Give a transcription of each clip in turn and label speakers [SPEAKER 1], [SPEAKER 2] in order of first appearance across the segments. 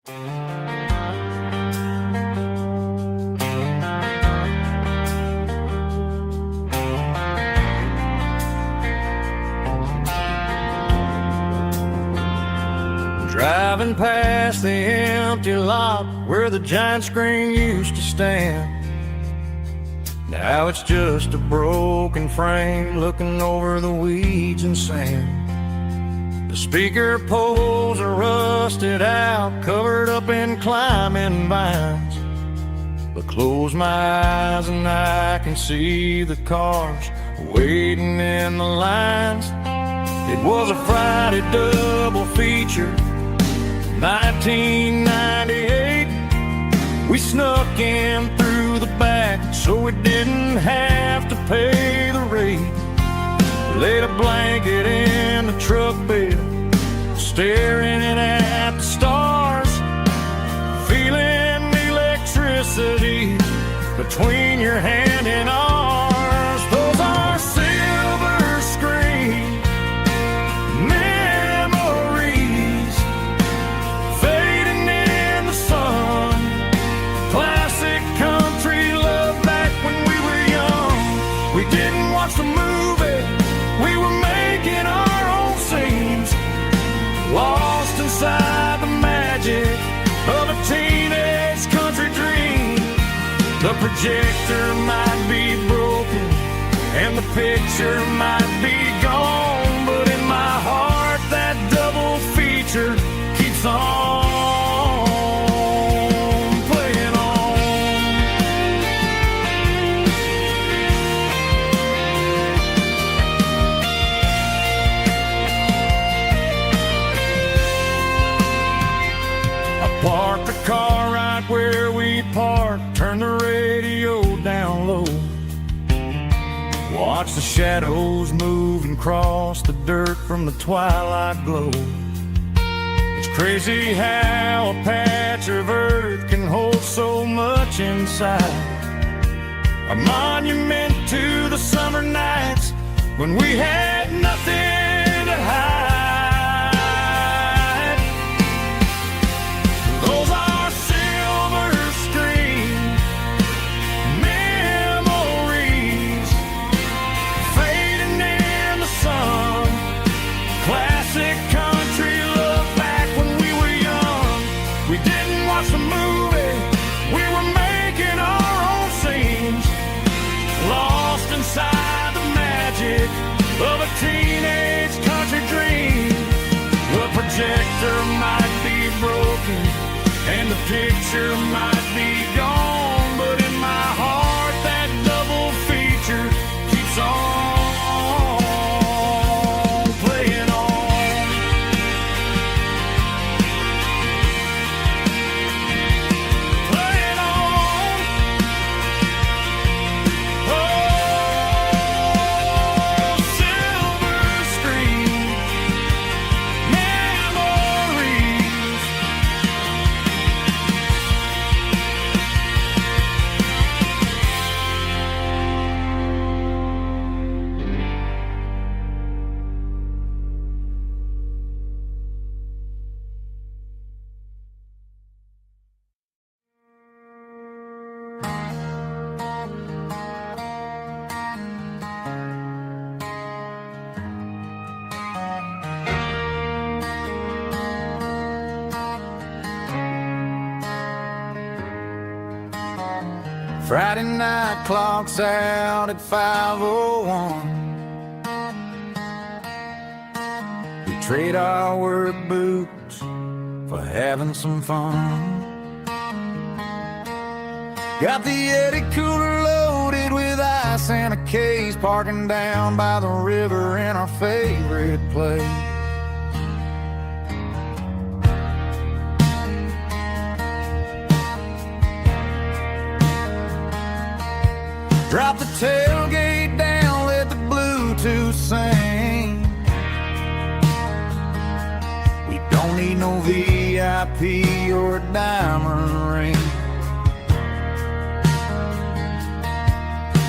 [SPEAKER 1] Driving past the empty lot where the giant screen used to stand. Now it's just a broken frame looking over the weeds and sand. The speaker poles are rusted out, covered up in climbing vines. But close my eyes and I can see the cars waiting in the lines. It was a Friday double feature, 1998. We snuck in through the back so we didn't have to pay the rate. Laid a blanket in the truck bed, staring at the stars, feeling the electricity between your hand and ours. Those are silver screen memories fading in the sun. Classic country love back when we were young. We didn't watch the movie, we were making our own scenes, lost inside the magic of a teenage country dream. The projector might be broken and the picture might be gone, but in my heart that double feature keeps on playing on. I parked the car right where we parked, turned the radio down low, watch the shadows move and cross the dirt from the twilight glow. It's crazy how a patch of earth can hold so much inside. A monument to the summer nights when we had nothing to hide. Those are silver screen memories fading in the sun. Classic country love back when we were young. We didn't watch the movie, we were making our own scenes, lost inside the magic of a teenage country dream. The projector might be broken and the picture might be gone, but in my heart that double feature keeps on playing on. Playing on. Oh, silver screen memories. Friday night clocks out at 5:01. We trade our work boots for having some fun. Got the Yeti cooler loaded with ice and a case, parking down by the river in our favorite place. Drop the tailgate down, let the Bluetooth sing. We don't need no VIP or a diamond ring.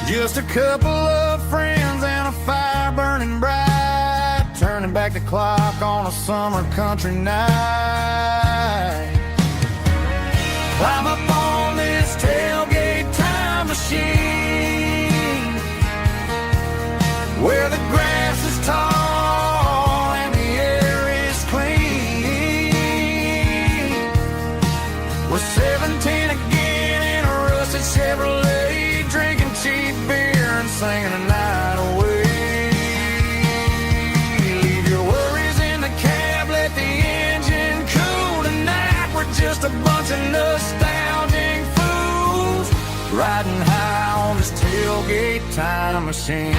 [SPEAKER 1] Just a couple of friends and a fire burning bright, turning back the clock on a summer country night. 17 again in a rusted Chevrolet, drinking cheap beer and singing the night away. Leave your worries in the cab, let the engine cool. Tonight we're just a bunch of nostalgic fools, riding high on this tailgate time machine.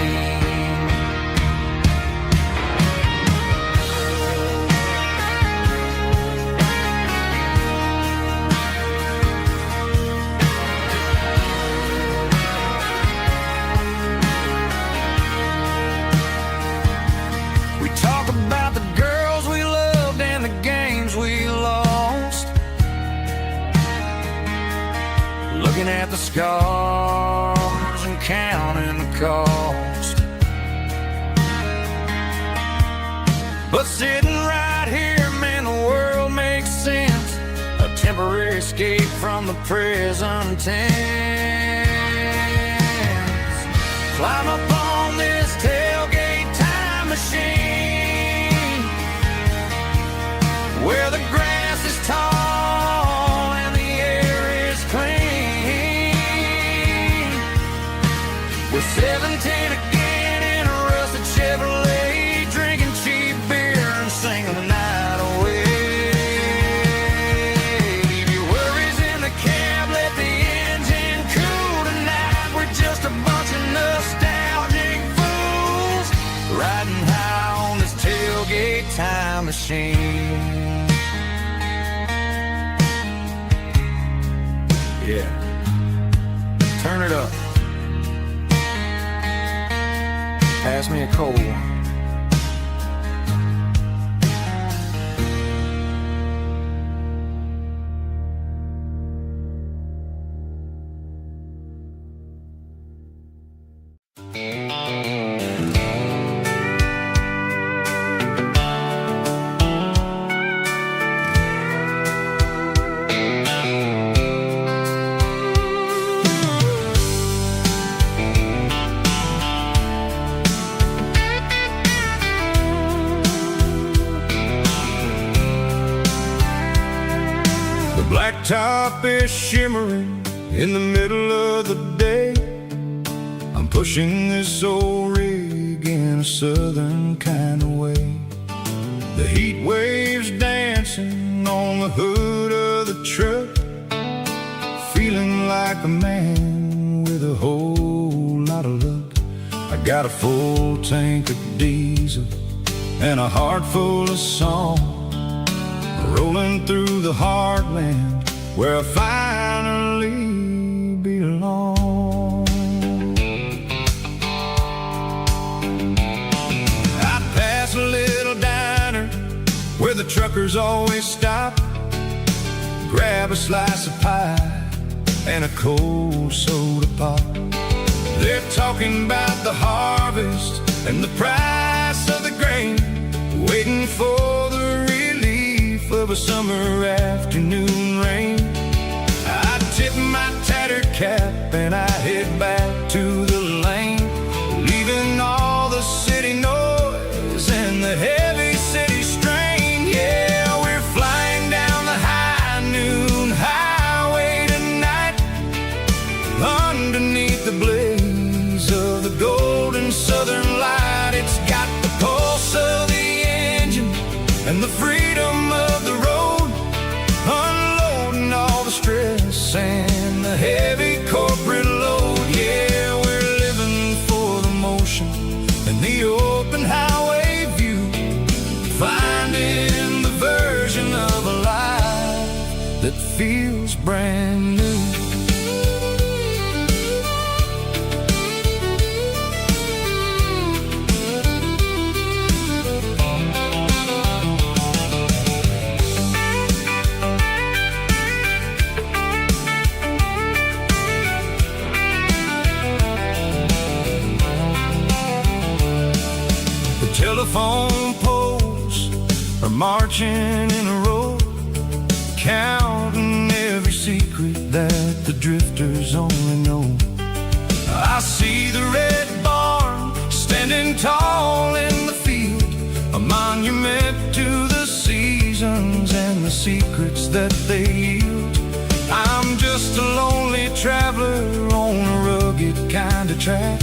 [SPEAKER 1] Looking at the scars and counting the cost, but sitting right here, man, the world makes sense. A temporary escape from the present tense. Climb up on this tailgate time machine, where the grass is tall and the air is clean. We're 17 again in a rusted Chevrolet, drinking cheap beer and singing the night away. Leave your worries in the cab, let the engine cool. Tonight we're just a bunch of nostalgic fools, riding high on this tailgate time machine. Yeah, turn it up. Pass me a cold one.
[SPEAKER 2] Blacktop is shimmering in the middle of the day. I'm pushing this old rig in a southern kind of way. The heat waves dancing on the hood of the truck, feeling like a man with a whole lot of luck. I got a full tank of diesel and a heart full of song, rolling through the heartland where I finally belong. I pass a little diner where the truckers always stop, grab a slice of pie and a cold soda pop. They're talking about the harvest and the price of the grain, waiting for the relief of a summer afternoon rain. I tip my tattered cap and I head back to the lane, leaving all the city noise and the heavy city strain. Yeah, we're flying down the high noon highway tonight, underneath the blaze of the golden southern light. It's got the pulse of the engine and the freedom of the road, unloading all the stress and the heavy corporate load. Yeah, we're living for the motion and the open highway view, finding the version of a life that feels brand new. Telephone poles are marching in a row, counting every secret that the drifters only know. I see the red barn standing tall in the field, a monument to the seasons and the secrets that they yield. just a lonely traveler on a rugged kind of track.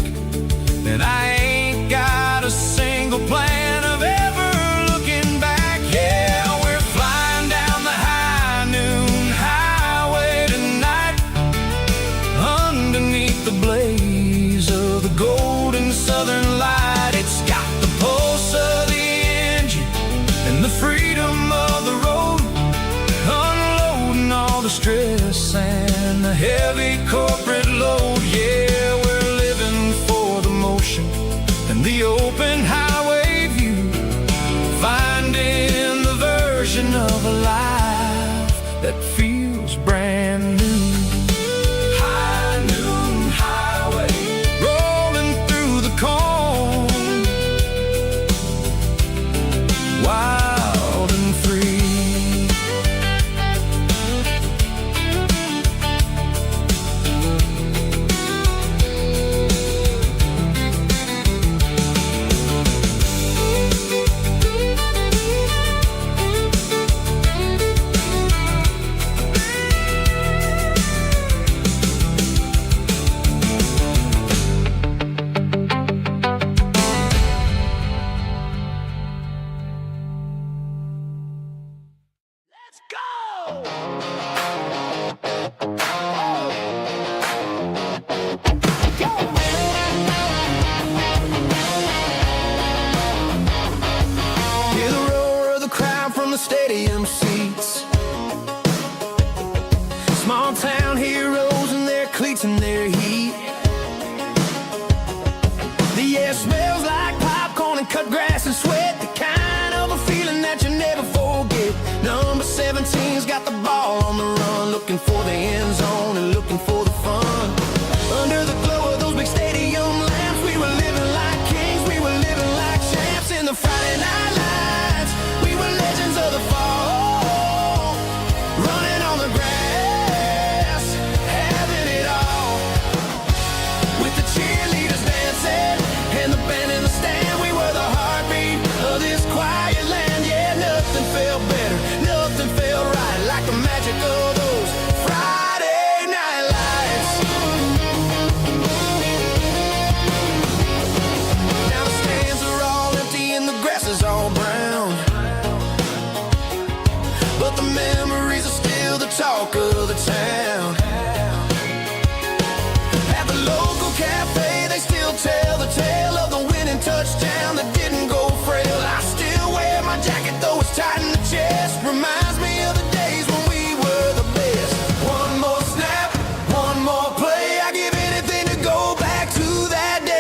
[SPEAKER 2] And I ain't got a single plan of ever looking back. Yeah, we're flying down the high noon highway tonight, underneath the blaze of the golden southern light. It's got the pulse of the engine and the freedom of the road, unloading all the stress and the heavy corporate load. Yeah, we're living for the motion and the open highway view, finding the version of a life that feels brand new. High noon highway, rolling through the corn, wild and free. Stadium seats, small town heroes in their cleats and their heat. The air smells like popcorn and cut grass and sweat, the kind of a feeling that you never forget. Number 17's got the ball on the run, looking for the end zone and looking for the fun. Under the glow of those big stadium lamps, we were living like kings, we were living like champs. In the Friday night lights, we were legends of the fall, running on the grass, having it all. With the cheerleaders dancing and the band in the stand, we were the heartbeat of this quiet land. Yeah, nothing felt better, nothing felt right like the magic of those Friday night lights. Now the stands are all empty and the grass is all brown, but the memories are still the talk of the town. At the local cafe, they still tell the tale of the winning touchdown that didn't go frail. I still wear my jacket though it's tight in the chest, reminds me of the days when we were the best. One more snap, one more play, I give anything to go back to that day.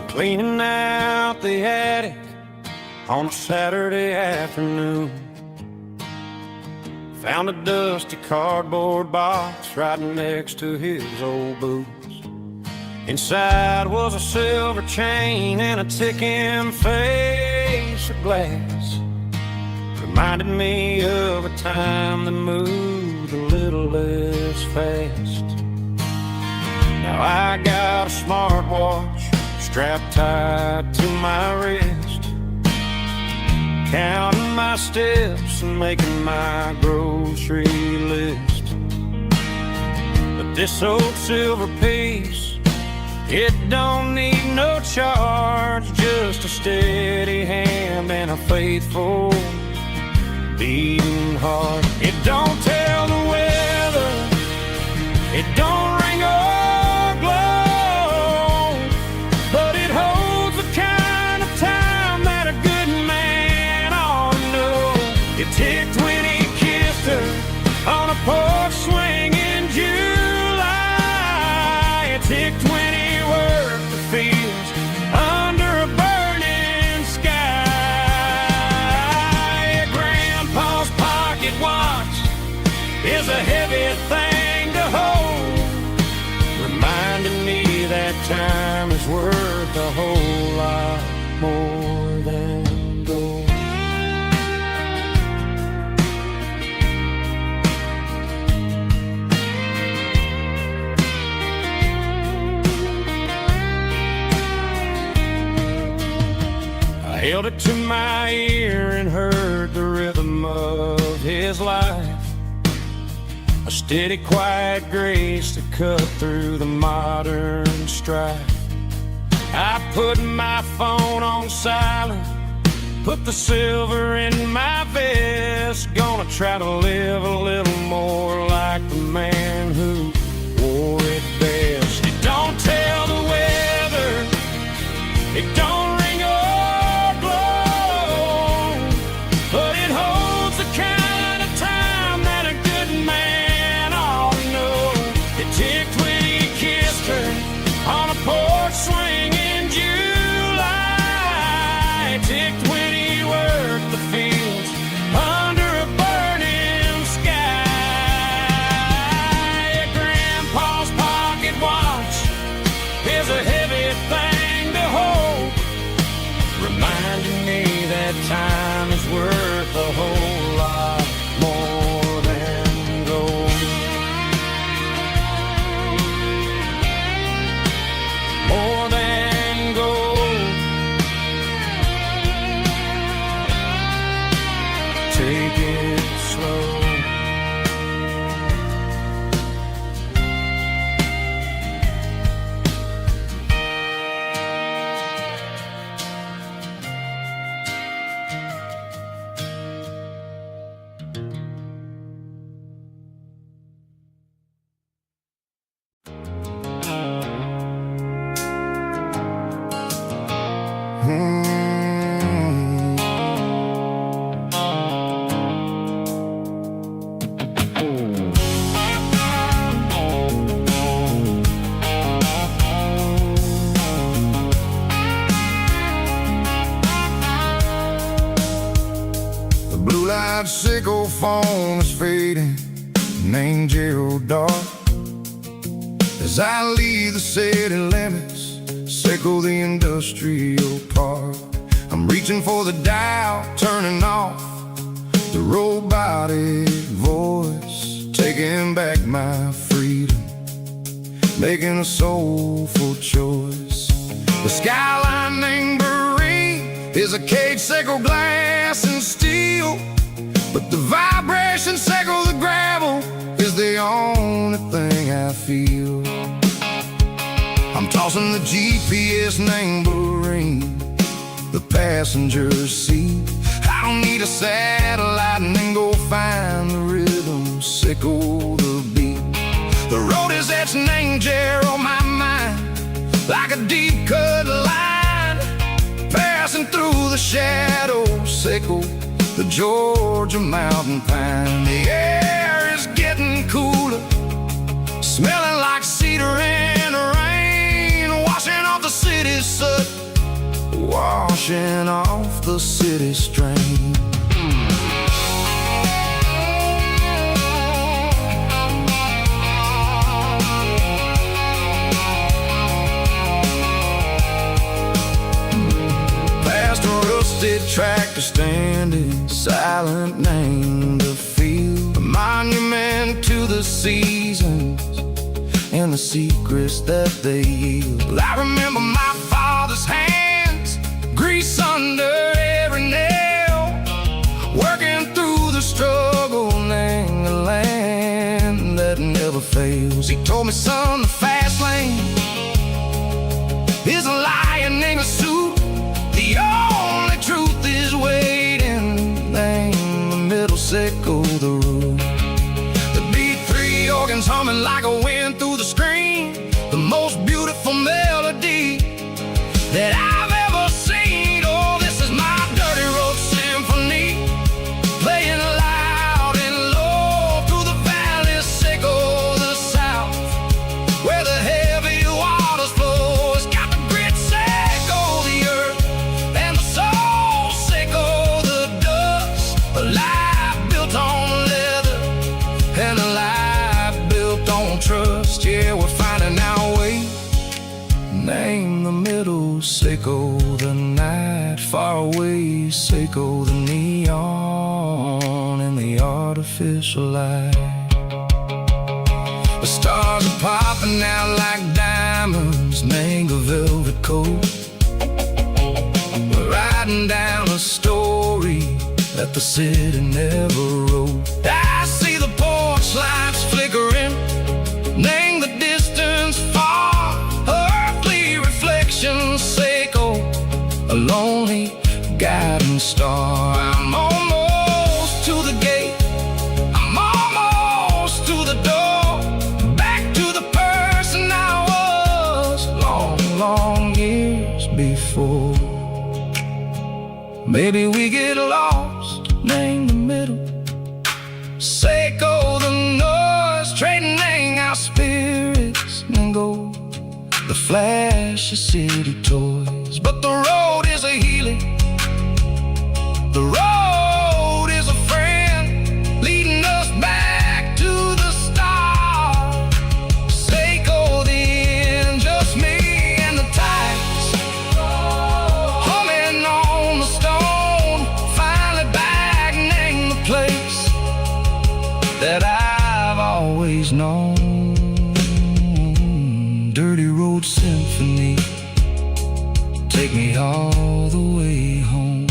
[SPEAKER 2] Cleaning out the attic on a Saturday afternoon, found a dusty cardboard box right next to his old boots.
[SPEAKER 1] Inside was a silver chain and a ticking face of glass. Reminded me of a time that moved a little less fast. Now I got a smartwatch strapped tight to my wrist, counting my steps and making my grocery list. But this old silver piece, it don't need no charge, just a steady hand and a faithful beating heart. It don't tell the weather, it don't ring or glow, but it holds the kind of time that a good man ought to know. It ticked when he kissed her on a porch swing in July. It ticked when he worked the fields under a burning sky. Grandpa's pocket watch is a heavy thing to hold, reminding me that time is worth a whole lot more than gold. I held it to my ear and heard the rhythm of his life, a steady, quiet grace that cut through the modern strife. I put my phone on silent, put the silver in my vest, gonna try to live a little more like the man who wore it best. It don't tell the weather, it don't ring or blow, but it holds the kind of time that a good man ought to know. It ticked when he kissed her on a porch swing in July. It ticked when he worked the fields under a burning sky. Grandpa's pocket watch is a heavy thing to hold, reminding me that time is worth a whole lot more than gold. More than gold. Take it slow.
[SPEAKER 2] The blue light sickle phone is fading, an angel dark. As I leave the city limits, sickle the industrial park. I'm reaching for the dial, turning off the robotic voice, taking back my freedom, making a soulful choice. The skyline named Marine is a cage, sickle glass and steel, but the vibration sickle the gravel is the only thing I feel. I'm tossing the GPS named Marine, the passenger seat. I don't need a satellite and then go find the rhythm, sickle the beat. The road is etched and angel on my mind, like a deep cut line, passing through the shadows, sickle the Georgia mountain pine. The air is getting cooler, smelling like cedar in the rain, washing off the city's soot, washing off the city strain. just standing silent, named a field, a monument to the seasons and the secrets that they yield. Well, I remember my father's hands, grease under every nail, working through the struggle and the land that never fails. He told me, son, the fast lane is a lion in a suit. The only truth is waiting. Name the middle, sickle the root. The beat, three organs humming like a wind through the screen. The most beautiful melody that I've ever seen. Oh, this is my dirty road symphony, playing loud and low through the valleys, sickle the south, where the heavy waters flow. It's got the grit, sickle the earth, and the soul, sickle the dust. A life built on leather and a life built on trust. Yeah, we're finding our way. Name the middle, sickle the night, far away, sickle the neon and the artificial light. The stars are popping out like diamonds, mango velvet coat. We're riding down a story that the city never wrote. I see the porch lights flickering, name the distance far, earthly reflections, sickle a lonely guiding star. I'm almost to the gate, I'm almost to the door, back to the person I was long, long years before. Maybe we get lost, name the middle, sickle the noise, trading our spirits and gold, the flash of city toys. But the road is a healing, the road is a friend, leading us back to the start. Sickle the end, just me and the tides, humming on the stone, finally back, name the place that I've always known. Dirty road symphony, take me all the way home.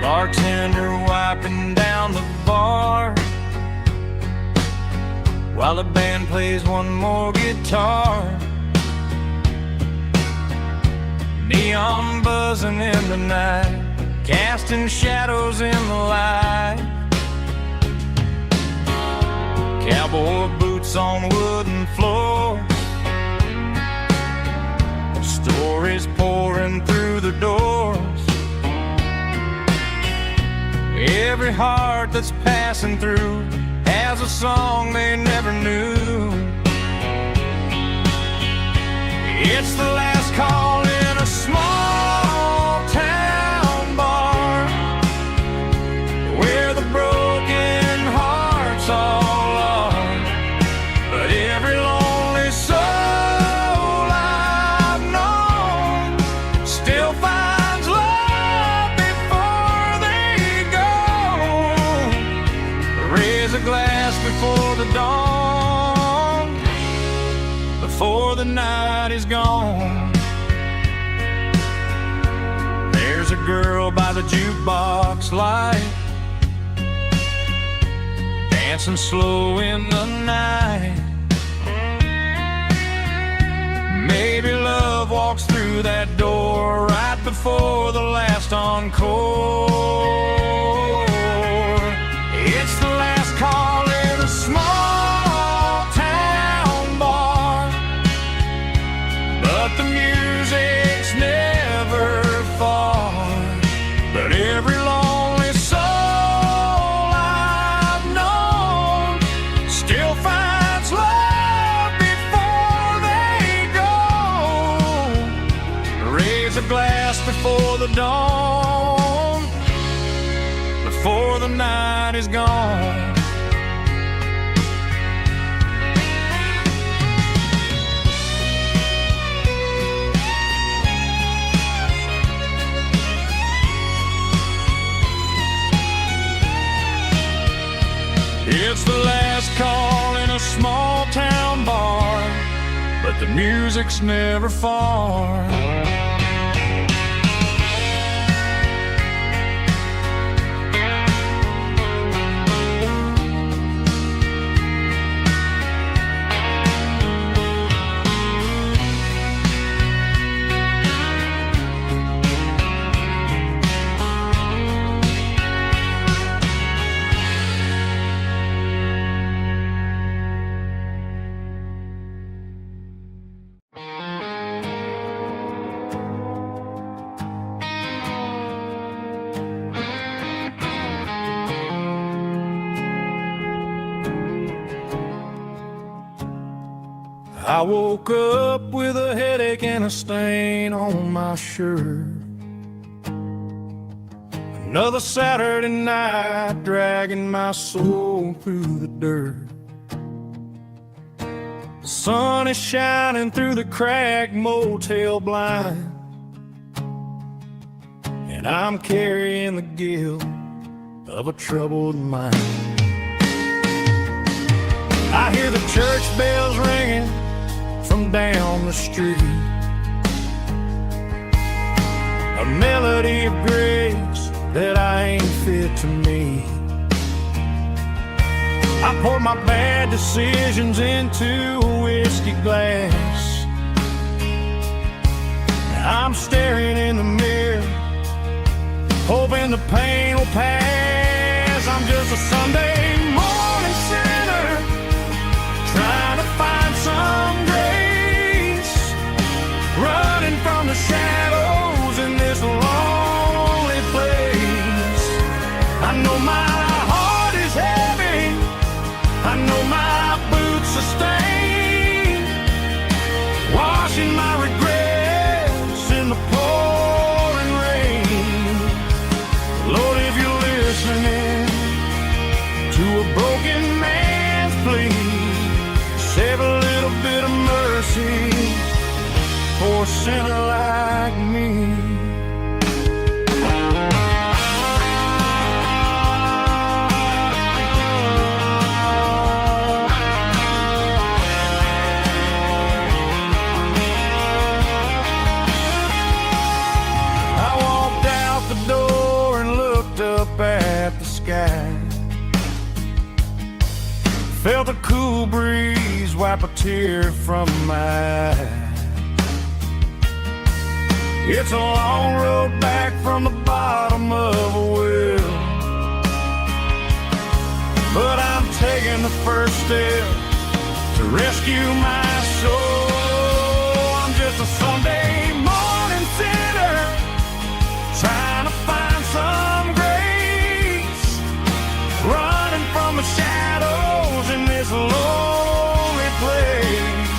[SPEAKER 1] Bartender wiping down the bar while the band plays one more guitar. Neon buzzing in the night, casting shadows in the light. Cowboy boots on wooden floors, stories pouring through the doors. Every heart that's passing through has a song they never knew. It's the last call in a small town bar, where the broken hearts all are. But every lonely soul I've known still finds love before they go. Raise a glass before the dawn, before the night is gone. There's a girl by the jukebox light, dancing slow in the night. Maybe love walks walks through that door right before the last encore. It's the last call in a small town bar, but the music's never far. But every lonely soul I've known still finds love before they go. Raise a glass before the dawn, before the night is gone. It's the last call in a small town bar, but the music's never far. I woke up with a headache and a stain on my shirt. Another Saturday night dragging my soul through the dirt. The sun is shining through the cracked motel blind, and I'm carrying the guilt of a troubled mind. I hear the church bells ringing from down the street, a melody of grace that I ain't fit to meet. I pour my bad decisions into a whiskey glass. I'm staring in the mirror, hoping the pain will pass. I'm just a Sunday morning sinner, trying to find some grace, running from the shadows in this lonely place. I know my heart is heavy, I know my boots are stained, washing my regrets in the pouring rain. Lord, if you're listening to a broken man's plea, save a little bit of mercy for a sinner like me. I walked out the door and looked up at the sky, felt a cool breeze wipe a tear from my eye. It's a long road back from the bottom of a well, but I'm taking the first step to rescue my soul. I'm just a Sunday morning sinner, trying to find some grace, running from the shadows in this lonely place.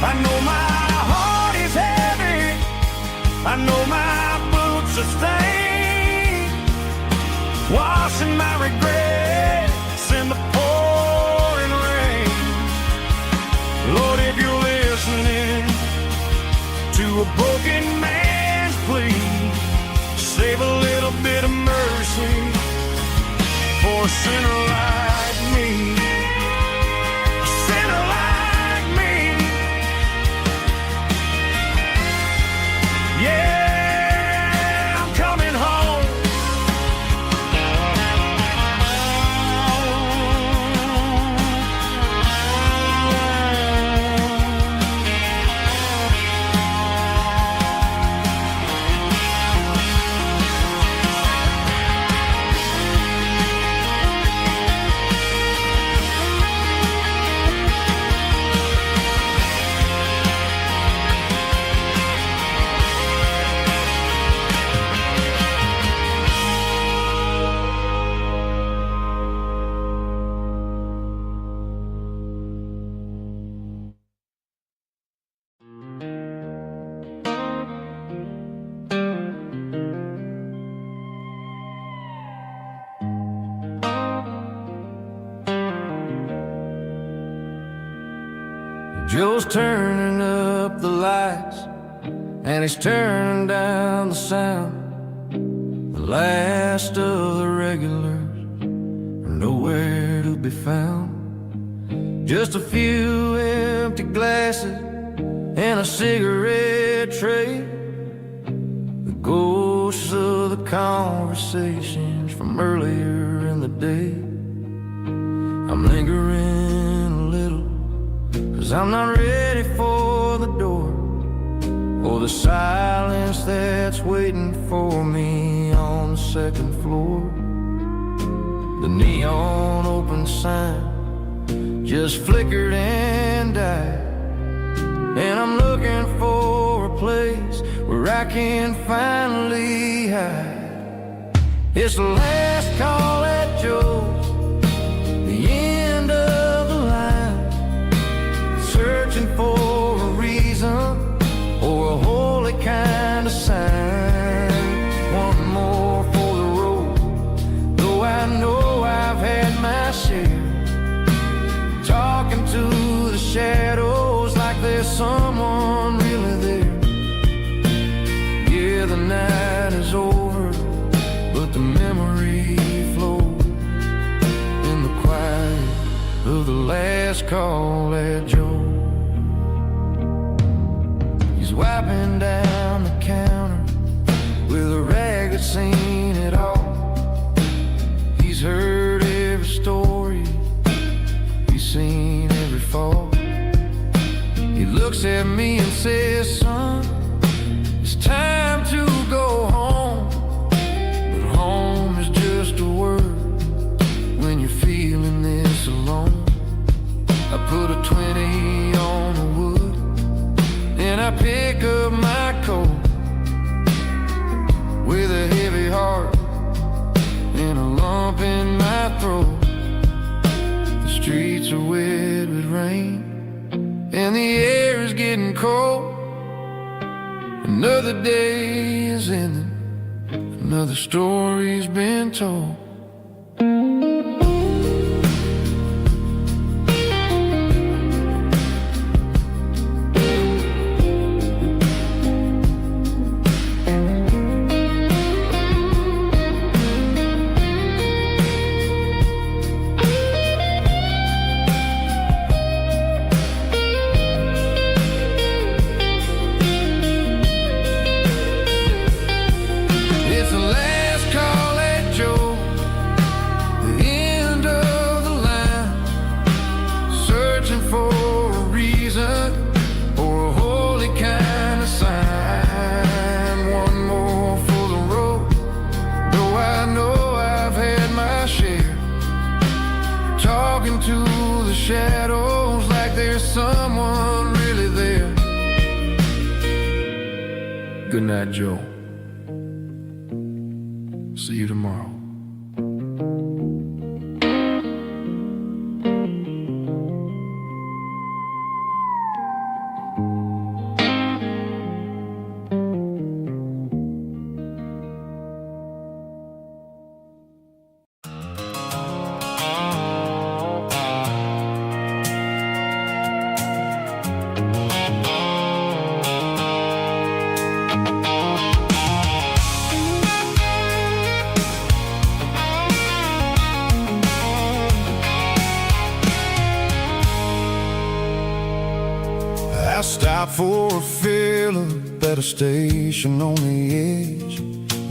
[SPEAKER 1] I know my heart is heavy, I know my boots are stained, washing my regrets in the pouring rain. Lord, if you're listening to a broken man's plea, save a little bit of mercy for a sinner like me. A sinner like me. Yeah, I'm coming home. Joe's turning up the lights, and he's turning down the sound. The last of the regulars are nowhere to be found. Just a few empty glasses and a cigarette tray, the ghosts of the conversations from earlier in the day. I'm lingering a little, 'cause I'm not ready for the door, or the silence that's waiting for me on the second floor. The neon open sign just flickered and died, and I'm looking for a place where I can finally hide. It's the last call at Joe's, the end of the line, searching for a reason or a holy kind of sign. One more for the road, though I know I've had my share, talking to the shadows like there's someone really there. Yeah, the night is over, but the memory flows in the quiet of the last call at Joe. He's wiping down the counter with a rag that's seen it all. He's heard every story, he's seen every fall. He looks at me and says, son, it's time to go home. But home is just a word when you're feeling this alone. I put a 20 on the wood, and I pick up my coat with a heavy heart and a lump in my throat. The streets are wet with rain, and the air is getting cold. Another day is ending, another story's been told. Shadows like there's someone really there. Good night, Joe. See you tomorrow.
[SPEAKER 2] I stopped for a fill-up at a station on the edge.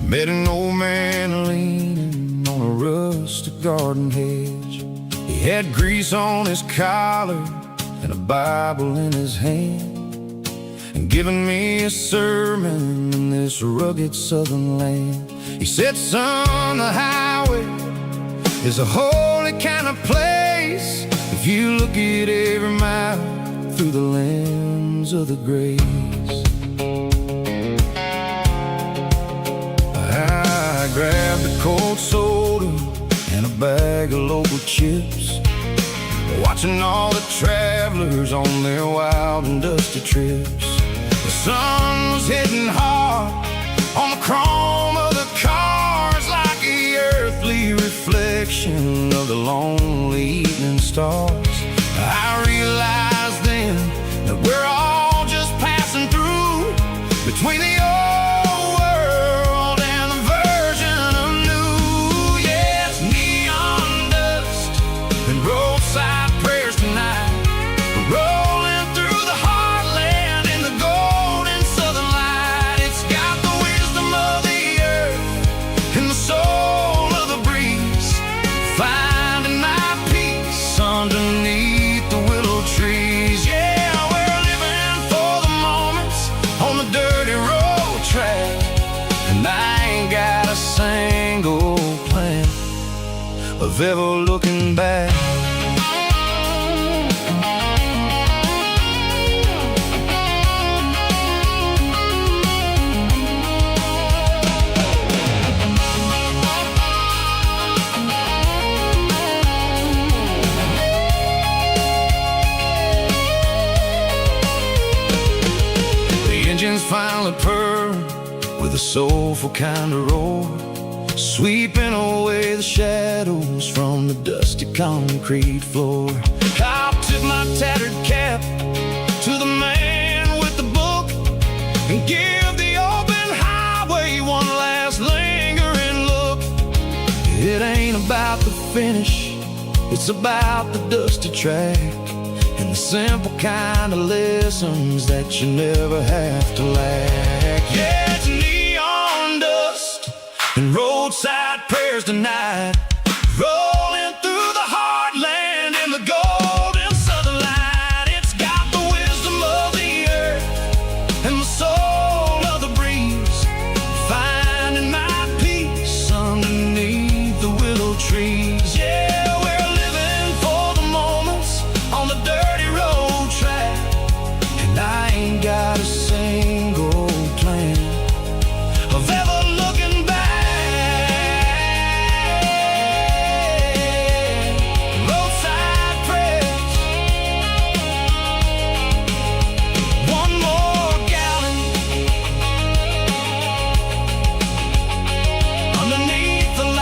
[SPEAKER 2] Met an old man leaning on a rustic garden hedge. He had grease on his collar and a Bible in his hand, and giving me a sermon in this rugged southern land. He said, son, the highway is a holy kind of place if you look at every mile through the lens of the grace. I grabbed a cold soda and a bag of local chips, watching all the travelers on their wild and dusty trips. The sun was hitting hard on the chrome of the cars, like the earthly reflection of the lonely evening stars. I realized then of ever looking back. Engines finally purr with a soulful kind of roar, sweeping away the shadows from the dusty concrete floor. I'll tip my tattered cap to the man with the book and give the open highway one last lingering look. It ain't about the finish, it's about the dusty track and the simple kind of lessons that you never have to lack. Yeah, it's neon dust and roadside prayers tonight, rolling through the heartland in the golden southern light. It's got the wisdom of the earth and the soul of the breeze, finding my peace underneath the willow trees. Yeah, we're living for the moments on the dirty road track, and I ain't got a single plan of ever looking back. Roadside prayers, one more gallon underneath the light.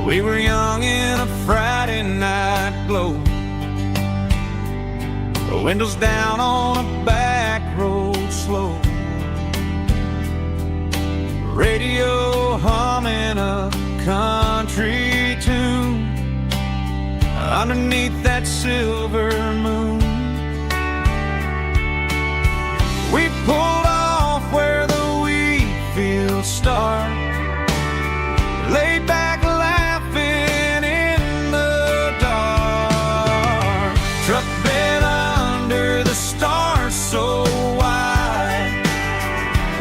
[SPEAKER 2] We were young in a Friday night glow, the windows down on a back road slow, radio humming a country tune underneath that silver moon. We pulled off where the wheat fields start, laid back laughing in the dark, truck bed under the stars so wide,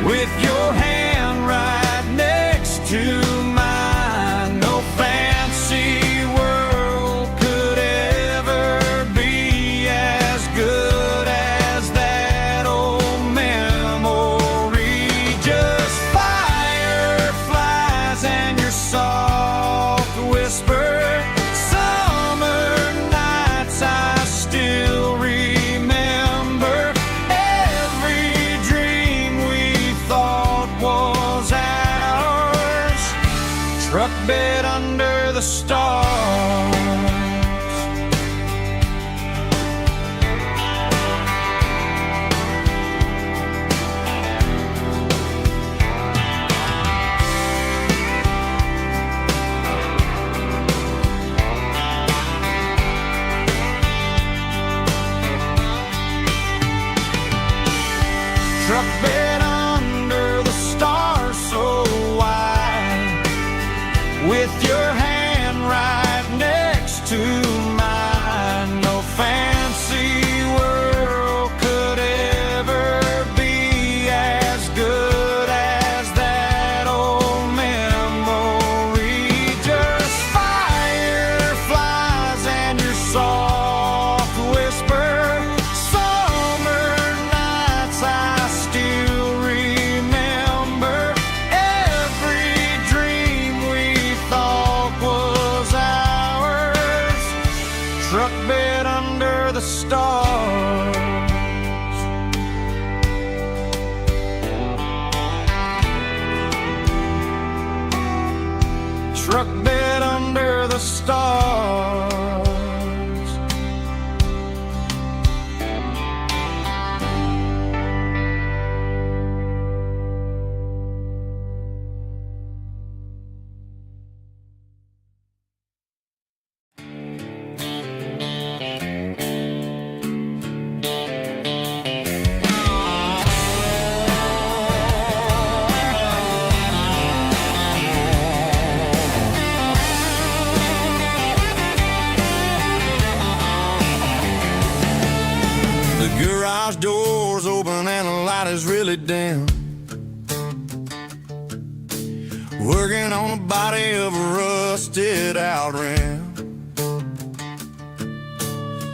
[SPEAKER 2] with your hand right next to mine. No fancy world could ever be as good as that old memory. Just fireflies and your soft whisper. Summer nights I still remember. Every dream we thought was ours, truck bed under the stars. Truck bed under the stars so wide, with your hand right next to mine. No fancy world could ever be as good as that old memory. Just fireflies and your soft whisper. Summer nights I still
[SPEAKER 1] truck bed under the stars.
[SPEAKER 2] Garage doors open and the light is really dim. Working on the body of a rusted out rim.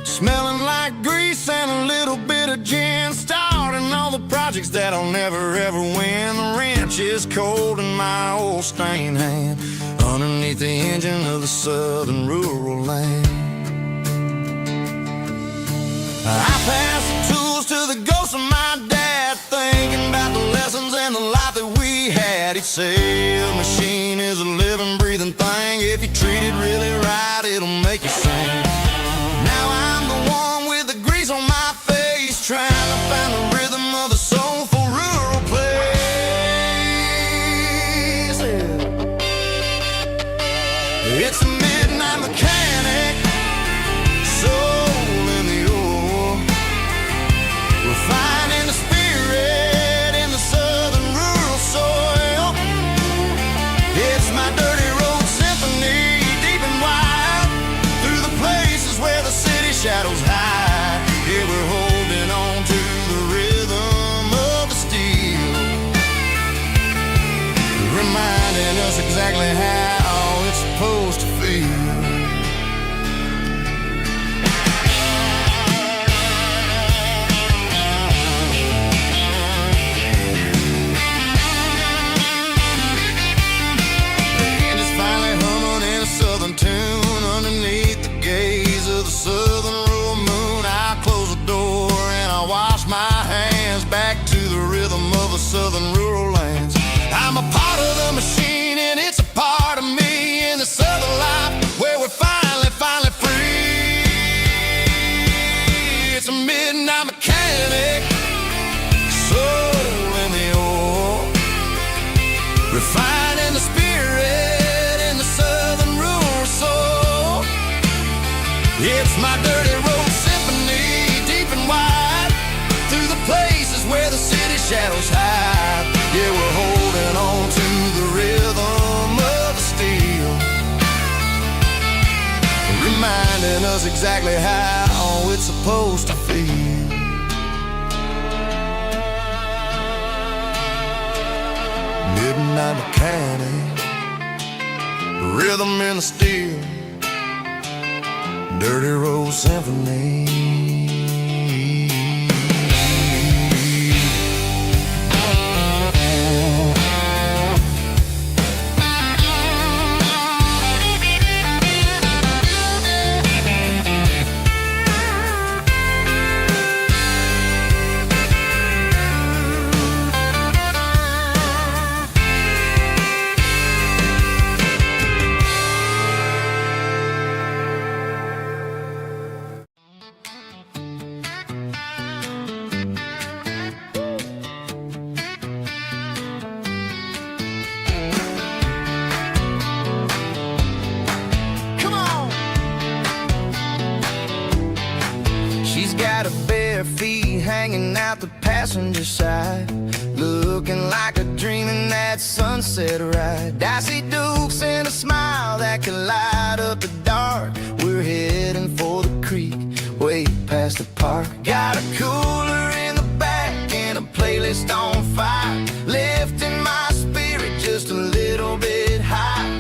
[SPEAKER 2] Smelling like grease and a little bit of gin. Starting all the projects that I'll never ever win. The wrench is cold in my old stained hand underneath the engine of the southern rural land. I pass the tools to the ghost of my dad, thinking about the lessons and the life that we had. He'd say a machine is a living, breathing thing. If you treat it really right, it'll make you sing. Now I'm the one with the grease on my face, trying to find the rhythm of the soulful rural place. It's a midnight mechanic, finding the spirit in the southern rural soil. It's my dirty road symphony, deep and wide, through the places where the city shadows hide. Yeah, we're holding on to the rhythm of the steel, reminding us exactly how it's supposed to feel. Tune underneath the gaze of the southern rural moon. I close the door and I wash my hands back to the rhythm of the southern rural lands. I'm a part of the machine and it's a part of me in the southern life where we're finally free. It's a midnight mechanic, soul in the ore, refining the spirit in the southern rural soul. It's my dirty road symphony, deep and wide, through the places where the city shadows hide. Yeah, we're holding on to the rhythm of the steel, reminding us exactly how it's supposed to feel. Midnight mechanic, rhythm in the steel, dirty road symphony. Hanging out the passenger side, looking like a dream in that sunset ride. Dicey dukes and a smile that can light up the dark. We're heading for the creek, way past the park. Got a cooler in the back and a playlist on fire, lifting my spirit just a little bit high.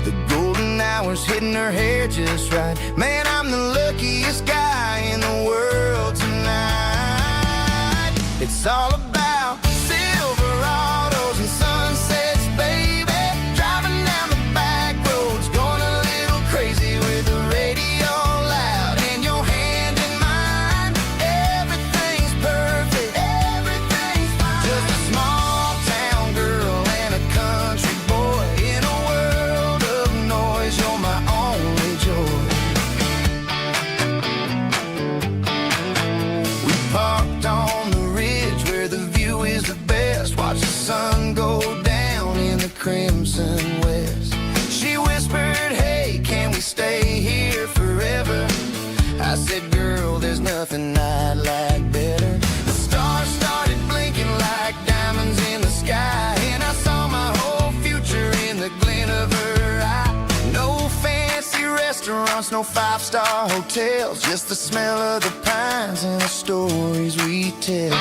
[SPEAKER 2] The golden hour's hitting her hair just right. Man, I'm the luckiest guy in the world tonight. It's all about Silverados and sunsets, baby. Driving down the back roads, going a little crazy with the radio loud. And your hand in mine, everything's perfect, everything's fine. crimson west. She whispered, hey, can we stay here forever? I said, girl, there's nothing I'd like better. The stars started blinking like diamonds in the sky, and I saw my whole future in the glint of her eye. No fancy restaurants, no five-star hotels, just the smell of the pines and the stories we tell.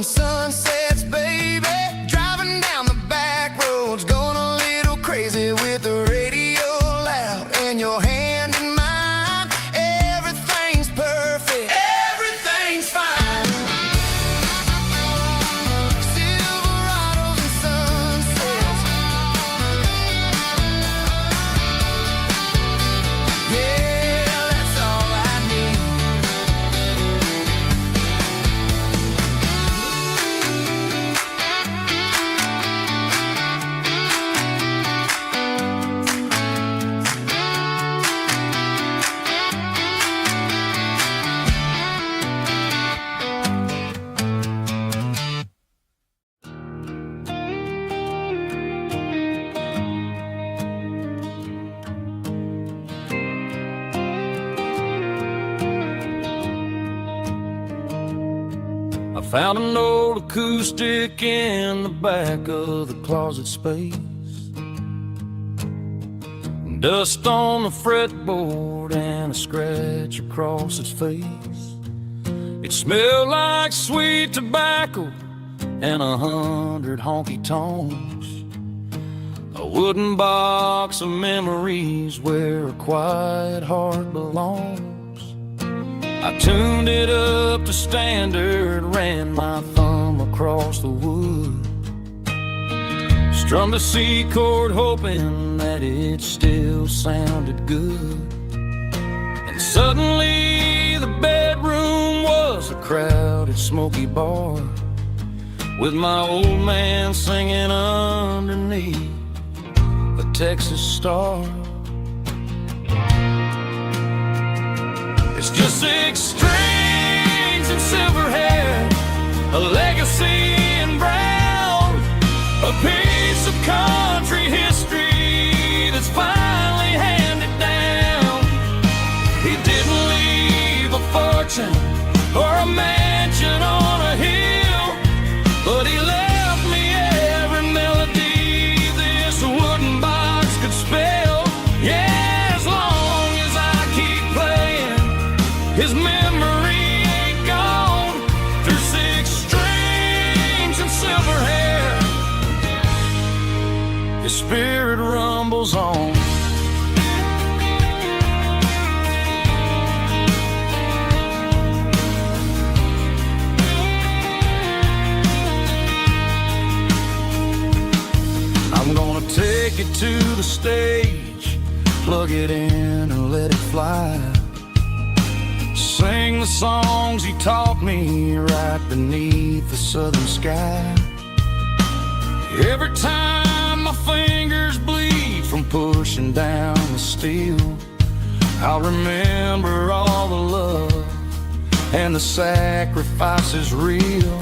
[SPEAKER 2] Sunsets, baby, driving down the back roads, going a little crazy with the radio loud, and your hand in mine. Everything's perfect, everything's fine. Silverados and sunsets, yeah, that's all I need.
[SPEAKER 1] I found an old acoustic in the back of the closet space. Dust on the fretboard and a scratch across its face. It smelled like sweet tobacco and 100 honky-tonks. A wooden box of memories where a quiet heart belongs. I tuned it up to standard, ran my thumb across the wood, strummed a C chord hoping that it still sounded good. And suddenly the bedroom was a crowded smoky bar, with my old man singing underneath a Texas star. It's just 6 strings and silver hair, a legacy in brown, a piece of country history that's finally handed down. He didn't leave a fortune or a mansion on a hill, but he left me every melody this wooden box could spell. Yeah, as long as I keep playing, his memory ain't gone. Through 6 strings and silver hair, his spirit rumbles on. I'm gonna take it to the stage, plug it in and let it fly. Sing the songs he taught me right beneath the southern sky. Every time my fingers bleed from pushing down the steel, I'll remember all the love and the sacrifices real.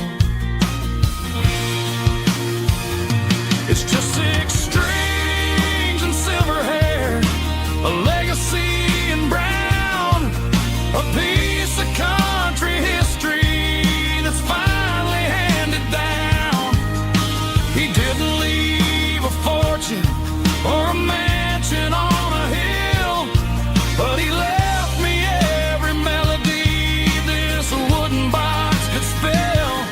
[SPEAKER 1] It's just 6 strings and silver hair, a legacy in brown, a piece of country history that's finally handed down. He didn't leave a fortune or a mansion on a hill, but he left me every melody this wooden box could spell.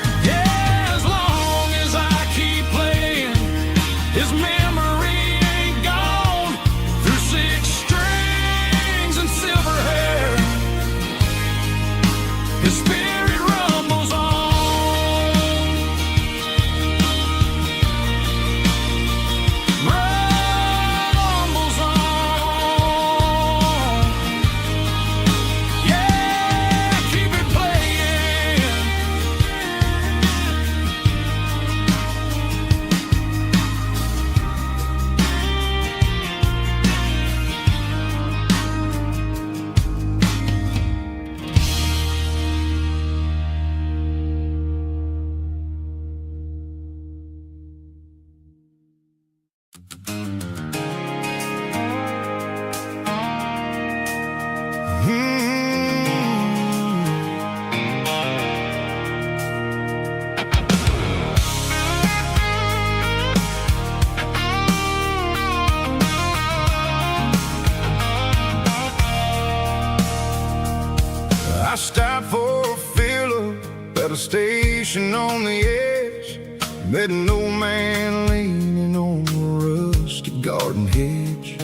[SPEAKER 2] station on the edge, met an old man leaning on a rusty garden hedge.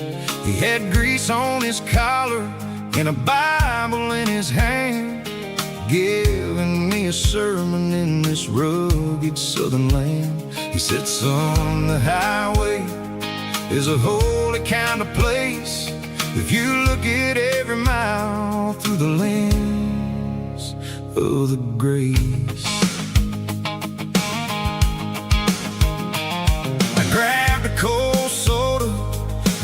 [SPEAKER 2] He had grease on his collar and a Bible in his hand, giving me a sermon in this rugged southern land. He said, son, the highway is a holy kind of place if you look at every mile through the lens of the grace. I grabbed a cold soda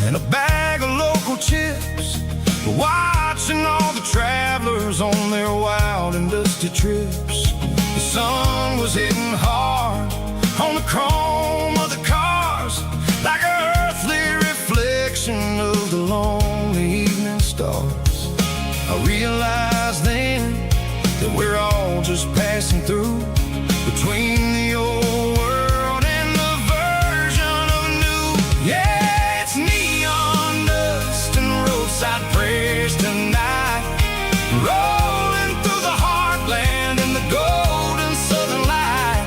[SPEAKER 2] and a bag of local chips, watching all the travelers on their wild and dusty trips. The sun was hitting hard on the chrome of the cars, like an earthly reflection of the lonely evening stars. I realized then that we're all just passing through between the old world and the version of new. Yeah, it's neon dust and roadside prayers tonight, rolling through the heartland in the golden southern light.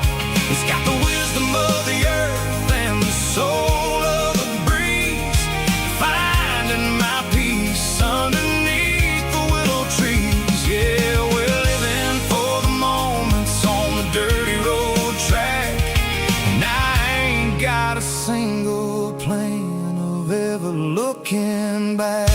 [SPEAKER 2] It's got the wisdom of the earth and the soul of the breeze, finding my peace underneath the willow trees. Yeah, we're living for the moments on the dirty road track, and I ain't got a single plan of ever looking back.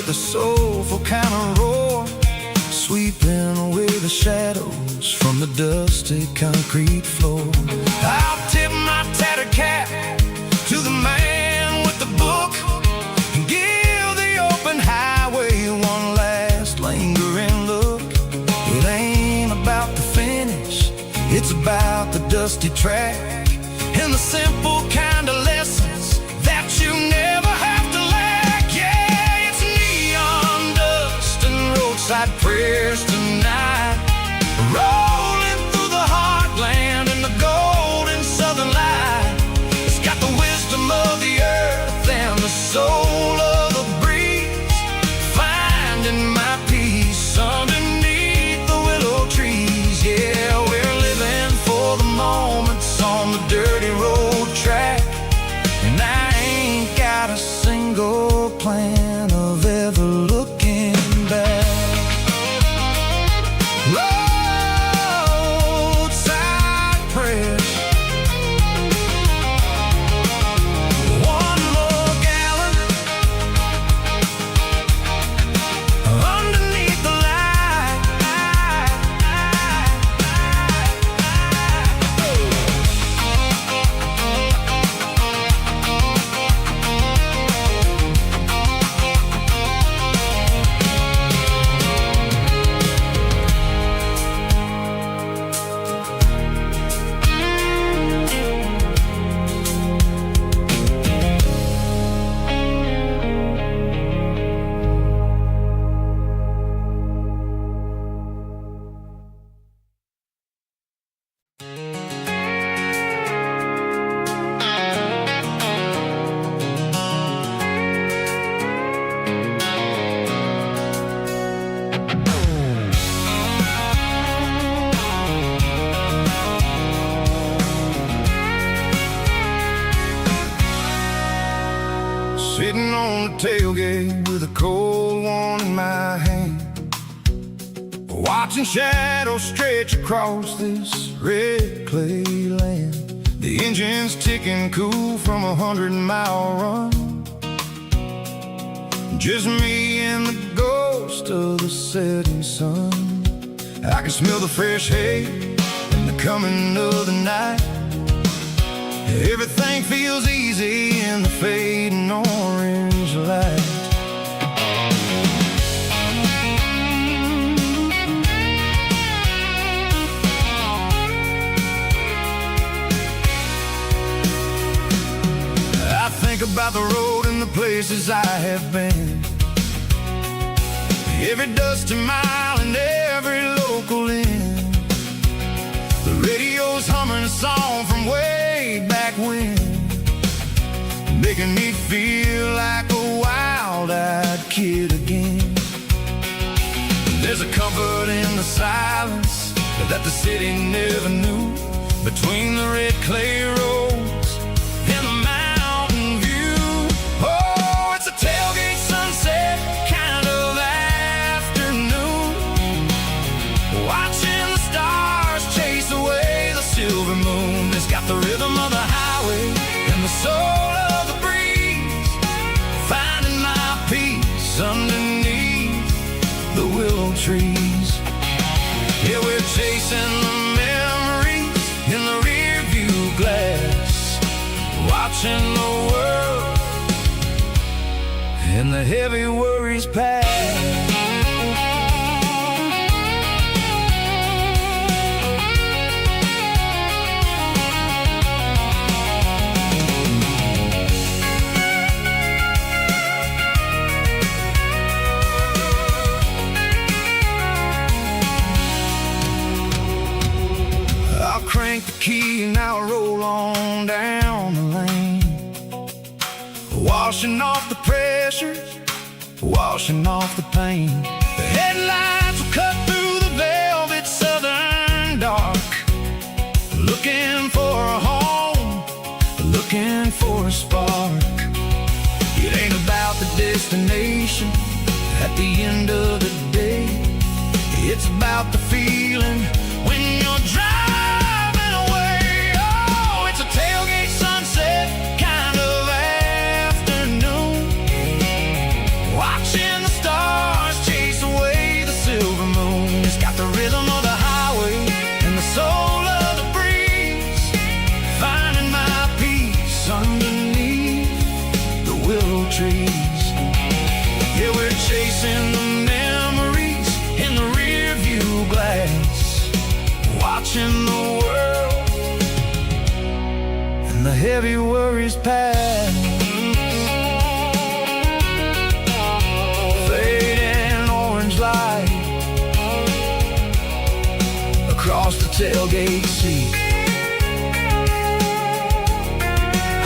[SPEAKER 2] A soulful kind of roar, sweeping away the shadows from the dusty concrete floor. I'll tip my tattered cap to the man with the book and give the open highway one last lingering look. It ain't about the finish, it's about the dusty track and the simple kind of lessons that you never have to lack. Yeah, it's neon dust and roadside prayers tonight, rolling through the heartland in the golden southern light. It's got the wisdom of the earth and the soul of the breeze, finding my peace underneath the willow trees. Yeah, we're living for the moments on the dirty road track, and I ain't got a single plan of ever looking back. Roadside prayers, one more gallon underneath the light. Sitting on the tailgate with a cold one in my hand, watching shadows stretch across this red clay land. The engine's ticking cool from a 100-mile run, just me and the ghost of the setting sun. I can smell the fresh hay and the coming of the night. Everything feels easy in the fading orange light. I think about the road and the place places I have been, every dusty mile and every local inn. The radio's humming a song from way back when, making me feel like a wild-eyed kid again. There's a comfort in the silence that the city never knew, between the red clay roads and the mountain view. Oh, it's a tailgate sunset kind of afternoon, watching the stars chase away the silver moon. It's got the rhythm of the highway and the soul of the breeze, finding my peace underneath the willow trees. Yeah, we're chasing the memories in the rear view glass, watching the world and the heavy worries pass. Crank the key and I'll roll on down the lane, washing off the pressure, washing off the pain. The headlights will cut through the velvet southern dark, looking for a home, looking for a spark. It ain't about the destination at the end of the day, it's about the feeling when you're driving. Tailgate sunset kind of afternoon, watching the stars chase away the silver moon. It's got the rhythm of the highway and the soul of the breeze, finding my peace underneath the willow trees. Yeah, we're chasing the memories in the rear view glass, watching the world the heavy worries pass. Fading orange light across the tailgate seat.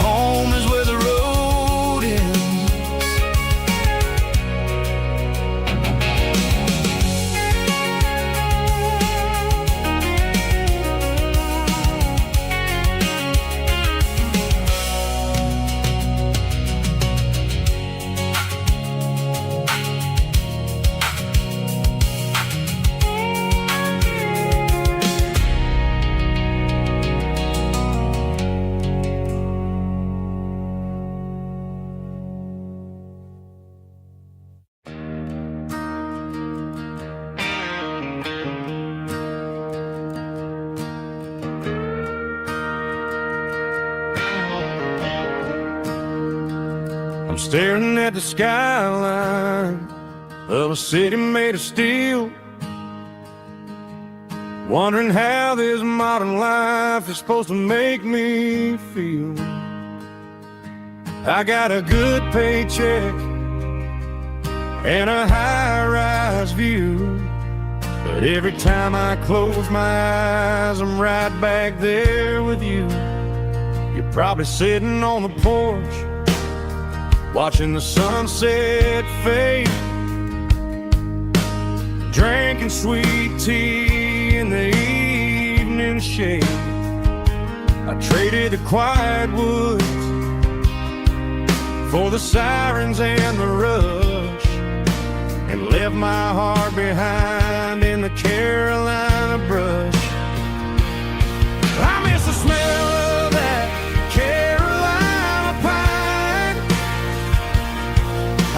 [SPEAKER 2] Home is where the road ends. I'm staring at the skyline of a city made of steel, wondering how this modern life is supposed to make me feel. I got a good paycheck and a high-rise view, but every time I close my eyes, I'm right back there with you. You're probably sitting on the porch, watching the sunset fade, drinking sweet tea in the evening shade. I traded the quiet woods for the sirens and the rush, and left my heart behind in the Carolina brush. I miss the smell of that Carolina pine.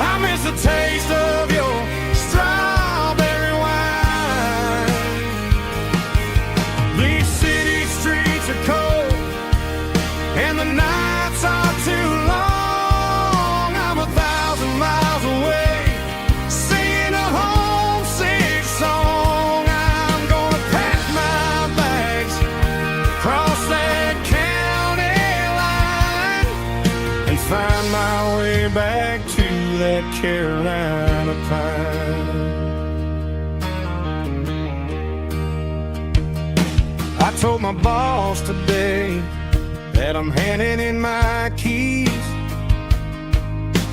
[SPEAKER 2] I miss the taste of your strawberry wine. These city streets are cold and the nights are too long. I'm 1,000 miles away, singing a homesick song. I'm gonna pack my bags, cross that county line, and find my way back
[SPEAKER 1] that Carolina pine. I told my boss today that I'm handing in my keys.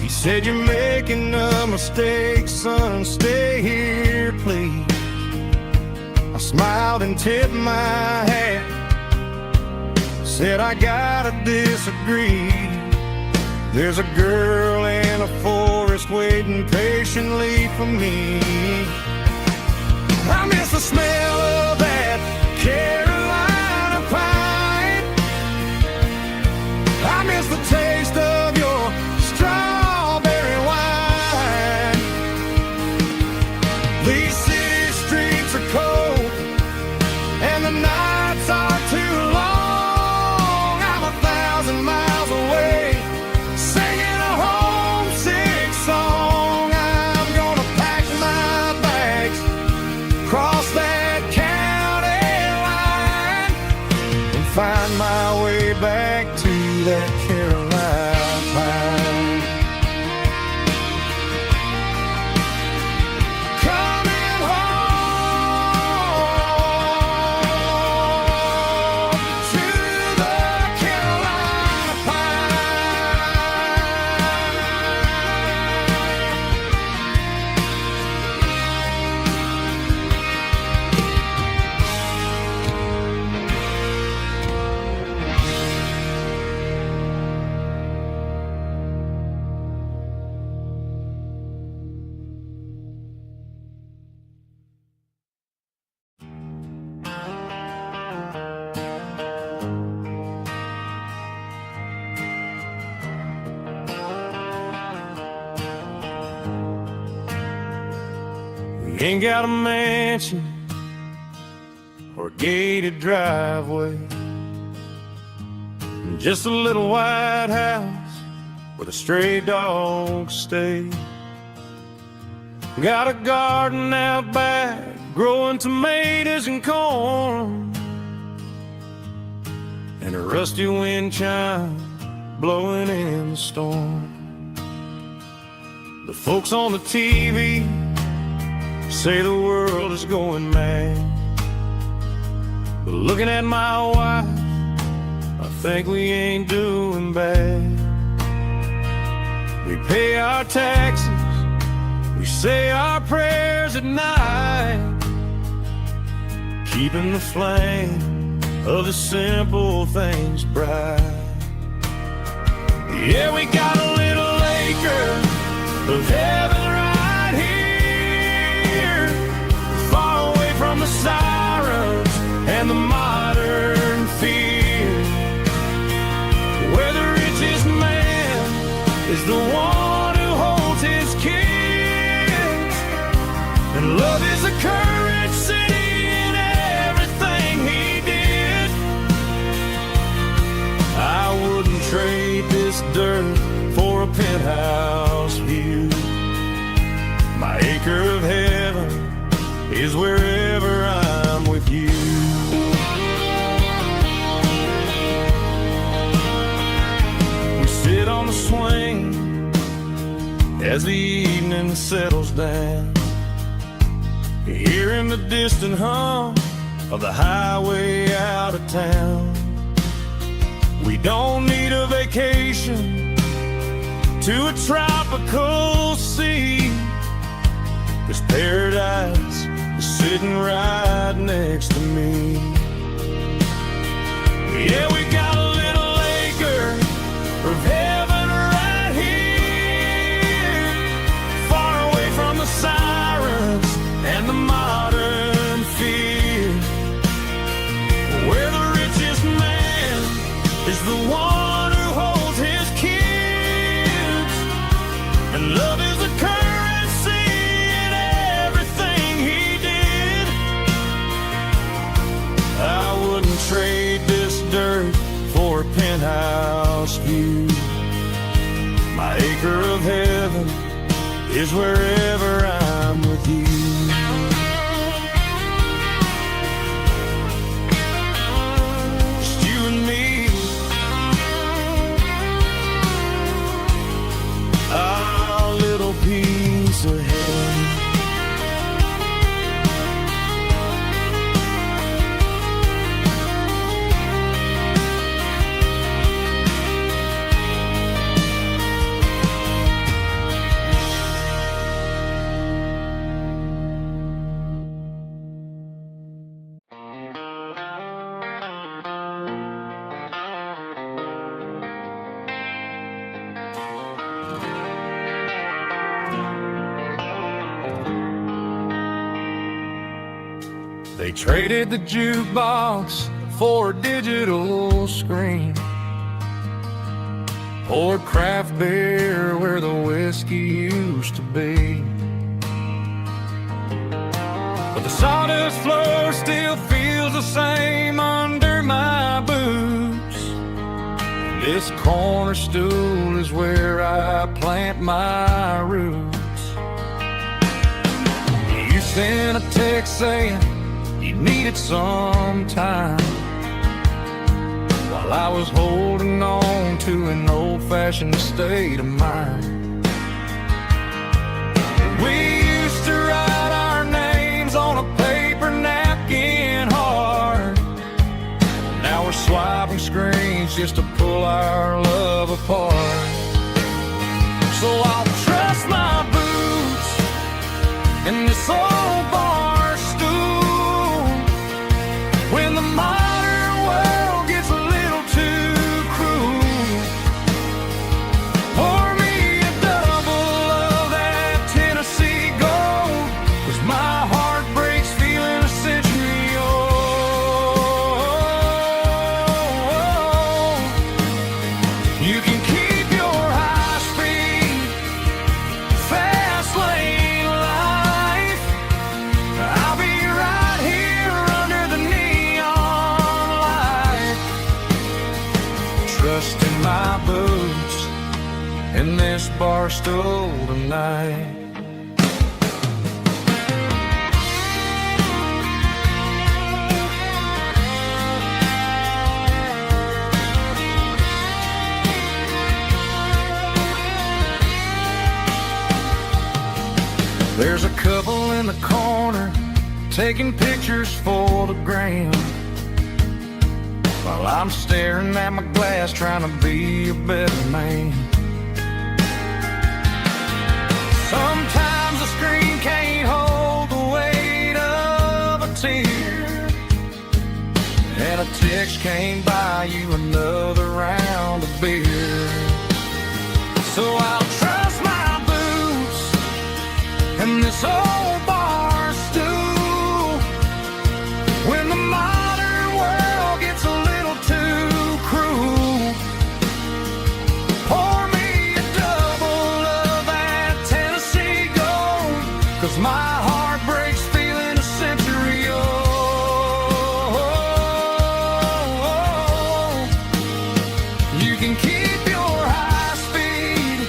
[SPEAKER 1] He said, "You're making a mistake, son, stay here, please." I smiled and tipped my hat, said, "I gotta disagree. There's a girl in a forest waiting patiently for me. I miss the smell of that Carolina pine. I miss the taste of your strawberry wine. These city streets are cold and the nights are too long. I'm 1,000 miles away, singing a homesick song. I'm gonna pack my bags, cross that county line, and find my way back to that Carolina pine. Coming home to the Carolina Ain't got a mansion or a gated driveway, just a little white house where the stray dogs stay. Got a garden out back, growing tomatoes and corn, and a rusty wind chime blowing in the storm. The folks on the TV say the world is going mad, but looking at my wife, I think we ain't doing bad. We pay our taxes, we say our prayers at night, keeping the flame of the simple things bright. Yeah, we got a little acre of heaven right here, far away from the sirens and the modern fear, where the richest man is the one who holds his kids, and love is a currency in everything he did. I wouldn't trade this dirt for a penthouse view. My acre of heaven is wherever I'm with you. We sit on the swing as the evening settles down, hearing the distant hum of the highway out of town. We don't need a vacation to a tropical sea, 'cause paradise is sitting right next to me. Yeah, we got a little acre of heaven right here, far away from the sirens and the modern fear, where the richest man is the one who holds his kids, and love is a currency in everything he did. I wouldn't trade this dirt for a penthouse view. My acre of heaven is wherever I'm with you. Just you and me, our little They traded the jukebox for a digital screen, poured craft beer where the whiskey used to be. But the sawdust floor still feels the same under my boots. This corner stool is where I plant my roots. You sent a text saying you needed some time, while I was holding on to an old-fashioned state of mind. We used to write our names on a paper napkin hard. Now we're swiping screens just to pull our love apart. So I'll trust my boots in this old bar stool when the modern world gets a little too cruel. Pour me a double of that Tennessee Gold, 'cause my heart breaks feeling a century old. You can keep your high-speed, fast lane life. I'll be right here under the neon light, trusting my boots in this bar stool tonight. There's a couple in the corner taking pictures for the gram, while I'm staring at my glass trying to be a better man. Sometimes the screen can't hold the weight of a tear, and a text can't buy you another round of beer. So I'll trust my boots in this old bar stool when the modern world gets a little too cruel. Pour me a double of that Tennessee Gold, 'cause my heart breaks feeling a century old. You can keep your high-speed,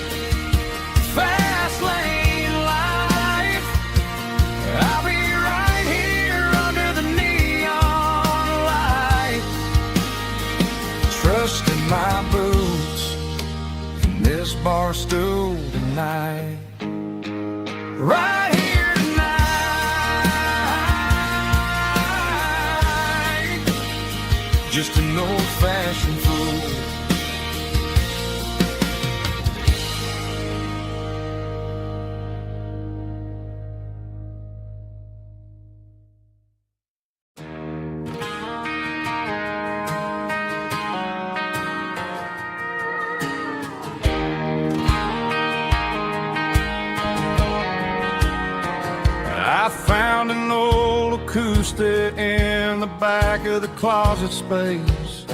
[SPEAKER 1] fast lane life. I'll be right here under the neon light, trusting my boots in this bar stool tonight. Right here tonight, just an old-fashioned fool. I found an old acoustic in the back of the closet space.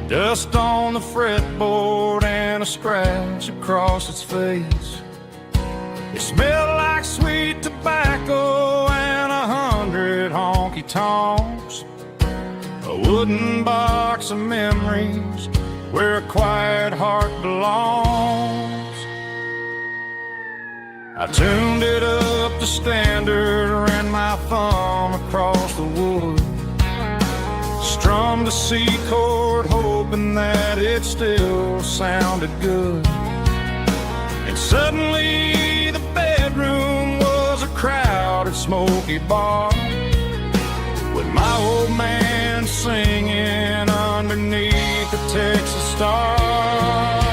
[SPEAKER 1] Dust on the fretboard and a scratch across its face. It smelled like sweet tobacco and 100 honky-tonks. A wooden box of memories where a quiet heart belongs. I tuned it up to standard, ran my thumb across the wood, strummed a C chord hoping that it still sounded good. And suddenly the bedroom was a crowded smoky bar, with my old man singing underneath the Texas stars.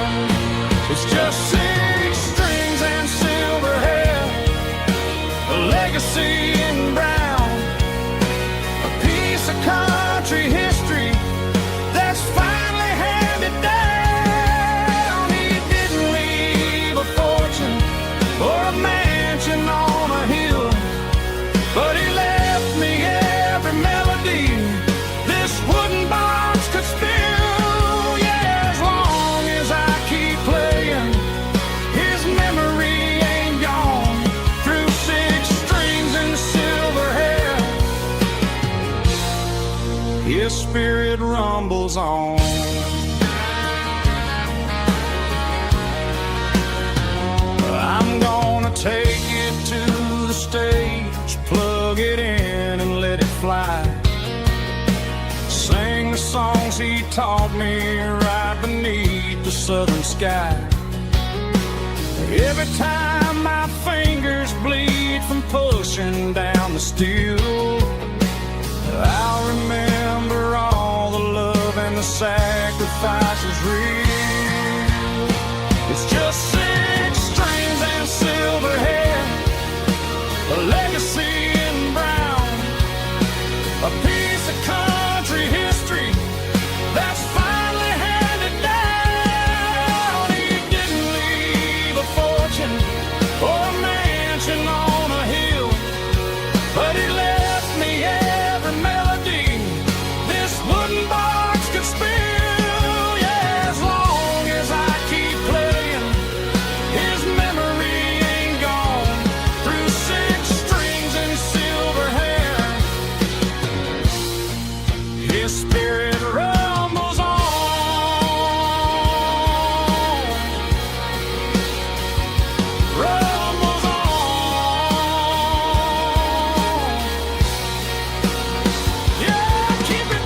[SPEAKER 1] It's just 6 strings and silver hair, a legacy in brown, a piece of country history that's finally handed down. He didn't leave a fortune or a mansion on a hill, but he spirit rumbles on. I'm gonna take it to the stage, plug it in and let it fly. Sing the songs he taught me right beneath the southern sky. Every time my fingers bleed from pushing down the steel, I'll remember all the love and the sacrifices real. It's just 6 strings and silver hair, a legacy in brown, a piece of country history that's finally handed down. He didn't leave a fortune or a mansion on a hill, but he left me every melody this wooden box could spill. Yeah, as long as I keep playing, his memory ain't gone. Through 6 strings and silver hair, his spirit rumbles on. Rumbles on. Yeah, keep it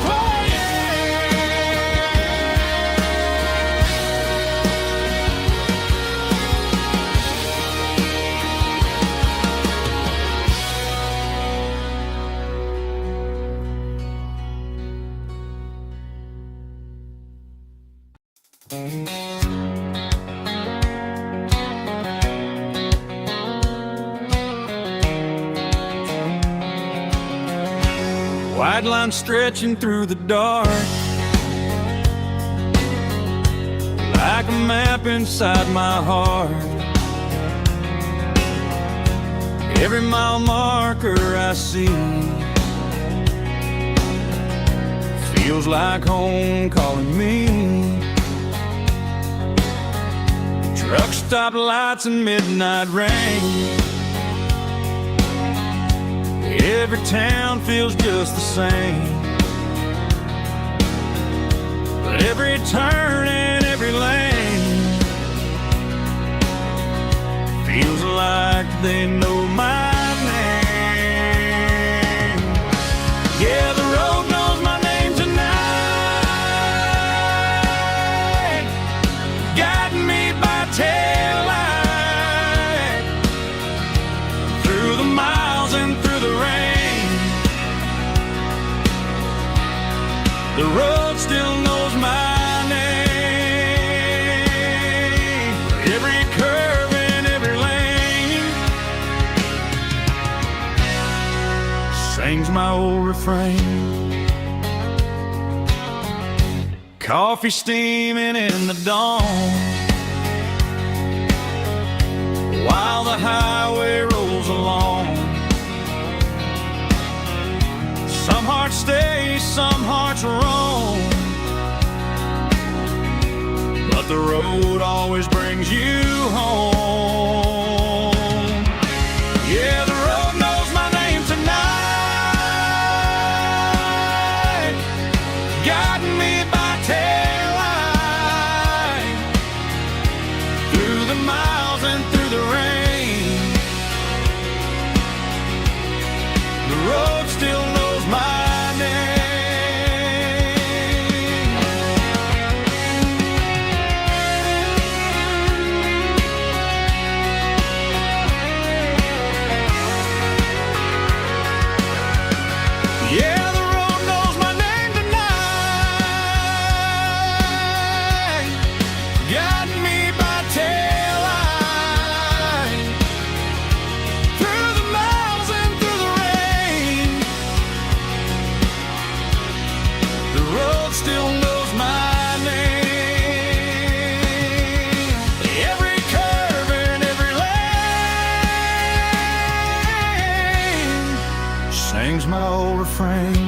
[SPEAKER 1] white line stretching through the dark, like a map inside my heart. Every mile marker I see feels like home calling me. Truck stop lights and midnight rain, every town feels just the same. But every turn and every lane feels like they know my name. Yeah, the road knows my name tonight, guiding me by taillight through the miles and through the rain. The road still knows my name. Every curve and every lane sings my old refrain. Coffee steaming in the dawn, while the highway rolls along. Some hearts stay, some hearts roam, but the road always brings you home. Yeah, the road knows my name tonight, guiding me by taillight through the miles and through the rain. The road still knows my name. Yeah, the road knows my name tonight, guiding me by taillight through the miles and through the rain. The road still knows my name. Every curve and every lane sings my old refrain.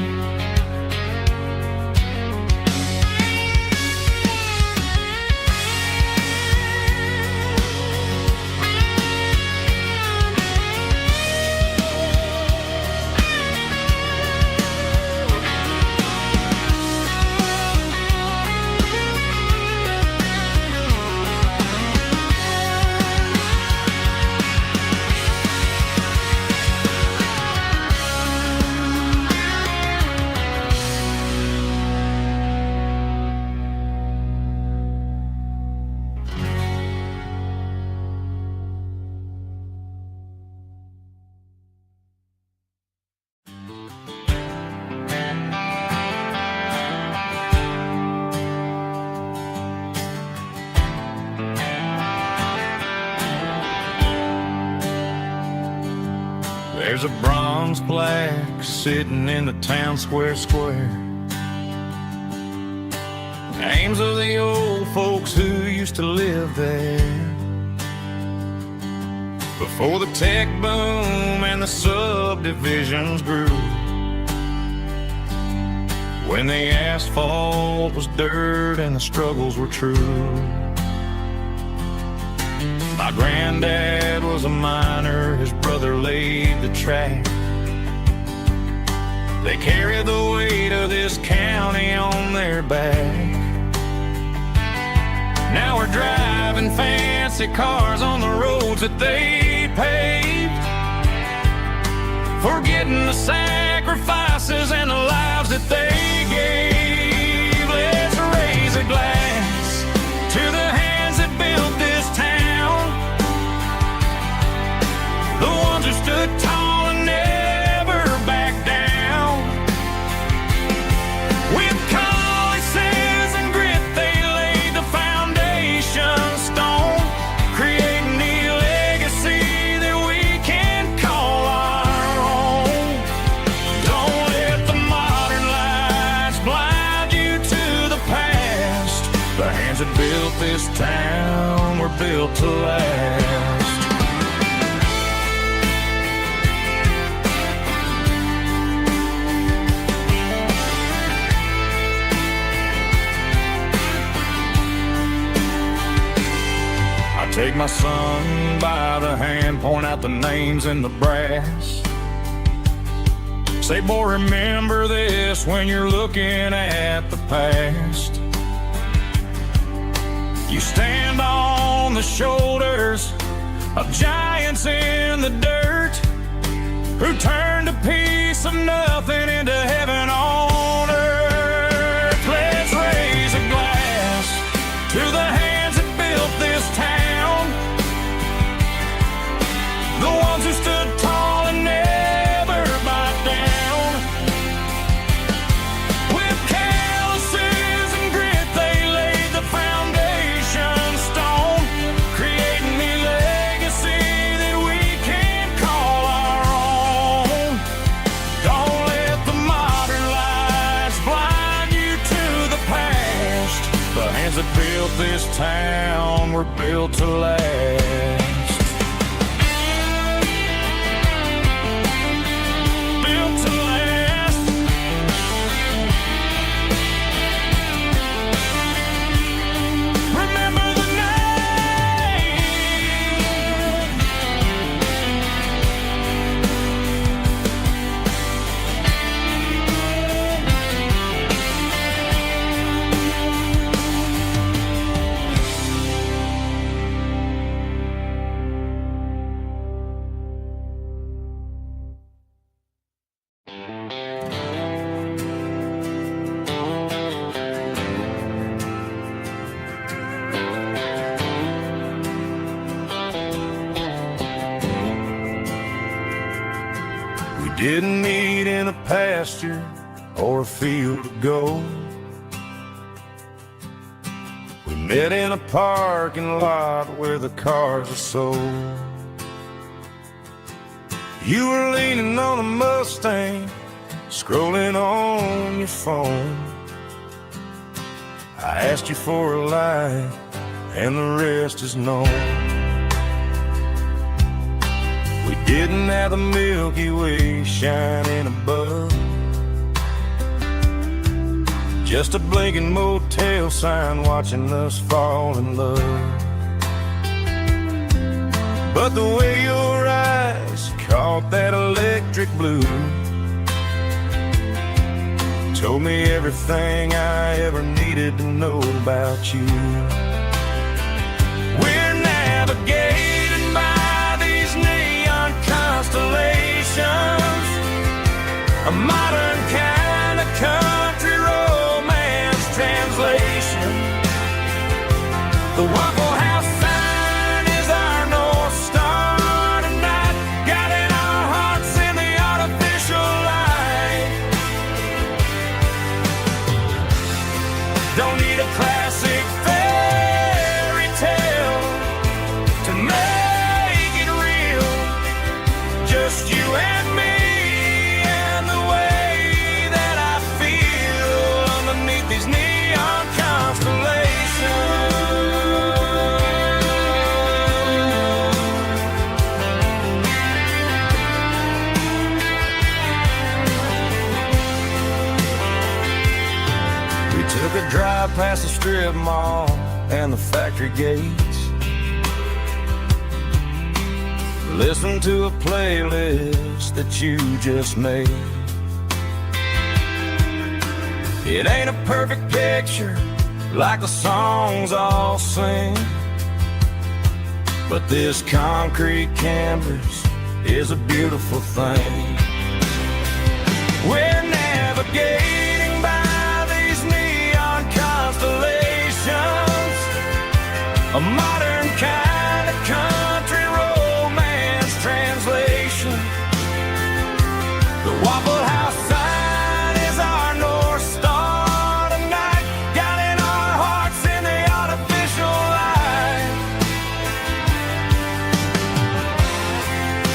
[SPEAKER 1] There's a bronze plaque sitting in the town square. Names of the old folks who used to live there before the tech boom and the subdivisions grew. When the asphalt was dirt and the struggles were true. My granddad was a miner, his brother laid the track. They carried the weight of this county on their back. Now we're driving fancy cars on the roads that they paved, forgetting the sacrifices and the lives that they gave. Let's raise a glass to the hands that built this town, the ones who stood tall and never backed down. With calluses and grit they laid the foundation stone, creating the legacy that we can call our own. Don't let the modern lights blind you to the past. The hands that built this town were built to last. Take my son by the hand, point out the names in the brass. Say, boy, remember this when you're looking at the past. You stand on the shoulders of giants in the dirt who turned a piece of nothing into heaven on earth. Let's raise a glass to the hands that built this town, the ones who stood tall and never backed down. With calluses and grit they laid the foundation stone, creating the legacy that we can call our own. Don't let the modern lights blind you to the past. The hands that built this town were built to last. Didn't meet in a pasture or a field of gold. We met in a parking lot where the cars are sold. You were leaning on a Mustang, scrolling on your phone. I asked you for a light, and the rest is known. We didn't have the Milky Way shining above, just a blinking motel sign watching us fall in love. But the way your eyes caught that electric blue told me everything I ever needed to know about you. We're navigating by these neon constellations, a modern kind of country romance translation. The Waffle House sign is our North Star tonight, guiding our hearts in the artificial light. Don't need a classic fare, past the strip mall and the factory gates. Listen to a playlist that you just made. It ain't a perfect picture like the songs all sing, but this concrete canvas is a beautiful thing. We're navigating by these neon constellations, a modern kind of country romance translation. The Waffle House sign is our North Star tonight, guiding our hearts in the artificial light.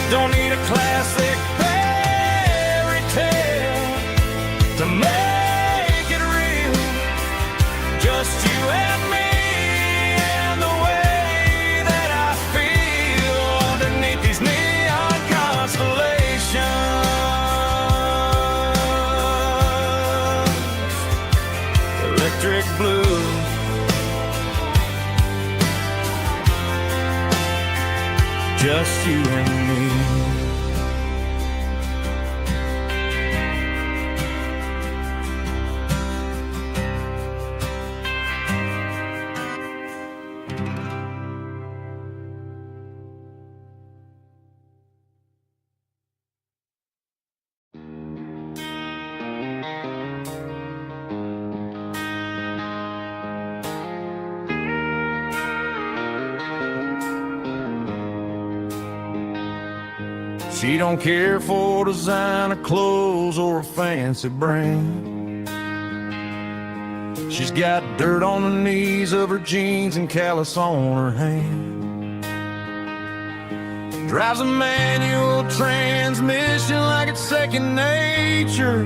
[SPEAKER 1] Don't need a classic fairy tale to make it real, just you and me and the way that I feel underneath these neon constellations. Electric blue, just you and me. She don't care for designer clothes or a fancy brand. She's got dirt on the knees of her jeans and callus on her hand. Drives a manual transmission like it's second nature.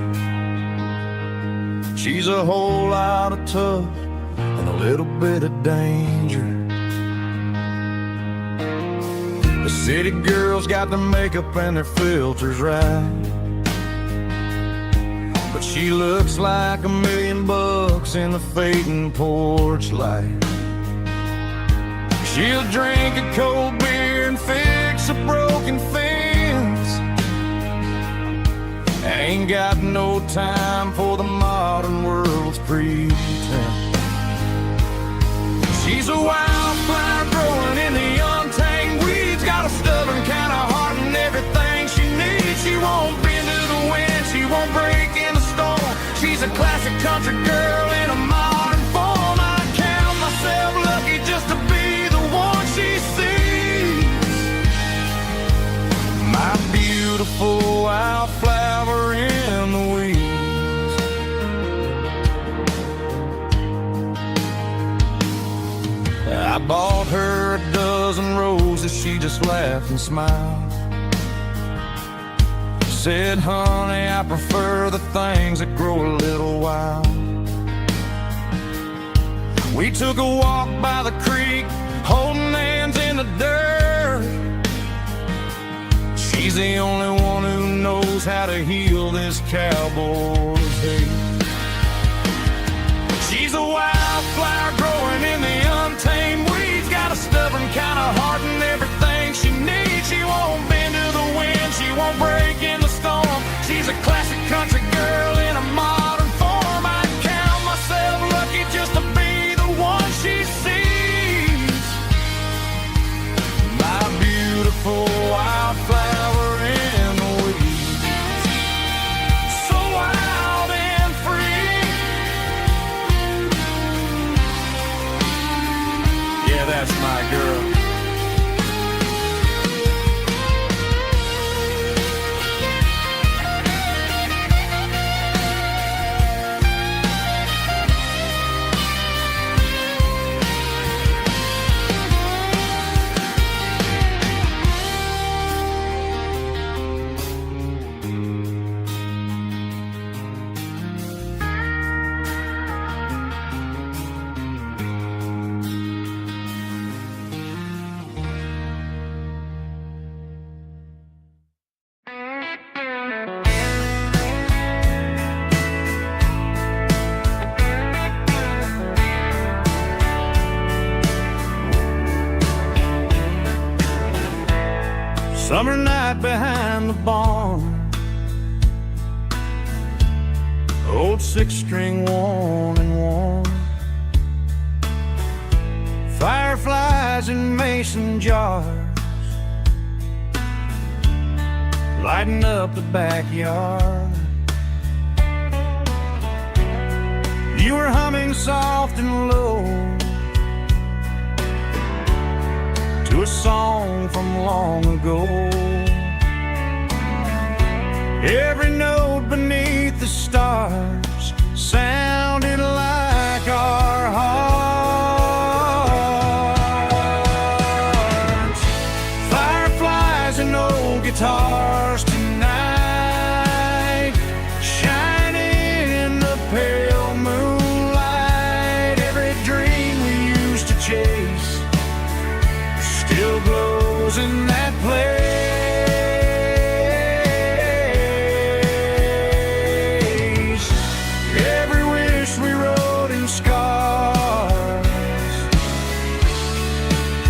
[SPEAKER 1] She's a whole lot of tough and a little bit of danger. The city girls got their makeup and their filters right, but she looks like $1 million in the fading porch light. She'll drink a cold beer and fix a broken fence. Ain't got no time for the modern world's pretense. She's a wildflower growing in the untamed weeds, got a stubborn kind of heart and everything she needs. She won't bend to the wind, she won't break in the storm. She's a classic country girl in a modern form. I count myself lucky just to be the one she sees. My beautiful wildflower in the weeds. I bought her a dozen roses, she just laughed and smiled. Said, honey, I prefer the things that grow a little wild. We took a walk by the creek, holding hands in the dirt. She's the only one who knows how to heal this cowboy's hate. She's a wildflower growing in the untamed weeds, got a stubborn kind of heart and everything she needs. She won't bend to the wind, she won't break in the storm. She's a classic country girl in a modern form. I count myself lucky just to be the one she sees. My beautiful wildflower in the weeds, so wild and free. Yeah, that's my girl. Summer night behind the barn, old 6-string worn and worn, fireflies in mason jars lighting up the backyard. You were humming soft and low to a song from long ago. Every note beneath the stars sounded like our hearts. Fireflies and old guitars tonight, shining in the pale moonlight. Every dream we used to chase still glows in that place. Every wish we wrote in scars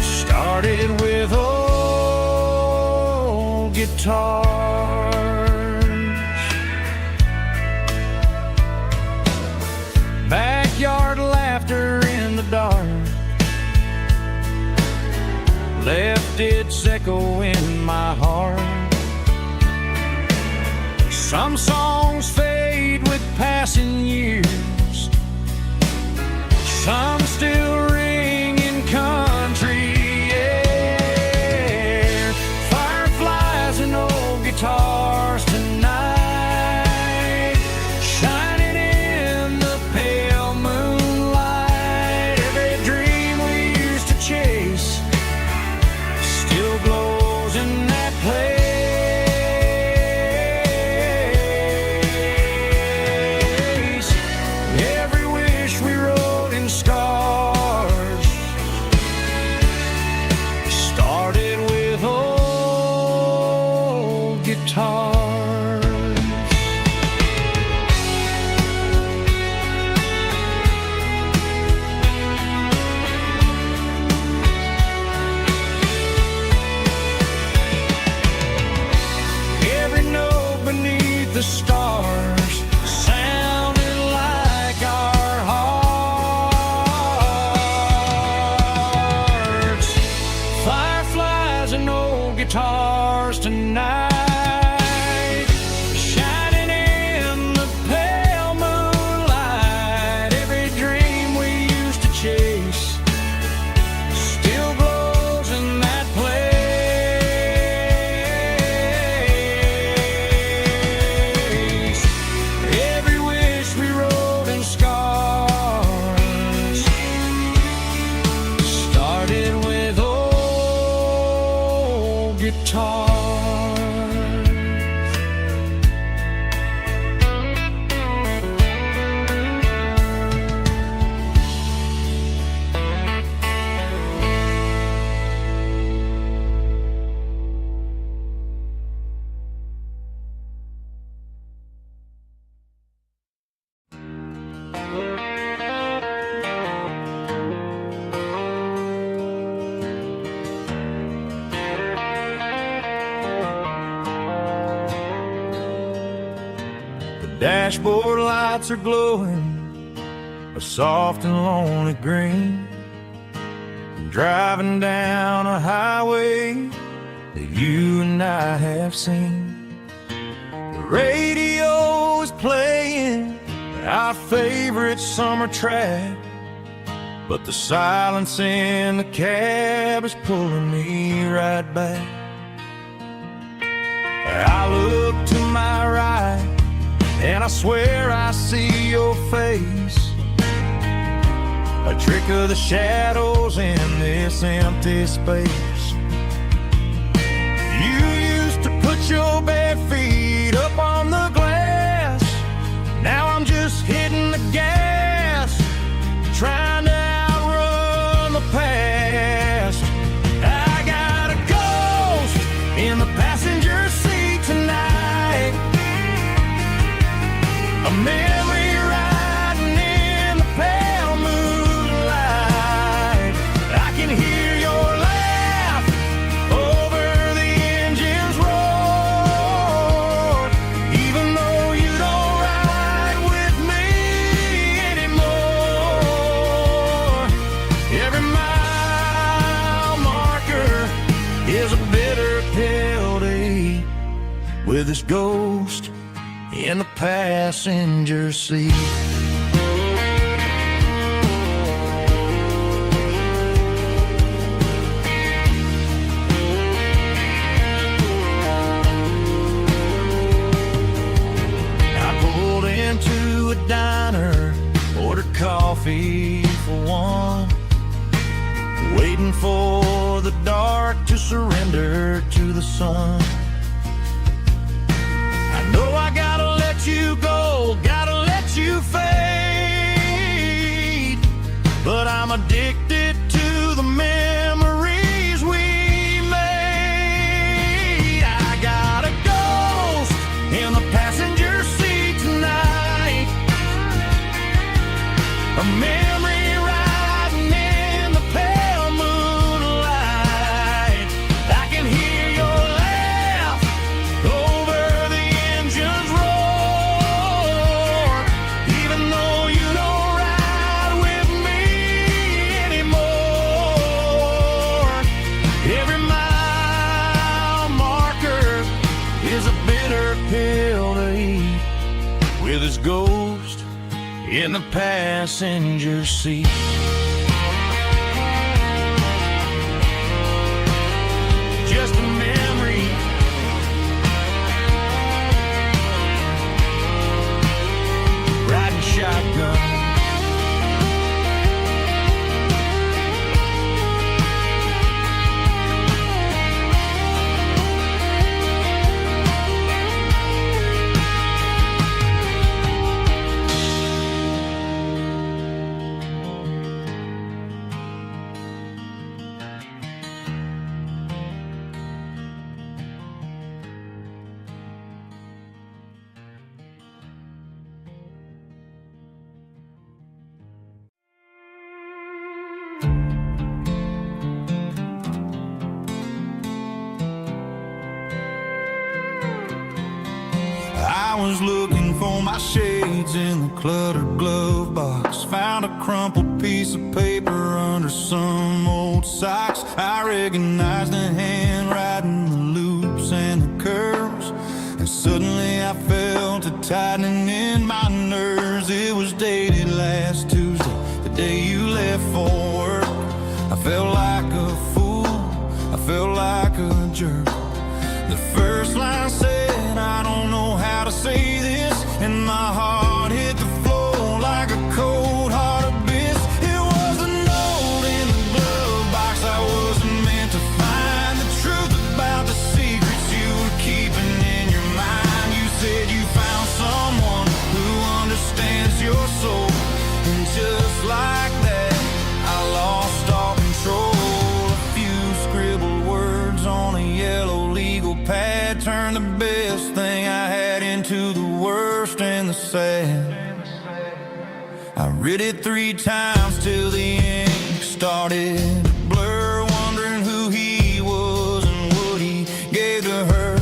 [SPEAKER 1] started with old guitars. Backyard laughter in the dark left its echo in my heart. Some songs fade with passing years, some still ring in country air. Fireflies and old guitars tonight, shining in the pale moonlight. Every dream we used to chase still glows in that place. Every wish we wrote in scars started with old guitars. Every note beneath the stars sounded like our hearts. Fireflies and old guitars tonight, shining in the pale moonlight. Every dream we used to chase still glows in that place. Every wish we wrote in scars started with old guitars. The dashboard lights are glowing a soft and lonely green. I'm driving down a highway that you and I have seen. The radio is playing our favorite summer track, but the silence in the cab is pulling me right back. I look to my right and I swear I see your face, a trick of the shadows in this empty space. You used to put your bare feet up on the glass. Now I'm just hitting the gas, trying to outrun the past. I got a ghost in the passenger seat tonight, a memory riding in the pale moonlight. I can hear your laugh is a bitter pill to eat with his ghost in the passenger seat. I pulled into a diner, ordered coffee for one, waiting for the dark to surrender to the sun. I know I gotta let you go, gotta let you fade, but I'm addicted to the memories we made. I got a ghost in the passenger seat tonight, a memory riding in the pale moonlight. I can hear your laugh over the engine's roar, even though you don't ride with me anymore. Every mile marker is a bitter pill to eat with his ghost in the passenger seat. Just a memory, riding shotgun.
[SPEAKER 2] I was looking for my shades in the cluttered glove box. Found a crumpled piece of paper under some old socks. I recognized the handwriting, the loops and the curves, and suddenly I felt a tightening in my nerves. It was dated last Tuesday, the day you left for work. I felt like a fool, I felt like a jerk. The first line said, I don't know how to say this, and my heart hit the floor like a cold heart abyss. It was a note in the glove box I wasn't meant to find, the truth about the secrets you were keeping in your mind. You said you found someone who understands your soul, and just like that I lost all control. A few scribbled words on a yellow legal pad turned the best thing I had into the worst and the sad. I read it 3 times till the ink started to blur, wondering who he was and what he gave to her.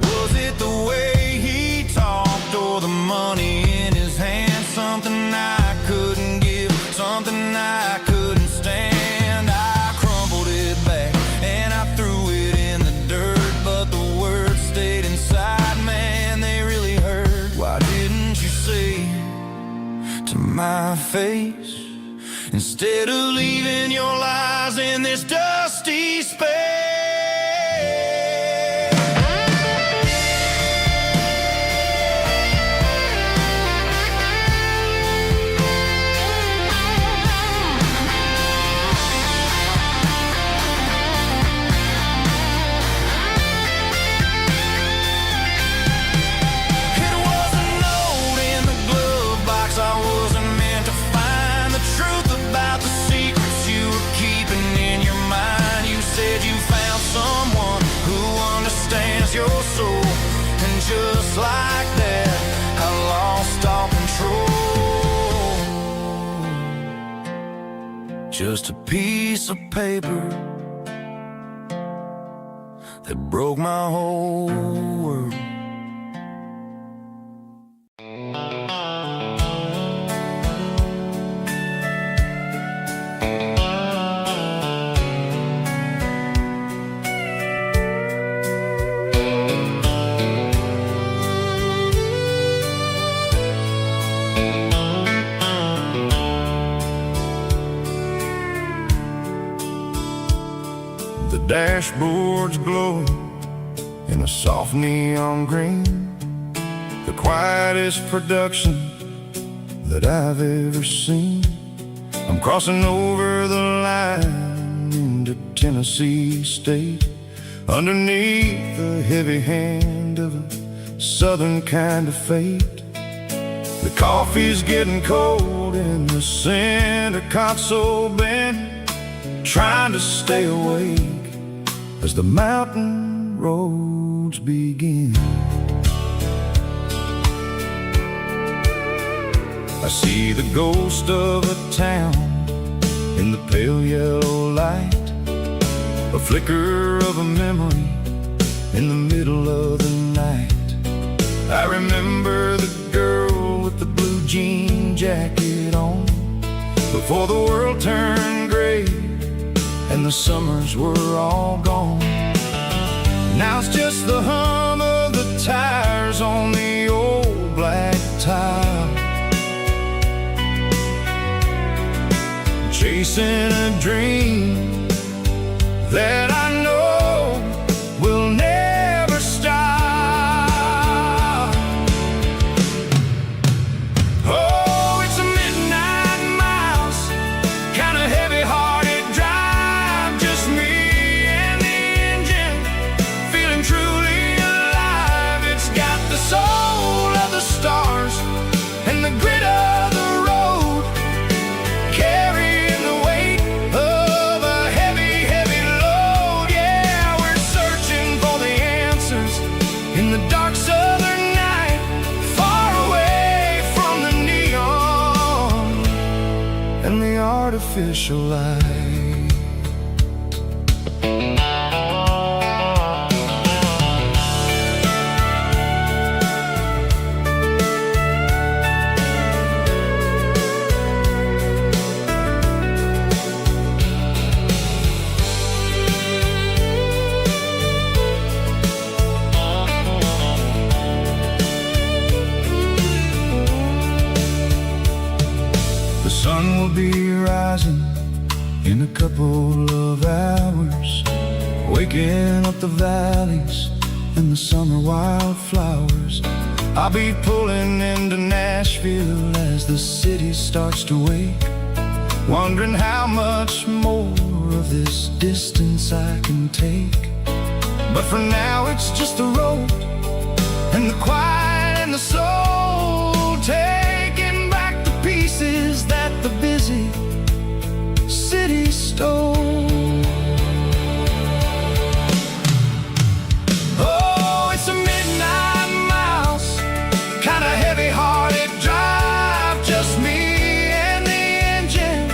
[SPEAKER 2] Was it the way he talked or the money in his hand? Something I couldn't give, something I couldn't stand. I crumpled it back and I threw it in the dirt, but the words stayed inside, man, they really hurt. Why didn't you say to my face, instead of leaving your lies in this dusty space? It was a note in the glove box I wasn't meant to find, the truth about the secrets you were keeping in your mind. You said you found someone who understands your soul, and just like that I lost all control. Just a piece of paper that broke my whole world. dashboard's glowing in a soft neon green, the quietest production that I've ever seen. I'm crossing over the line into Tennessee State, underneath the heavy hand of a southern kind of fate. The coffee's getting cold in the center console bin, trying to stay awake as the mountain roads begin. I see the ghost of a town in the pale yellow light, a flicker of a memory in the middle of the night. I remember the girl with the blue jean jacket on, before the world turned gray and the summers were all gone. Now it's just the hum of the tires on the old black tile, chasing a dream that I know will never stop. Oh, it's a midnight miles, kind of heavy-hearted drive, just me and the engine, feeling truly alive. It's got the soul of the stars and the grit of the road, carrying the weight of a heavy, heavy load. Yeah, we're searching for the answers in the dark southern night, far away from the neon and the artificial light. The sun will be rising in a couple of hours, waking up the valleys and the summer wildflowers. I'll be pulling into Nashville as the city starts to wake, wondering how much more of this distance I can take. But for now it's just the road and the quiet and the soul, taking back the pieces that the busy city stole. Oh, it's a midnight miles, kind of heavy-hearted drive, just me and the engine,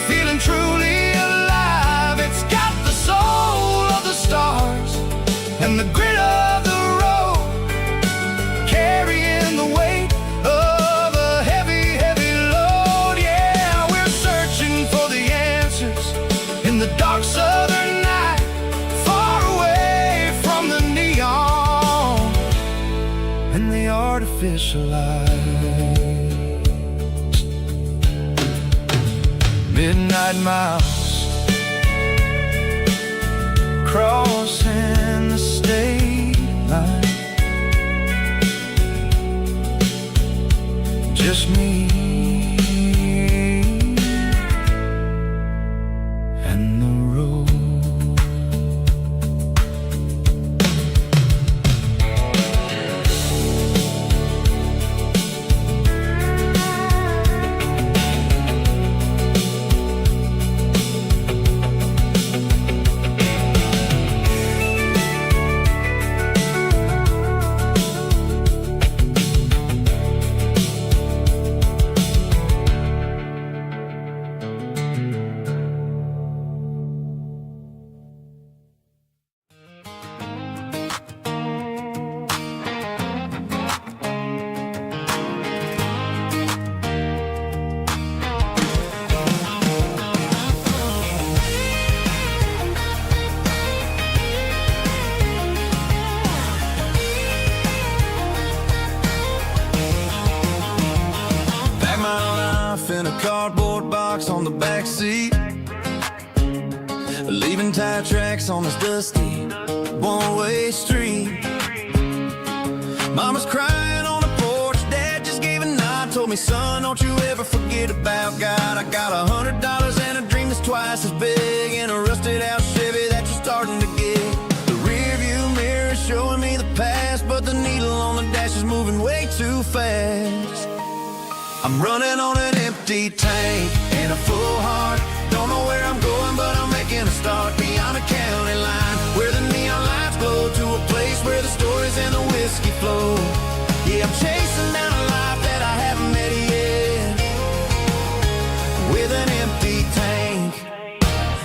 [SPEAKER 2] feeling truly alive. It's got the soul of the stars and the grit of the road, carrying the weight of a heavy, heavy load. Yeah, we're searching for the answers in the dark southern night, far away from the neon and the artificial light. Midnight miles, crossing the state line, just me and the road.
[SPEAKER 3] In a cardboard box on the back seat, leaving tire tracks on this dusty one-way street. Mama's crying on the porch, Dad just gave a nod, told me, son, don't you ever forget about God. I got $100 and a dream that's twice as big, and a rusted out Chevy that you're starting to get. The rear view mirror is showing me the past, but the needle on the dash is moving way too fast. I'm running on an empty tank and a full heart. Don't know where I'm going, but I'm making a start beyond a county line, where the neon lights glow, to a place where the stories and the whiskey flow. Yeah, I'm chasing down a life that I haven't met yet, with an empty tank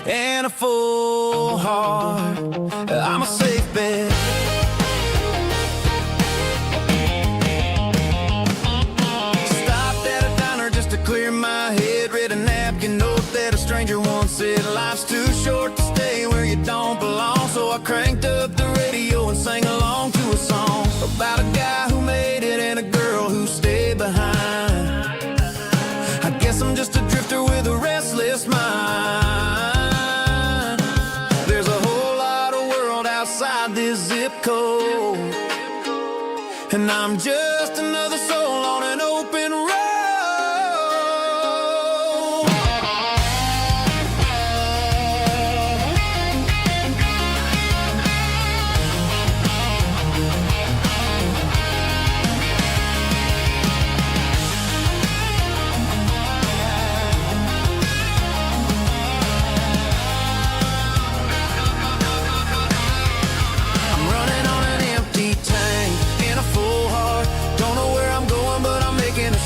[SPEAKER 3] and a full heart. I'm a safe bet. Clear my head, read a napkin note that a stranger once said, life's too short to stay where you don't belong. So I cranked up the radio and sang along to a song about a guy who made it and a girl who stayed behind. I guess I'm just a drifter with a restless mind. There's a whole lot of world outside this zip code, and I'm just another soul on an open road.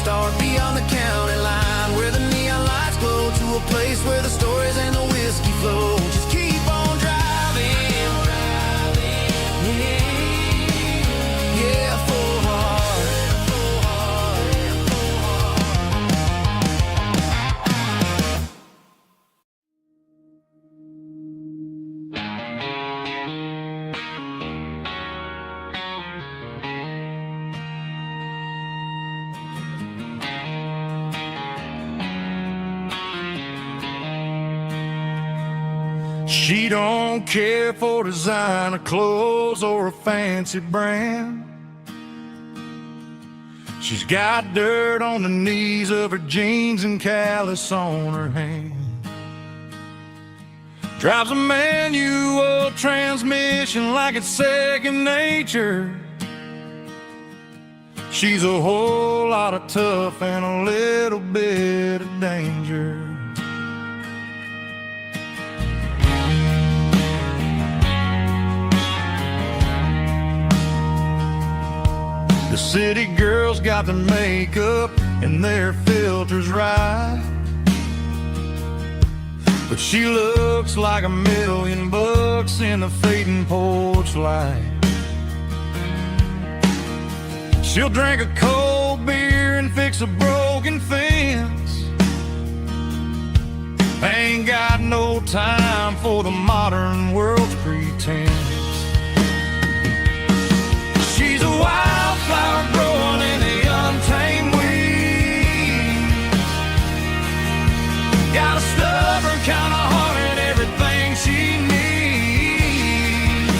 [SPEAKER 3] Start beyond the county line, where the neon lights glow, to a place where the stories and the whiskey flow. Just keep on driving, yeah, full heart.
[SPEAKER 1] She don't care for designer clothes or a fancy brand. She's got dirt on the knees of her jeans and callus on her hand. Drives a manual transmission like it's second nature. She's a whole lot of tough and a little bit of danger. The city girls got their makeup and their filters right, but she looks like $1,000,000 in the fading porch light. She'll drink a cold beer and fix a broken fence. Ain't got no time for the modern world's pretense. She's a wildflower growing in the untamed weeds. Got a stubborn kind of heart and everything she needs.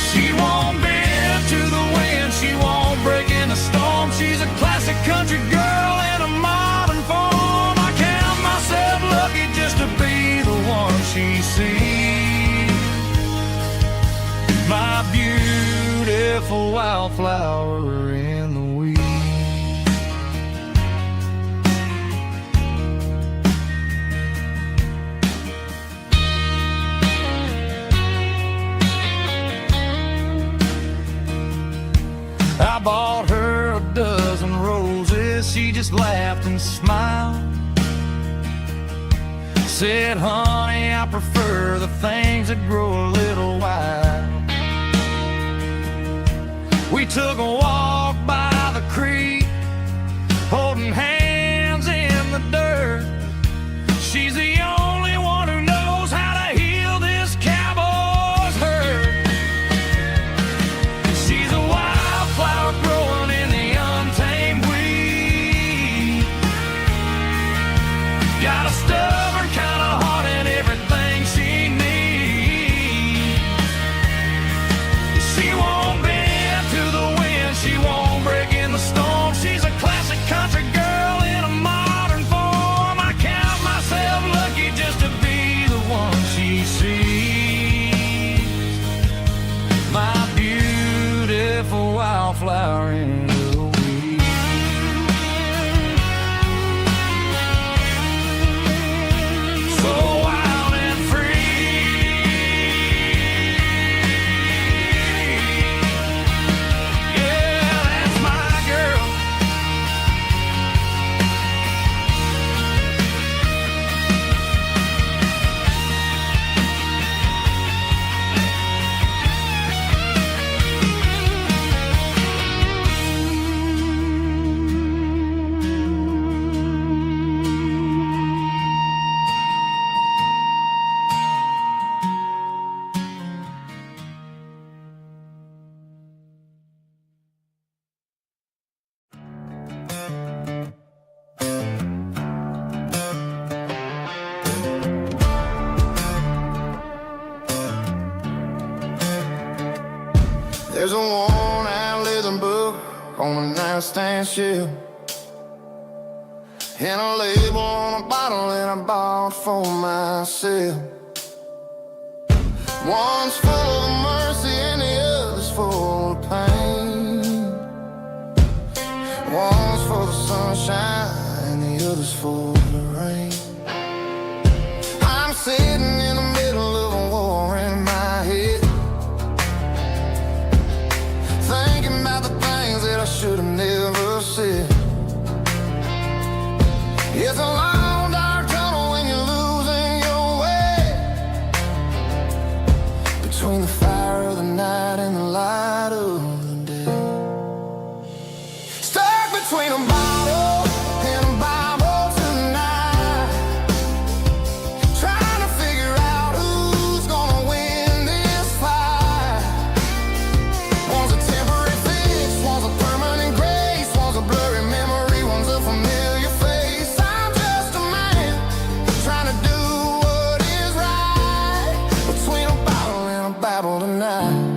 [SPEAKER 1] She won't bend to the wind, she won't break in the storm. She's a classic country girl in a modern form. I count myself lucky just to be the one she sees. My beautiful wildflower in the weeds. I bought her a dozen roses, she just laughed and smiled. Said, honey, I prefer the things that grow a little wild. We took a walk by the creek, holding hands in the dirt. She's the only one who knows how to heal this cowboy's hurt. She's a wildflower growing in the untamed weed. Got a stubborn kind of heart and everything she She won't bend to the wind, she won't break in the storm. She's a classic country girl in a modern form. I count myself lucky just to be the one she sees. My beautiful wildflower in the weed. So wild and free. Yeah, that's my girl.
[SPEAKER 3] There's a worn-out leather book on a nightstand shelf, and a label on a bottle that I bought for myself. One's full of mercy and the other's full of pain. One's for the sunshine and the other's for the rain. I'm sitting in the middle of a war in my head, thinking about the things that I should have never said. It's a long dark tunnel when you're losing your way, between the fire of the night and the light of the day. Stuck between a bottle and a Bible tonight, trying to figure out who's gonna win this fight. One's a temporary fix, one's a permanent grace, one's a blurry memory, one's a familiar face. I'm just a man trying to do what is right, between a bottle and a Bible tonight.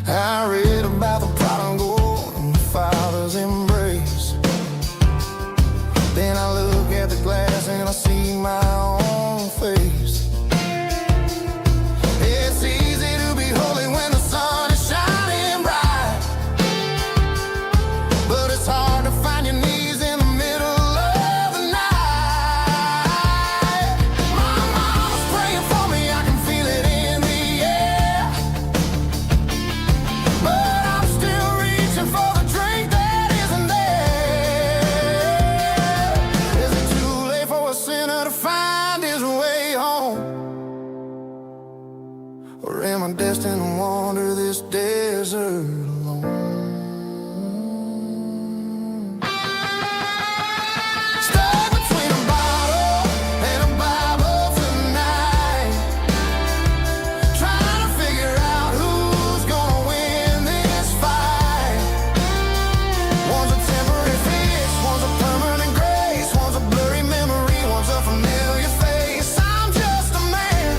[SPEAKER 3] I read about the prodigal and the father's embrace. Then I look at the glass and I see my own face. It's easy to be holy when the sun is shining bright, but it's hard to find your knees in the middle of the night. My mama's praying for me, I can feel it in the air, but I'm still reaching for the drink that isn't there. Is it too late for a sinner to find his way home? Or am I destined to wander this desert alone? Stuck between a bottle and a Bible tonight, trying to figure out who's gonna win this fight. One's a temporary fix, one's a permanent grace, one's a blurry memory, one's a familiar face. I'm just a man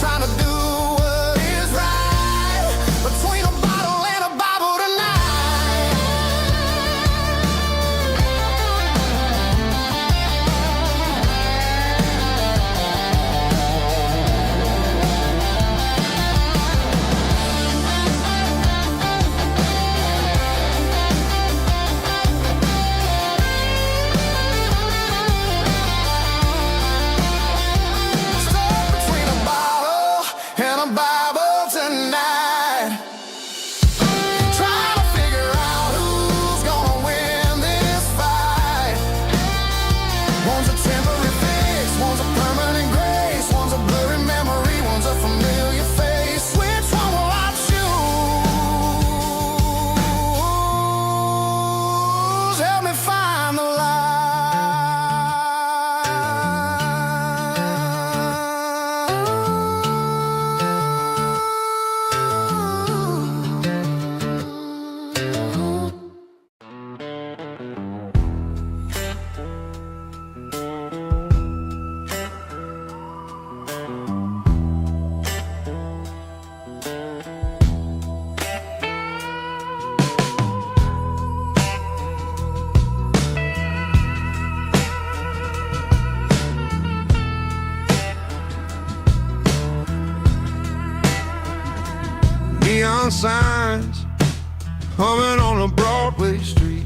[SPEAKER 3] trying to do what is right, between a bottle and a Bible.
[SPEAKER 2] neon signs humming on a Broadway street.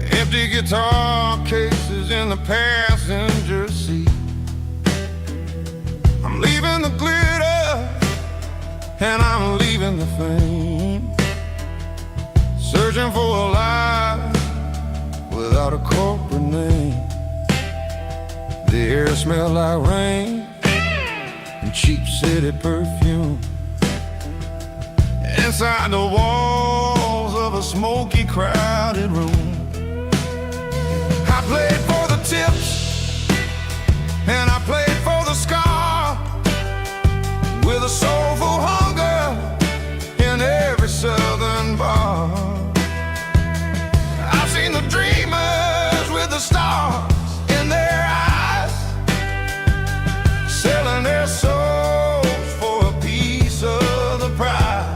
[SPEAKER 2] Empty guitar cases in the passenger seat. I'm leaving the glitter and I'm leaving the fame, searching for a life without a corporate name. The air smells like rain and cheap city perfume. Inside the walls of a smoky, crowded room, I played for the tips and I played for the scar, with a soulful hunger in every southern bar. I've seen the dreamers with the stars in their eyes, selling their souls for a piece of the prize.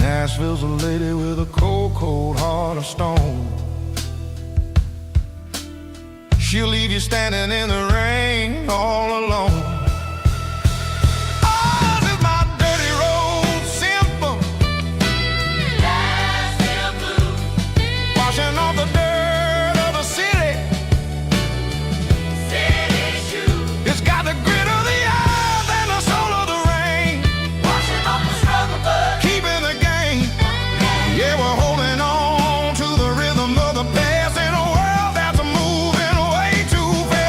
[SPEAKER 2] Nashville's a lady with a cold, cold heart of stone. She'll leave you standing in the rain all alone. Oh, this is my dirty road symphony. Nashville blues. Washing off the dirt of the city. City shoes. It's got the grit of the earth and the soul of the rain. Washing off the struggle, but keeping the game. Yeah, we're holding on to the rhythm of the past in a world that's moving way too fast.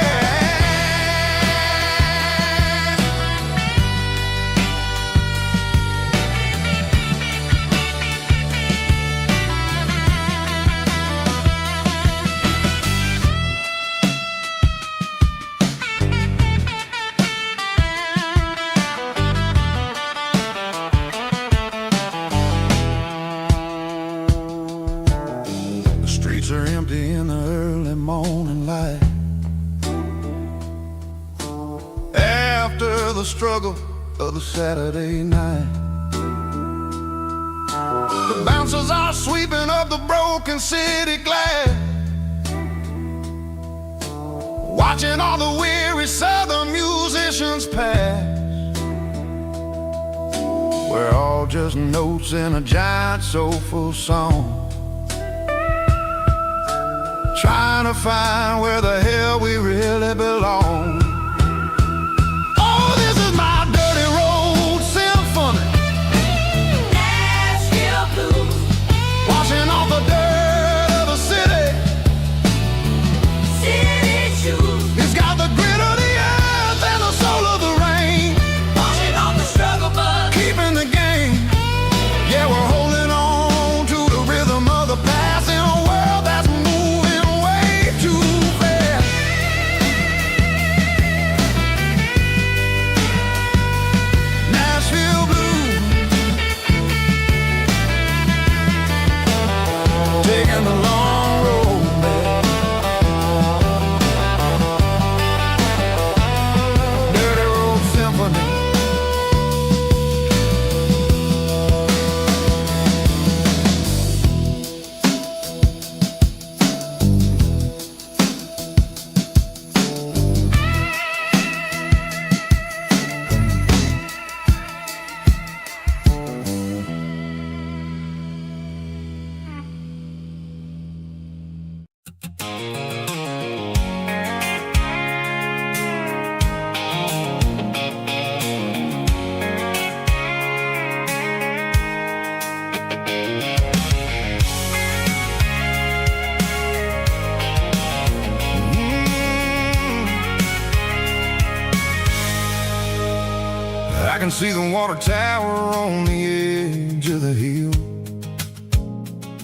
[SPEAKER 2] The streets are empty in the early morning light, after the struggle of the Saturday night. The bouncers are sweeping up the broken city glass, watching all the weary southern musicians pass. We're all just notes in a giant soulful song, trying to find where the hell we really belong. Oh, this is my dirty road symphony. Nashville blues. Washing off the dirt of the city. City shoes. It's got the grit of the earth and the soul of the rain. Washing off the struggle, but keeping the game. Yeah, we're holding on to the rhythm of the past in a world that's moving way too fast. Nashville blues, taking the long road back. Dirty road symphony. I can see the water tower on the edge of the hill.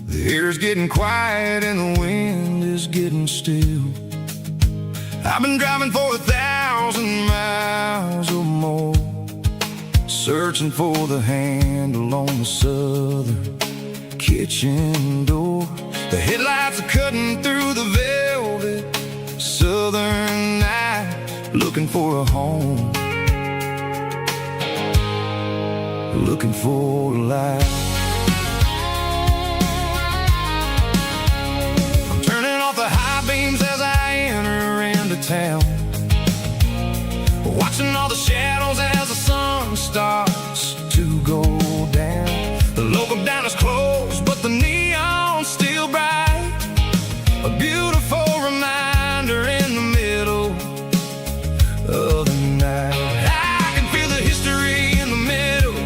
[SPEAKER 2] The air's getting quiet and the wind is getting still. I've been driving for 1,000 miles or more, searching for the handle on the southern kitchen door. The headlights are cutting through the velvet southern night, looking for a home, looking for a life. I'm turning off the high beams as I enter into town, watching all the shadows as the sun sun starts to go down. The local diner is closed, but the neon's still bright. A beautiful reminder in the middle of the night. I can feel the history in the middle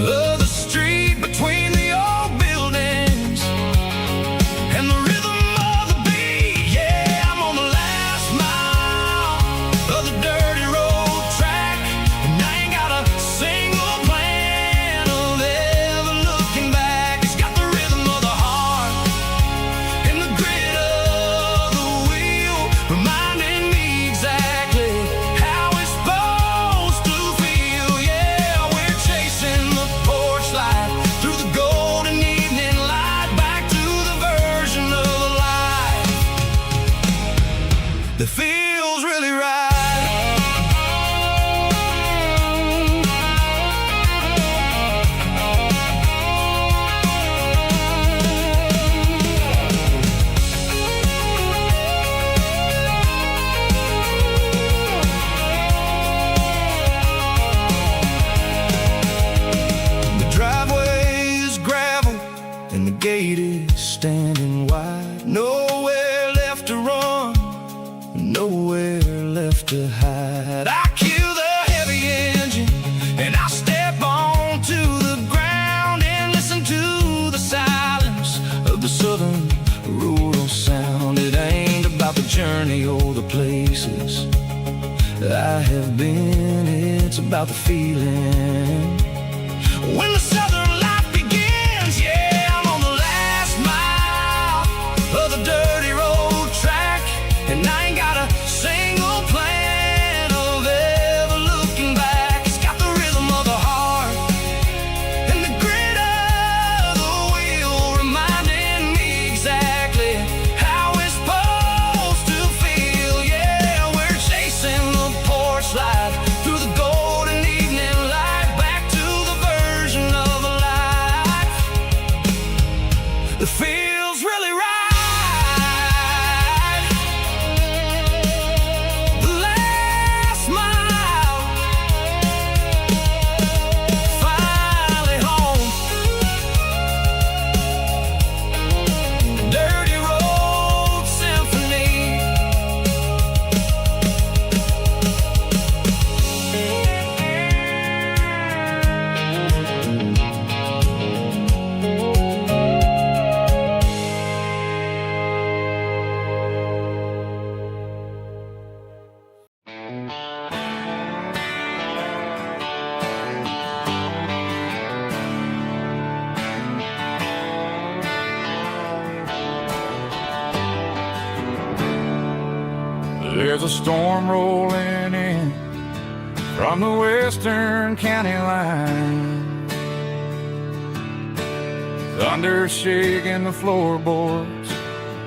[SPEAKER 2] of the street between the old buildings and the rhythm of the beat. Yeah, I'm on the last mile of the dirty road track, and I ain't got a single plan of ever looking back. It's got the rhythm of the heart and the grit of the wheel, reminding me exactly how it's supposed to feel. Yeah, we're chasing the porch light through the golden evening light, back to the version of life that feels really right. The driveway is gravel and the gate is standing wide. Nowhere left to run, nowhere left to hide. I kill the heavy engine and I step onto the ground and listen to the silence of the southern rural sound. It ain't about the journey or the places I have been, it's about the feeling when the southern life begins. Yeah, I'm on the last mile of the dirty road track, and I ain't got a single plan of ever looking back. It's got the rhythm of the heart and the grit of the wheel, reminding me exactly how it's supposed to feel. Yeah, we're chasing the porch light through the golden evening light, back to the version of life that feels really right. The last mile, finally home. Dirty Road Symphony.
[SPEAKER 1] There's a storm rolling in from the western county line. Thunder shaking the floorboards,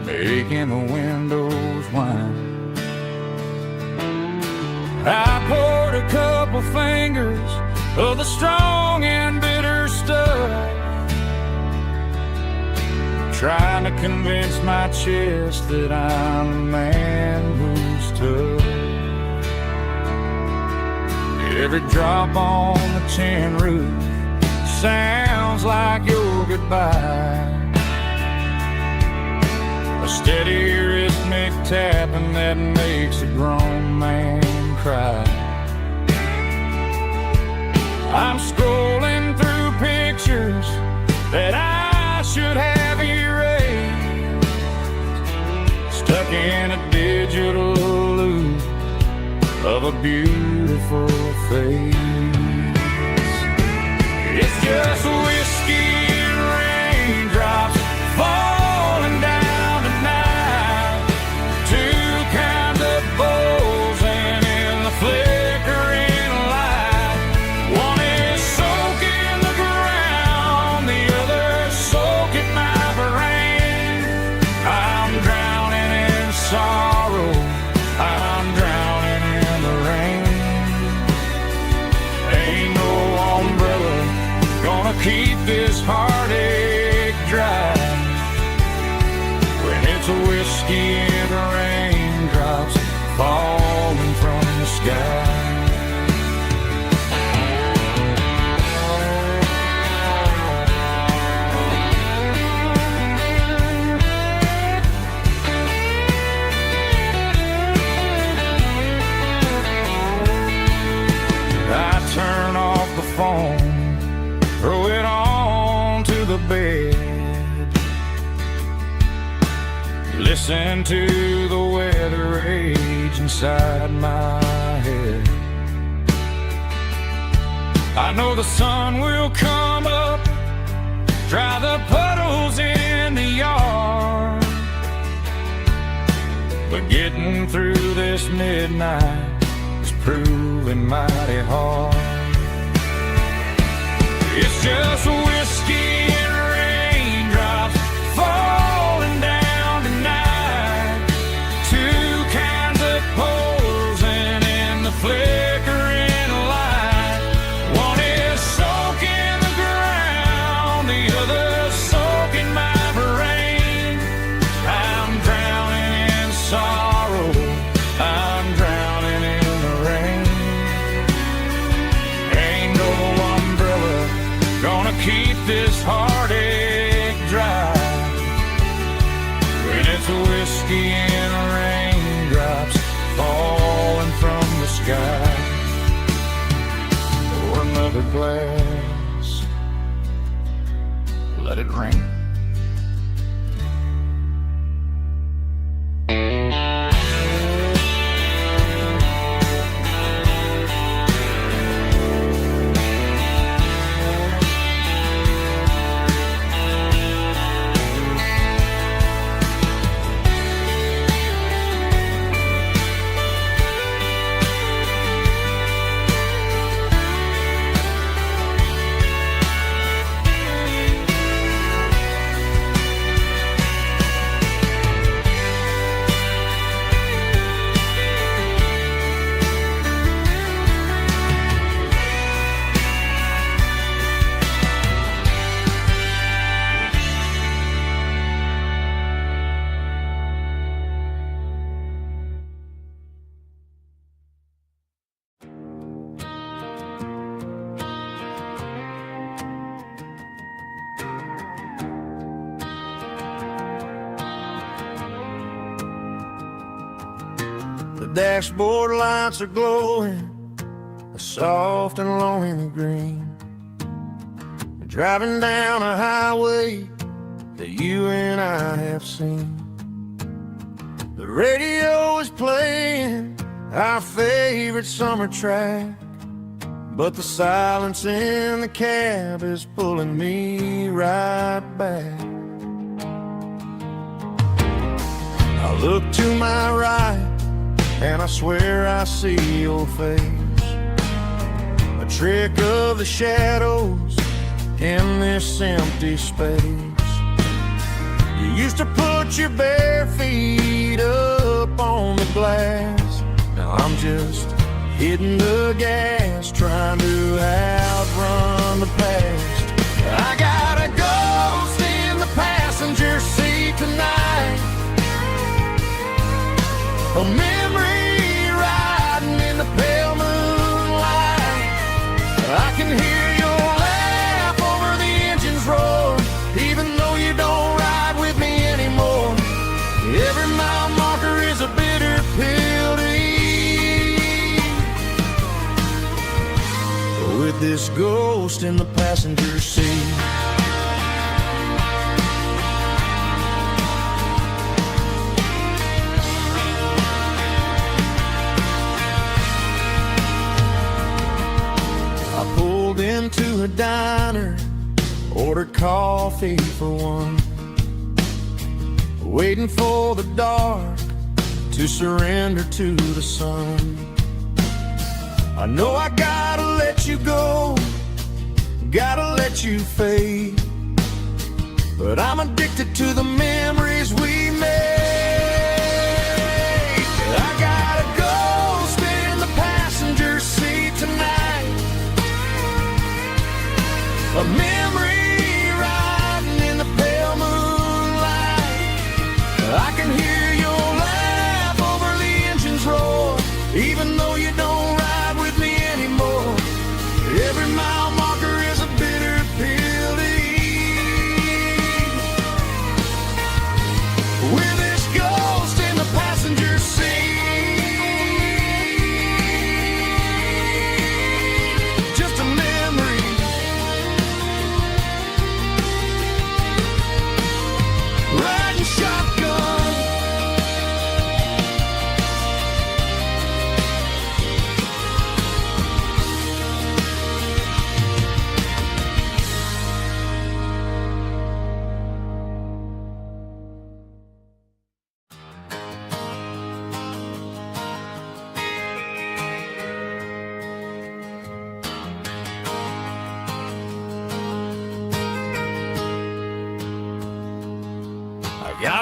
[SPEAKER 1] making the windows whine. I poured a couple fingers of the strong and bitter stuff, trying to convince my chest that I'm a man who's tough. Every drop on the tin roof sounds like your goodbye, a steady rhythmic tapping that makes a grown man cry. I'm scrolling through pictures that I should have erased, stuck in a digital loop of a beautiful face. It's just whiskey and raindrops falling down tonight, two kinds of bowls and in the flickering light. One is soaking the ground, the other soaking my brain. I'm drowning in sorrow, I'm drowning in the rain. Listen to the weather rage inside my head. I know the sun will come up, dry the puddles in the yard, but getting through this midnight is proving mighty hard. It's just whiskey and raindrops falling down tonight. Two kinds of posing in the flickering light. One is soaking the ground, the other soaking my brain. I'm drowning in sorrow, I'm drowning in the rain. Ain't no umbrella gonna keep this heartache dry when it's whiskey and raindrops falling from the sky. Pour another glass, let it rain.
[SPEAKER 3] The dashboard lights are glowing, a soft and lonely green. Driving down a highway that you and I have seen. The radio is playing our favorite summer track, but the silence in the cab is pulling me right back. I look to my right and I swear I see your face, a trick of the shadows in this empty space. You used to put your bare feet up on the glass. Now I'm just hitting the gas, trying to outrun the past. I got a ghost in the passenger seat tonight, a memory riding in the pale moonlight. I can hear your laugh over the engine's roar, even though you don't ride with me anymore. Every mile marker is a bitter pill to eat, with this ghost in the passenger seat. Into a diner, ordered coffee for one, waiting for the dark to surrender to the sun. I know I gotta let you go, gotta let you fade, but I'm addicted to the memories we made. I got a ghost in the passenger seat tonight, a memory riding in the pale moonlight. I can hear your laugh over the engine's roar, even though you don't ride with me anymore. Every mile marker is a bitter pill to eat, with this ghost in the passenger seat.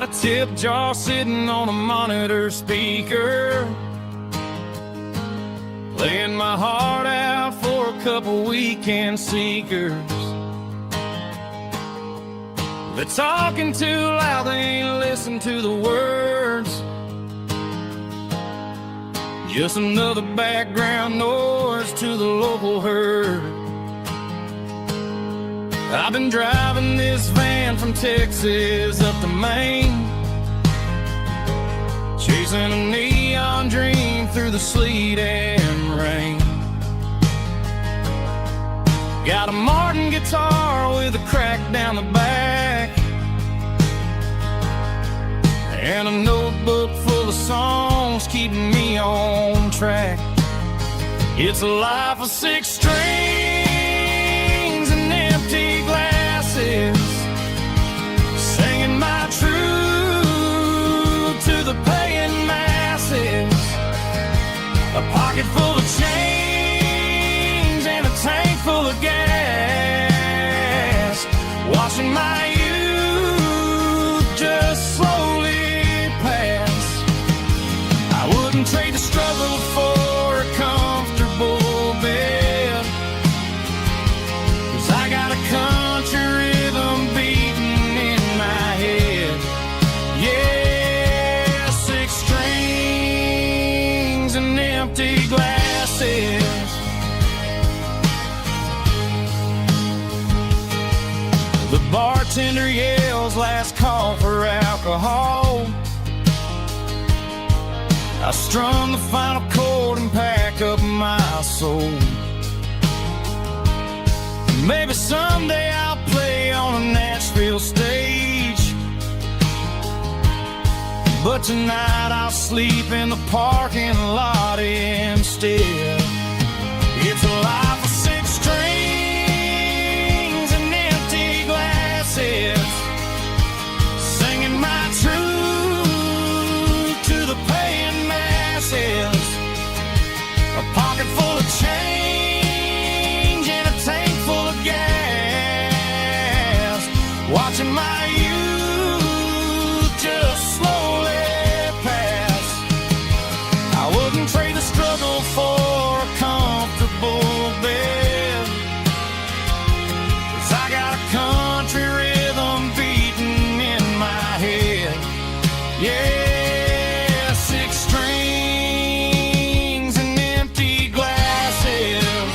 [SPEAKER 1] a tip jar sitting on a monitor speaker, playing my heart out for a couple weekend seekers. They're talking too loud, they ain't listen to the words. Just another background noise to the local herd. I've been driving this van from Texas up to Maine, chasing a neon dream through the sleet and rain. Got a Martin guitar with a crack down the back, and a notebook full of songs keeping me on track. It's a life of 6 strings and empty glasses, singing my truth to the paying masses. A pocket full of change and a tank full of gas, watching my youth just slowly pass. I wouldn't trade the struggle for a comfortable bed, 'cause I got a country rhythm beating in my head. Yeah, 6 strings and empty glasses. The bartender yells last call for alcohol. I strum the final chord and pack up my soul. Maybe someday I'll play on a Nashville stage, but tonight I'll sleep in the parking lot instead. It's a life of 6 strings and empty glasses, singing my truth to the paying masses. A pocket full of change and a tank full of gas, watching my youth just slowly pass. I wouldn't trade the struggle for a comfortable bed, 'cause I got a country rhythm beating in my head. Yeah, 6 strings and empty glasses.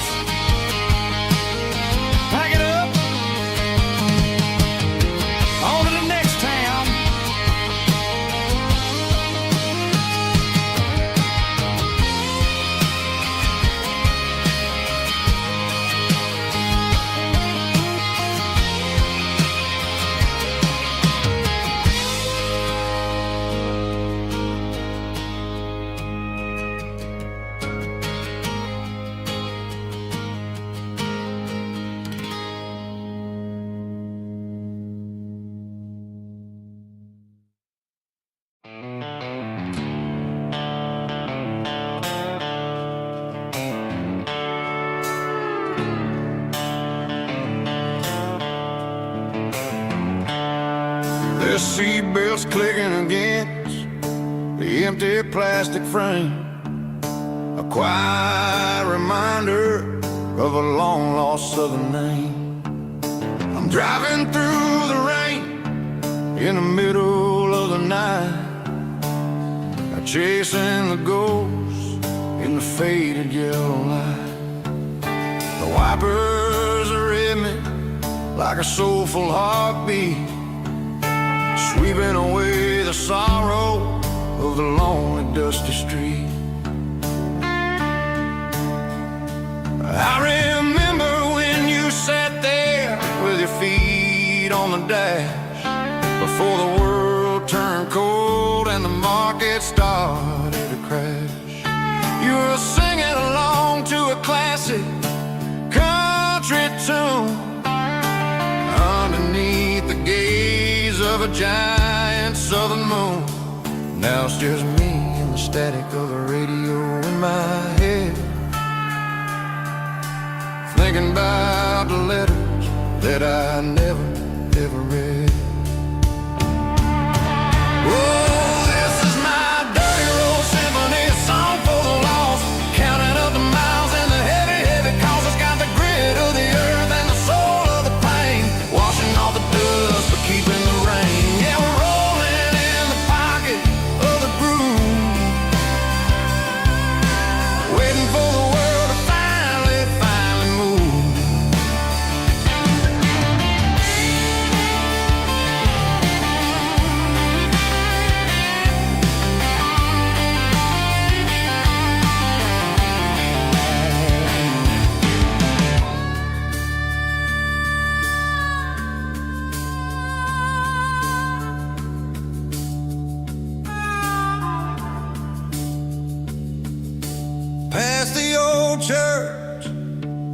[SPEAKER 1] Pack it up, on to the next town.
[SPEAKER 2] The seatbelts clicking against the empty plastic frame, a quiet reminder of a long-lost southern name. I'm driving through the rain in the middle of the night, chasing the ghosts in the faded yellow light. The wipers are in me like a soulful heartbeat, sweeping away the sorrow of the lonely, dusty street. I remember when you sat there with your feet on the dash, before the world turned cold and the market started to crash. You were singing along to a classic country tune underneath the gaze of a giant southern moon. Now it's just me and the static of the radio in my head, thinking about the letters that I never, ever read.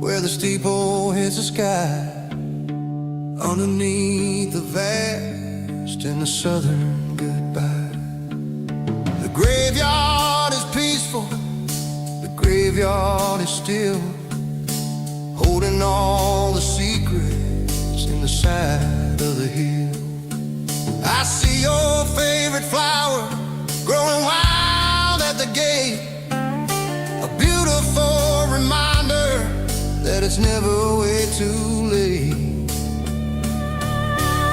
[SPEAKER 3] where the steeple hits the sky, underneath the vast and the southern goodbye. The graveyard is peaceful, the graveyard is still, holding all the secrets in the side of the hill. I see your favorite flower growing wild at the gate, a beautiful reminder that it's never way too late.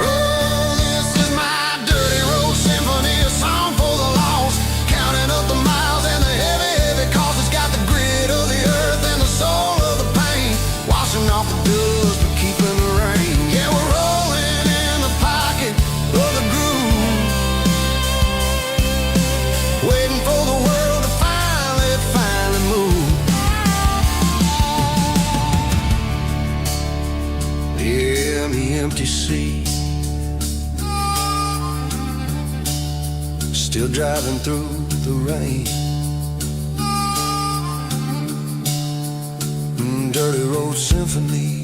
[SPEAKER 3] Oh, this is my dirty road symphony, a song for the lost, counting up the miles and the heavy, heavy cost. It's got the grit of the earth and the soul of the pain, washing off the dust but keeping the rain. Yeah, we're rolling in the pocket of the groove, waiting for the world to finally move. Yeah, the empty sea, still driving through the rain. Dirty road symphony.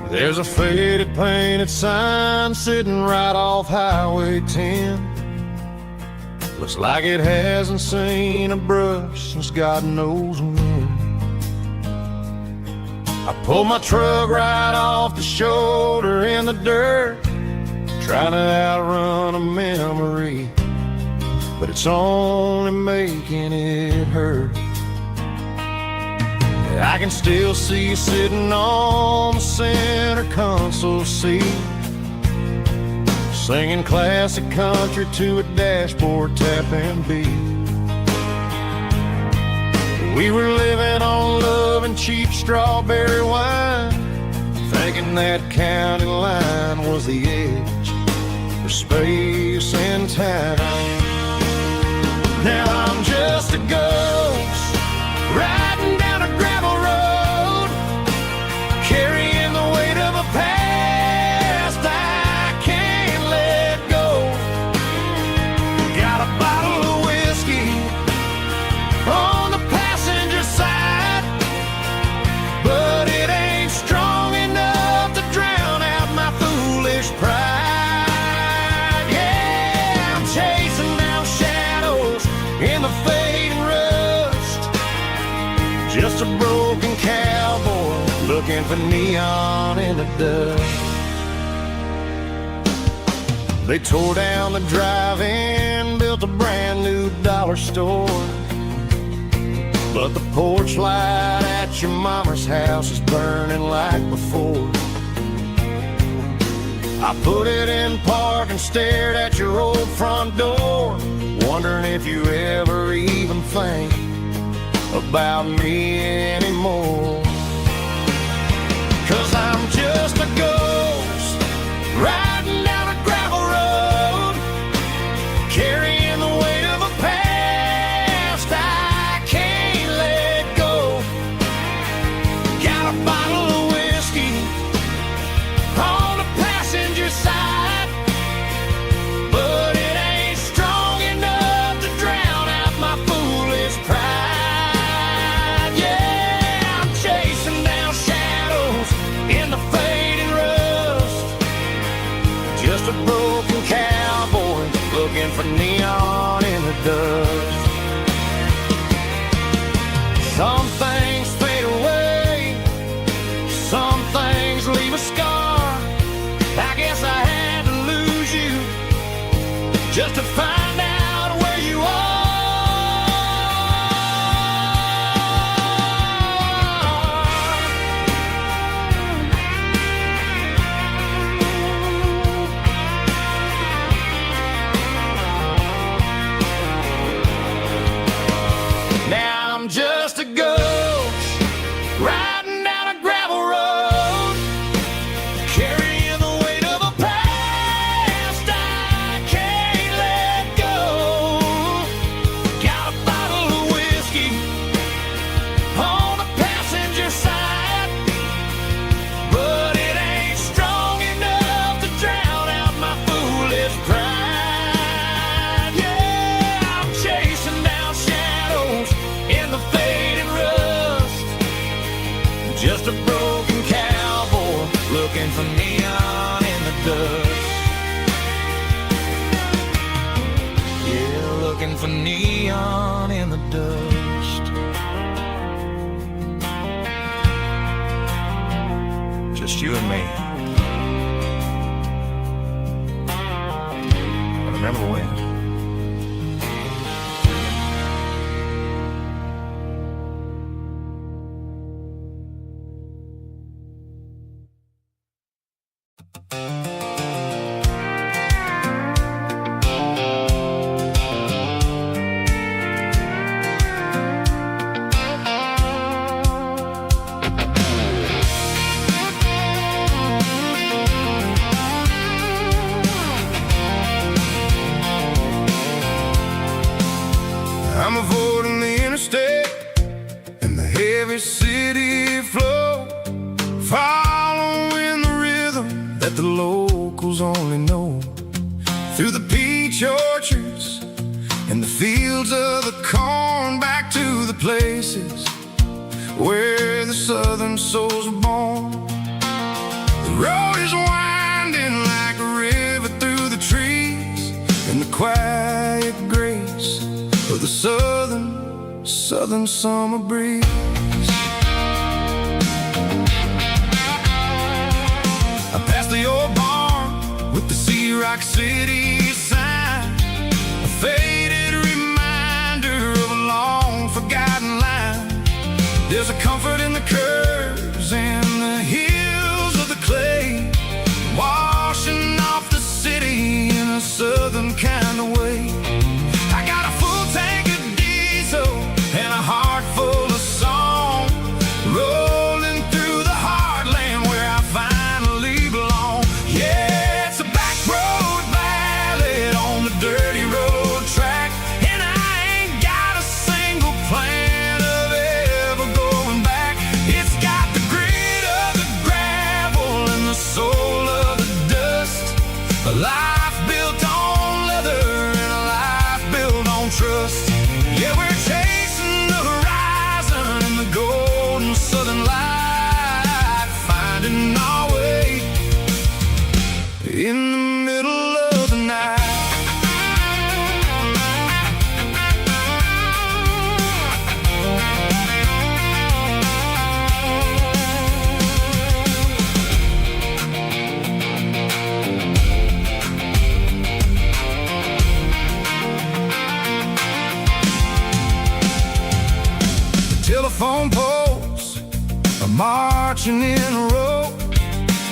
[SPEAKER 1] There's a faded painted sign sitting right off Highway 10. Looks like it hasn't seen a brush since God knows when. I pulled my truck right off the shoulder in the dirt, trying to outrun a memory, but it's only making it hurt. I can still see you sitting on the center console seat, singing classic country to a dashboard tapping beat. We were living on love and cheap strawberry wine, thinking that county line was the edge for space and time. Now I'm just a ghost riding down a gravel road, carrying the weight of a past I can't let go. Got a bottle of whiskey on the passenger side, but it ain't strong enough to drown out my foolish pride. Yeah, I'm chasing down shadows in the fading rust, just a broken cowboy looking for neon in the dust. They tore down the drive-in, built a brand new dollar store, but the porch light at your mama's house is burning like before. I put it in park and stared at your old front door, wondering if you ever even think about me anymore. 'Cause I'm just a ghost riding down a gravel road, carrying the weight of a past I can't let go. Got a bottle of whiskey on the passenger side, but it ain't strong enough to drown out my foolish pride. Yeah, I'm chasing down shadows in the fading rust, just a broken cowboy looking for neon in the dust. Some things fade away, some things leave a scar, looking for neon in the dust. Yeah, looking for neon in the dust. Just you and me. I remember when.
[SPEAKER 2] I'm avoiding the interstate and the heavy city flow, following the rhythm that the locals only know. Through the peach orchards and the fields of the corn, back to the places where the southern souls are born. The road is winding like a river through the trees, and the quiet grace of the southern summer breeze. I passed the old barn with the Sea Rock City sign, a faded reminder of a long forgotten line. There's a comfort in the curves and the hills of the clay, washing off the city in a southern kind of way. I got a full tank of diesel and a heart full of song, rolling through the heartland where I finally belong. Yeah, it's a back road ballad on the dirty road track, and I ain't got a single plan of ever going back. It's got the grit of the gravel and the soul of the dust, a life built on leather and a life built on trust. Yeah, we're chasing the horizon in the golden southern light, finding our way in the middle of the night. Telephone poles are marching in a row,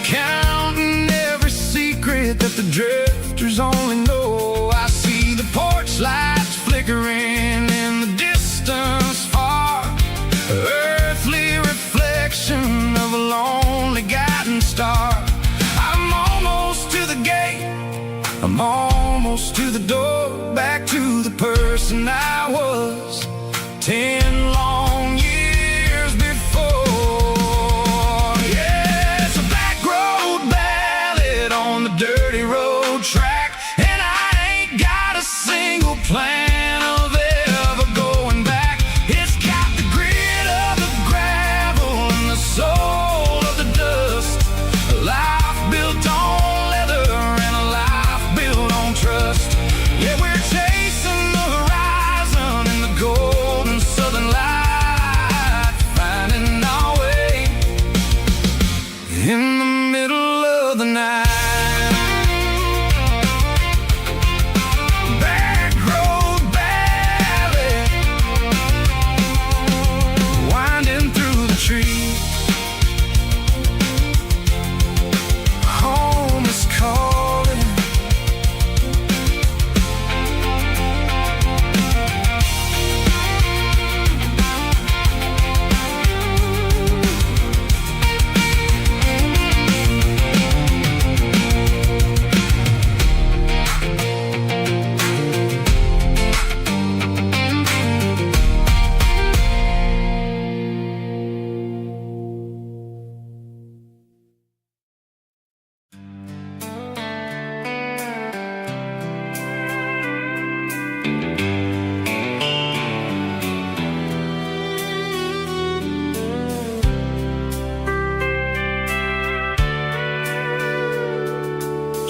[SPEAKER 2] counting every secret that the drifters only know. I see the porch lights flickering in the distance far, earthly reflection of a lonely guiding star. I'm almost to the gate, I'm almost to the door, back to the person I was 10 long years before. Yeah, it's a back road ballad on the dirty road track, and I ain't got a single plan of ever going back. It's got the grit of the gravel and the soul of the dust, a life built on leather and a life built on trust. Yeah, we're chasing the horizon in the golden southern light, finding our way in the middle of the night. Back road ballad, winding through the trees. Home is calling.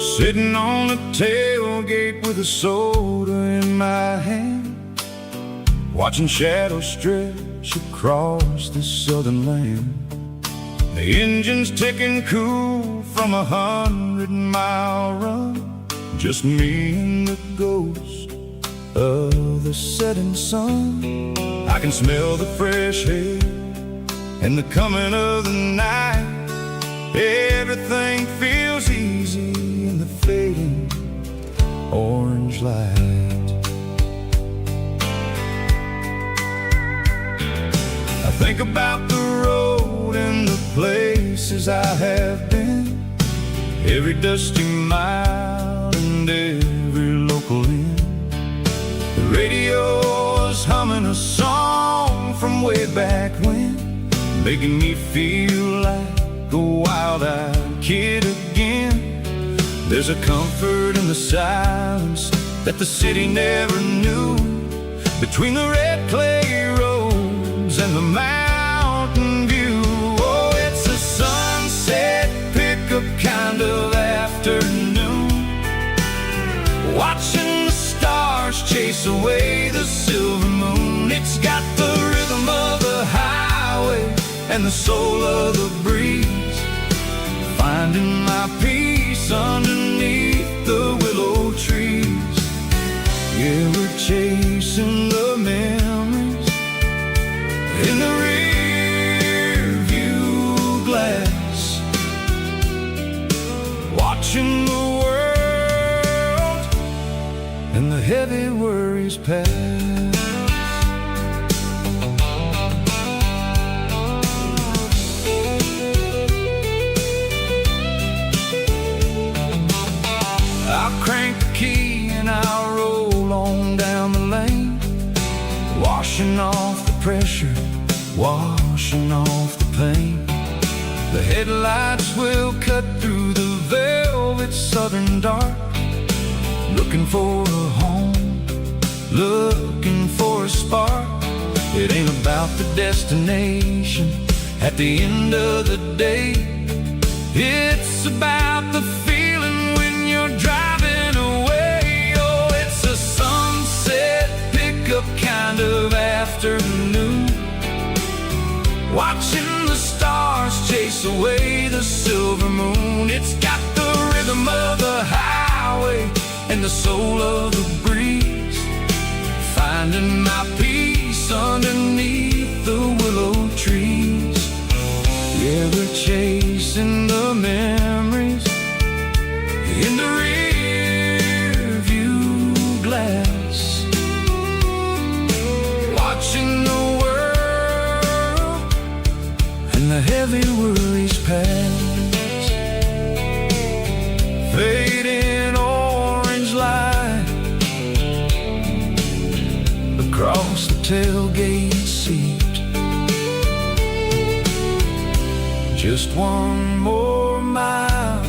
[SPEAKER 2] sitting on the tailgate with a soda in my hand, watching shadows stretch across this southern land. The engine's ticking cool from 100-mile run, just me and the ghost of the setting sun. I can smell the fresh air and the coming of the night. Everything feels easy in the fading orange light. I think about the road and the places I have been, every dusty mile and every local inn. The radio is humming a song from way back when, making me feel like a wild-eyed kid again. There's a comfort in the silence that the city never knew, between the red clay roads and the mountain view. Oh, it's a sunset pickup kind of afternoon, watching the stars chase away the silver moon. It's got the rhythm of the highway and the soul of the breeze, finding my peace underneath the willow trees. Yeah, we're chasing the memories in the rear view glass, watching the world and the heavy worries pass. I'll crank the key and I'll roll on down the lane, washing off the pressure, washing off the pain. The headlights will cut through the velvet southern dark, looking for a home, looking for a spark. It ain't about the destination at the end of the day, it's about the feeling when you're driving away. Oh, it's a sunset pickup kind of afternoon, watching the stars chase away the silver moon. It's got the rhythm of the highway and the soul of the breeze, finding my peace underneath the willow trees. Yeah, we're chasing the memories in the rear view glass, watching the world and the heavy worries pass. Fading orange light across the tailgate seat, just one more mile.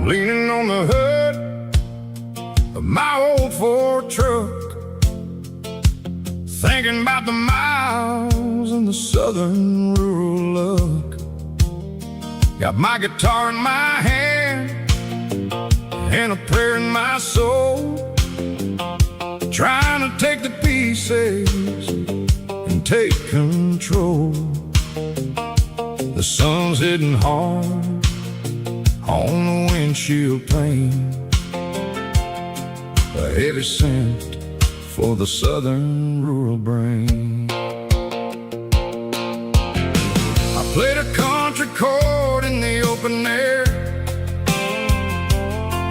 [SPEAKER 2] Leaning on the hood of my old Ford truck, thinking about the miles and the southern rural look. Got my guitar in my hand and a prayer in my soul, trying to take the pieces and take control. The sun's hitting hard on the windshield pane, a heavy scent for the southern rural brain. I played a country chord in the open air,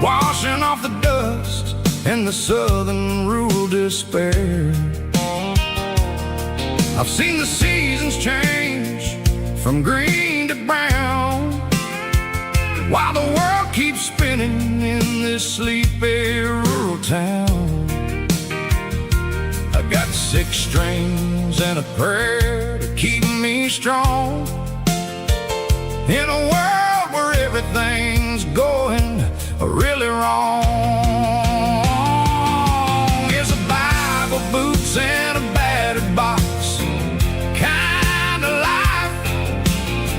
[SPEAKER 2] washing off the dust and the southern rural despair. I've seen the seasons change from green to brown, while the world keeps spinning in this sleepy rural town. I got 6 strings and a prayer to keep me strong in a world where everything's going really wrong. It's a Bible, boots, and a battered box kind of life,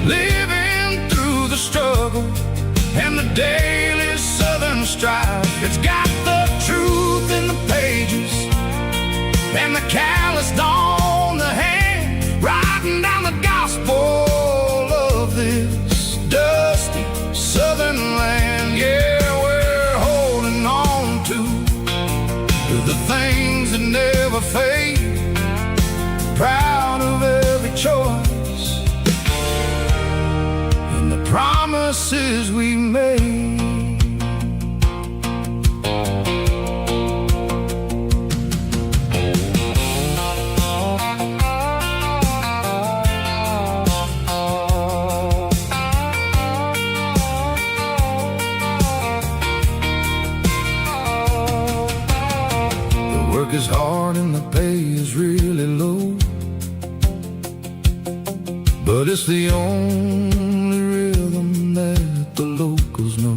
[SPEAKER 2] living through the struggle and the daily southern strife. It's got the truth in the pages and the calloused on the hand, writing down the gospel of this dusty southern land. Yeah, we're holding on to the things that never fade, proud of every choice and the promises we made. Is hard and the pay is really low, but it's the only rhythm that the locals know.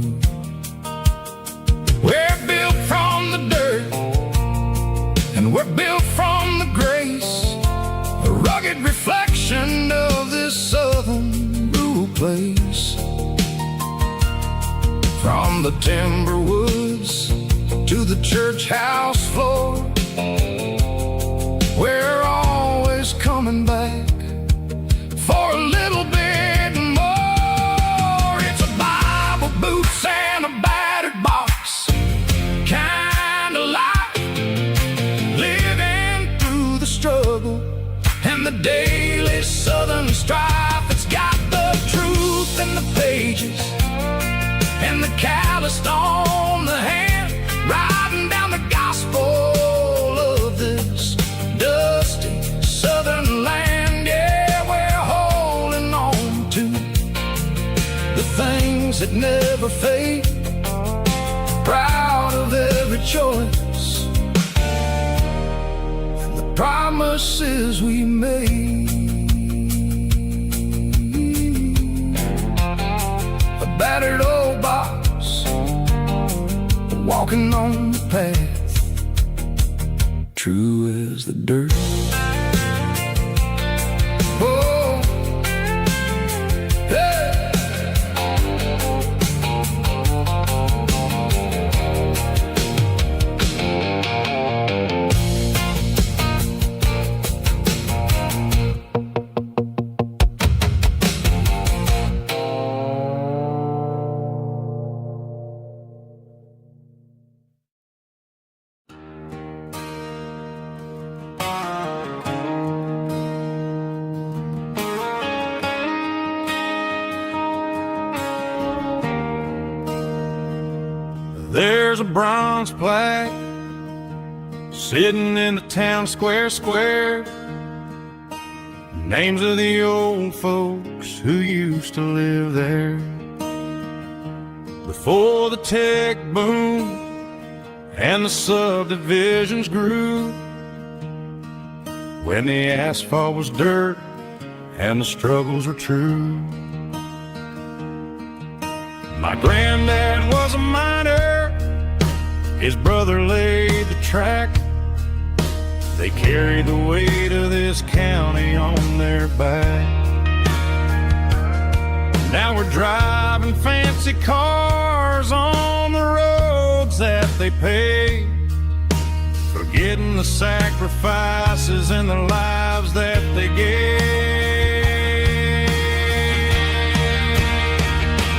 [SPEAKER 2] We're built from the dirt and we're built from the grace, a rugged reflection of this southern rural place. From the timber woods to the church house floor, we're always coming back for a little bit more. It's a Bible, boots, and a battered box kind of life, living through the struggle and the daily southern strife. It's got the truth in the pages and the calloused on the hand, writing down the gospel of this dusty southern land. Yeah, we're holding on to the things that never fade, proud of every choice and the promises we made. A battered old box, walking on the path, true as the dirt. Oh, hey.
[SPEAKER 1] There's a bronze plaque sitting in the town square. Names of the old folks who used to live there before the tech boom and the subdivisions grew, when the asphalt was dirt and the struggles were true. My granddad was a miner, his brother laid the track. They carried the weight of this county on their back. Now we're driving fancy cars on the roads that they paved, forgetting the sacrifices and the lives that they gave.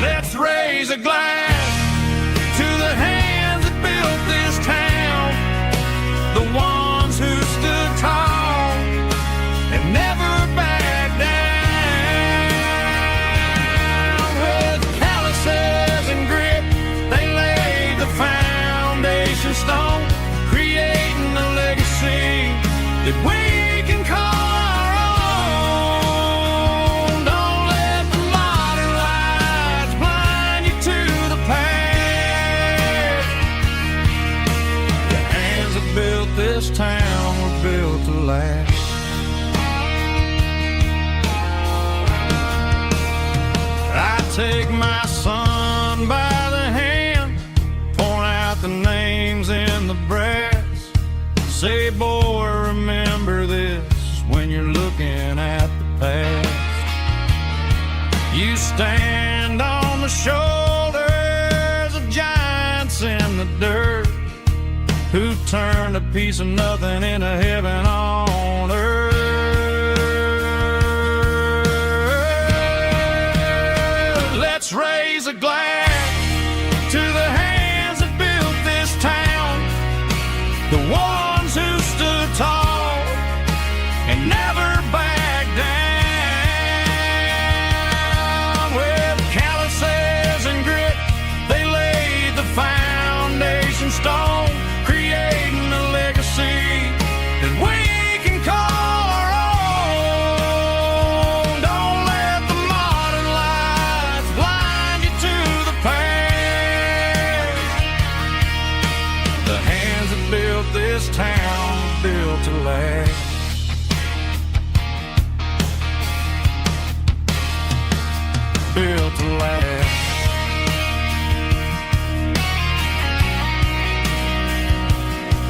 [SPEAKER 1] Let's raise a glass to the hands that built this town, the ones who stood tall and never backed down. With calluses and grit, they laid the foundation. this town were built to last. I take my son by the hand, point out the names in the brass. Say, boy, remember this when you're looking at the past. You stand on the shoulders of giants in the dirt, who turned a piece of nothing into heaven on earth. Let's raise a glass to the hands that built this town, the ones who stood tall and never backed down. With calluses and grit, they laid the foundation stone, creating a legacy that we can call our own. Don't let the modern lights blind you to the past. The hands that built this town were built to last. Built to last.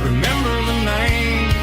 [SPEAKER 1] Remember the names.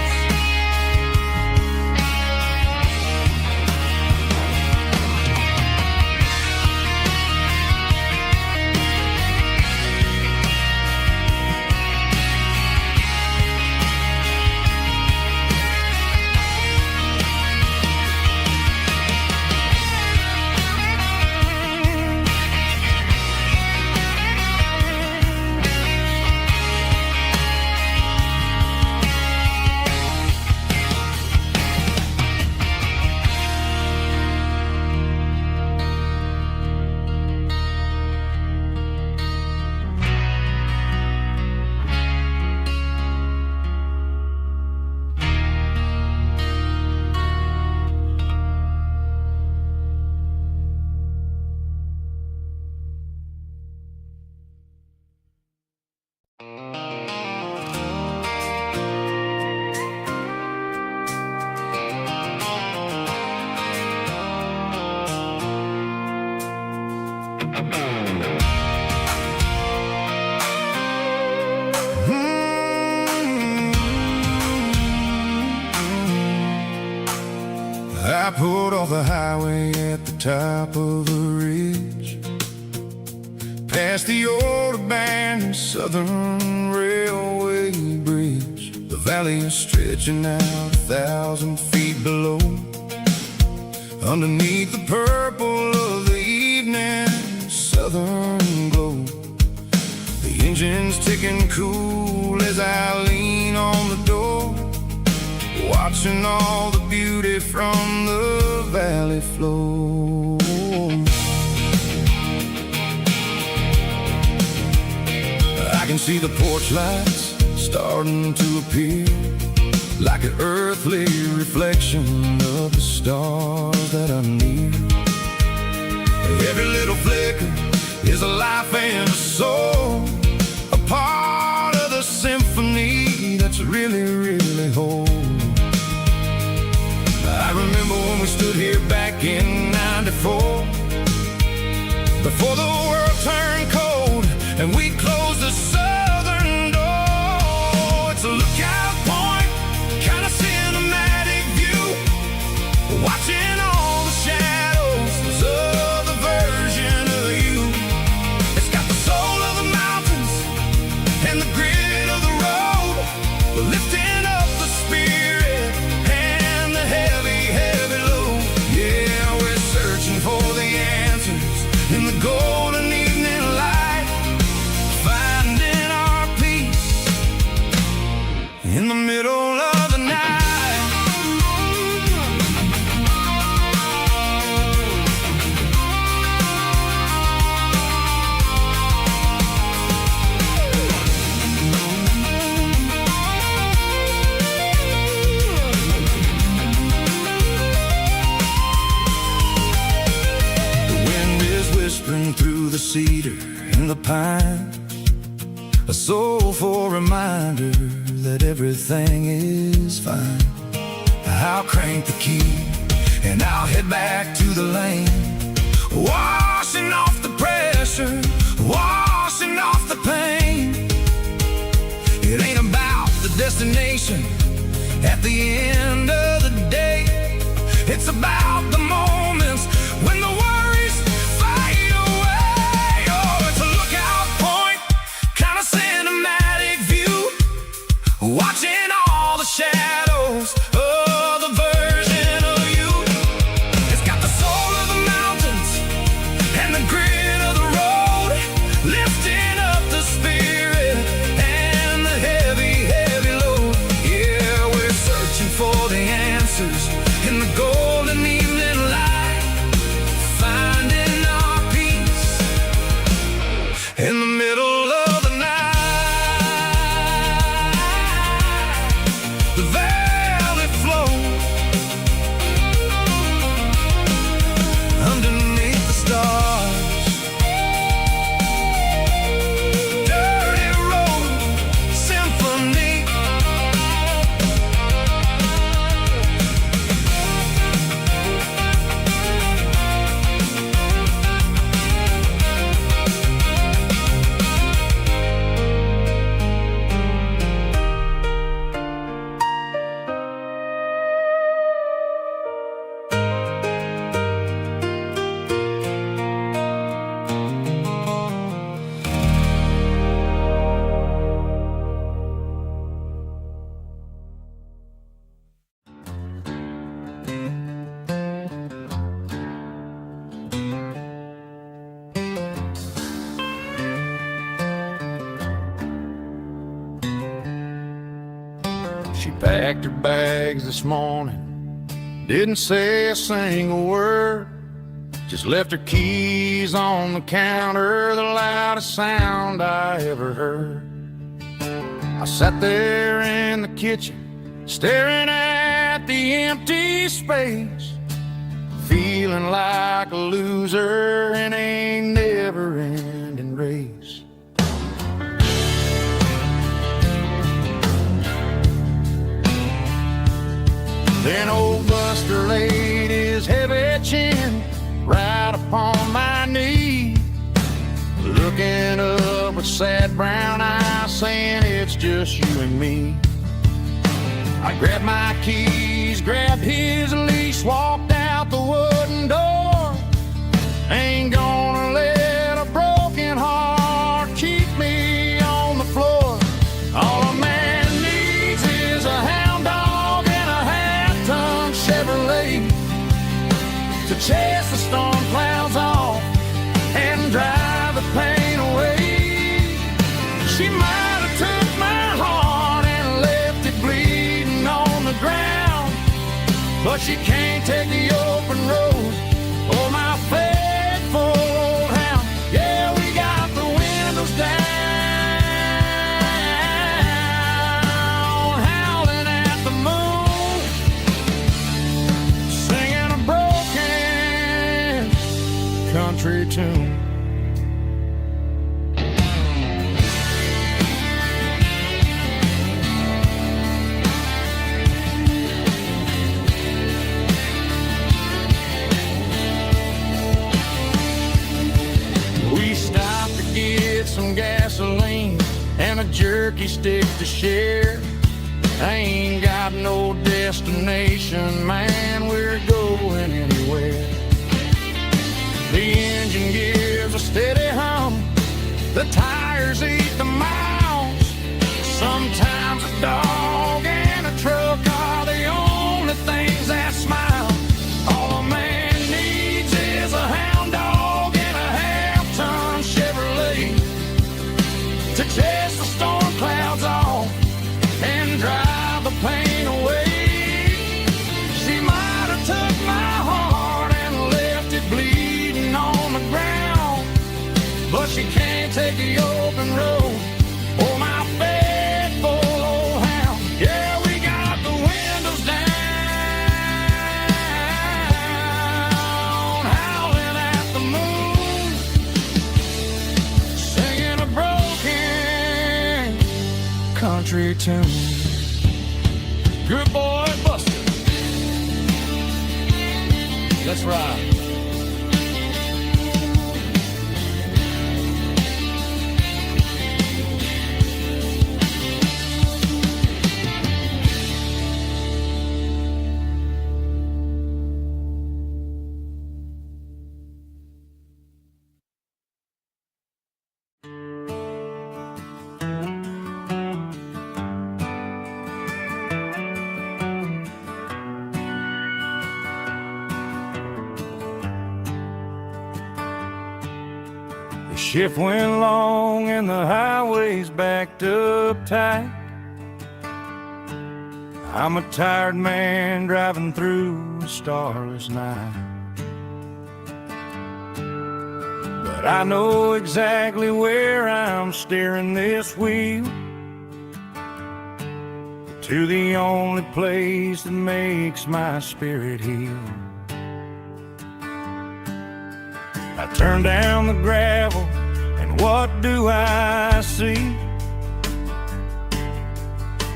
[SPEAKER 2] I pulled off the highway at the top of a ridge, past the old abandoned Southern Railway bridge. The valley is stretching out 1,000 feet below, underneath the purple of the evening southern glow. The engine's ticking cool as I lean on the door, watching all the beauty from the valley flow. I can see the porch lights starting to appear, like an earthly reflection of the stars that are near. Every little flicker is a life and a soul, a part of the symphony that's really, really whole. I remember when we stood here back in '94, before the world turned cold and we closed the southern door. It's a lookout point, kind of cinematic view, watching all the shadows of the version of you. It's got the soul of the mountains and the grit of the road, lifting up the spirit and the heavy, heavy load. Yeah, we're searching for the answers in the golden evening light, finding our peace in the middle of the night. Whispering through the cedar and the pine, a soulful reminder that everything is fine, I'll crank the key and I'll head back to the lane, washing off the pressure, washing off the pain. It ain't about the destination at the end of the day. It's about the moments when the worries fade away. Oh, it's a lookout point, kind of cinematic view, watching all the shadows of the version of you. It's got the soul of the mountains and the grit of the road, lifting up the spirit and the heavy, heavy load. Yeah, we're searching for the answers in the golden evening light, finding our peace in the middle of the night. The velvet flow underneath the stars, dirty road symphony. She packed her bags this morning, didn't say a single word, just left her keys on the counter, the loudest sound I ever heard. I sat there in the kitchen, staring at the empty space, feeling like a loser in a never-ending race. Then old Buster laid his heavy chin right upon my knee, looking up with sad brown eyes, saying it's just you and me. I grabbed my keys, grabbed his leash, walked out the wooden door. Ain't gonna let a broken heart keep me on the floor. All a man needs is a hound dog and a half-ton Chevrolet to chase the storm clouds off and drive the pain away. She might have took my heart and left it bleeding on the ground, but she can't take the open road or my faithful old hound. Yeah, we got the windows down, howling at the moon, singing a broken country tune. We stopped to get some gasoline and a jerky stick to share. I ain't got no destination, man, we're going anywhere. The engine gives a steady hum, the tires eat the miles. Sometimes a dog and a truck are the only things that smile. All a man needs is a hound dog and a half-ton Chevrolet to chase the storm clouds off and drive the pain away. She might have took my heart and left it bleeding on the ground, but she can't take the open road or my faithful old hound. Yeah, we got the windows down, howling at the moon, singing a broken
[SPEAKER 1] country tune. Good boy, Buster. Let's ride. The shift went long and the highway's backed up tight. I'm a tired man driving through a starless night. But I know exactly where I'm steering this wheel, to the only place that makes my spirit heal. I turn down the gravel, and what do I see?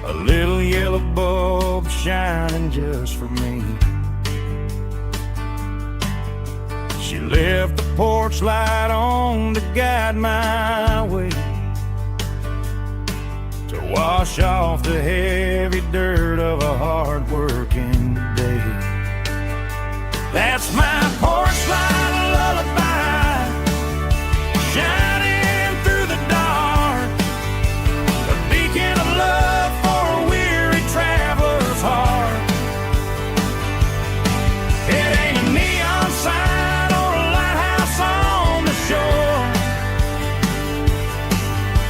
[SPEAKER 1] A little yellow bulb shining just for me. She left the porch light on to guide my way, to wash off the heavy dirt of a hard-working day. That's my porch light lullaby, shining through the dark, a beacon of love for a weary traveler's heart. It ain't a neon sign or a lighthouse on the shore,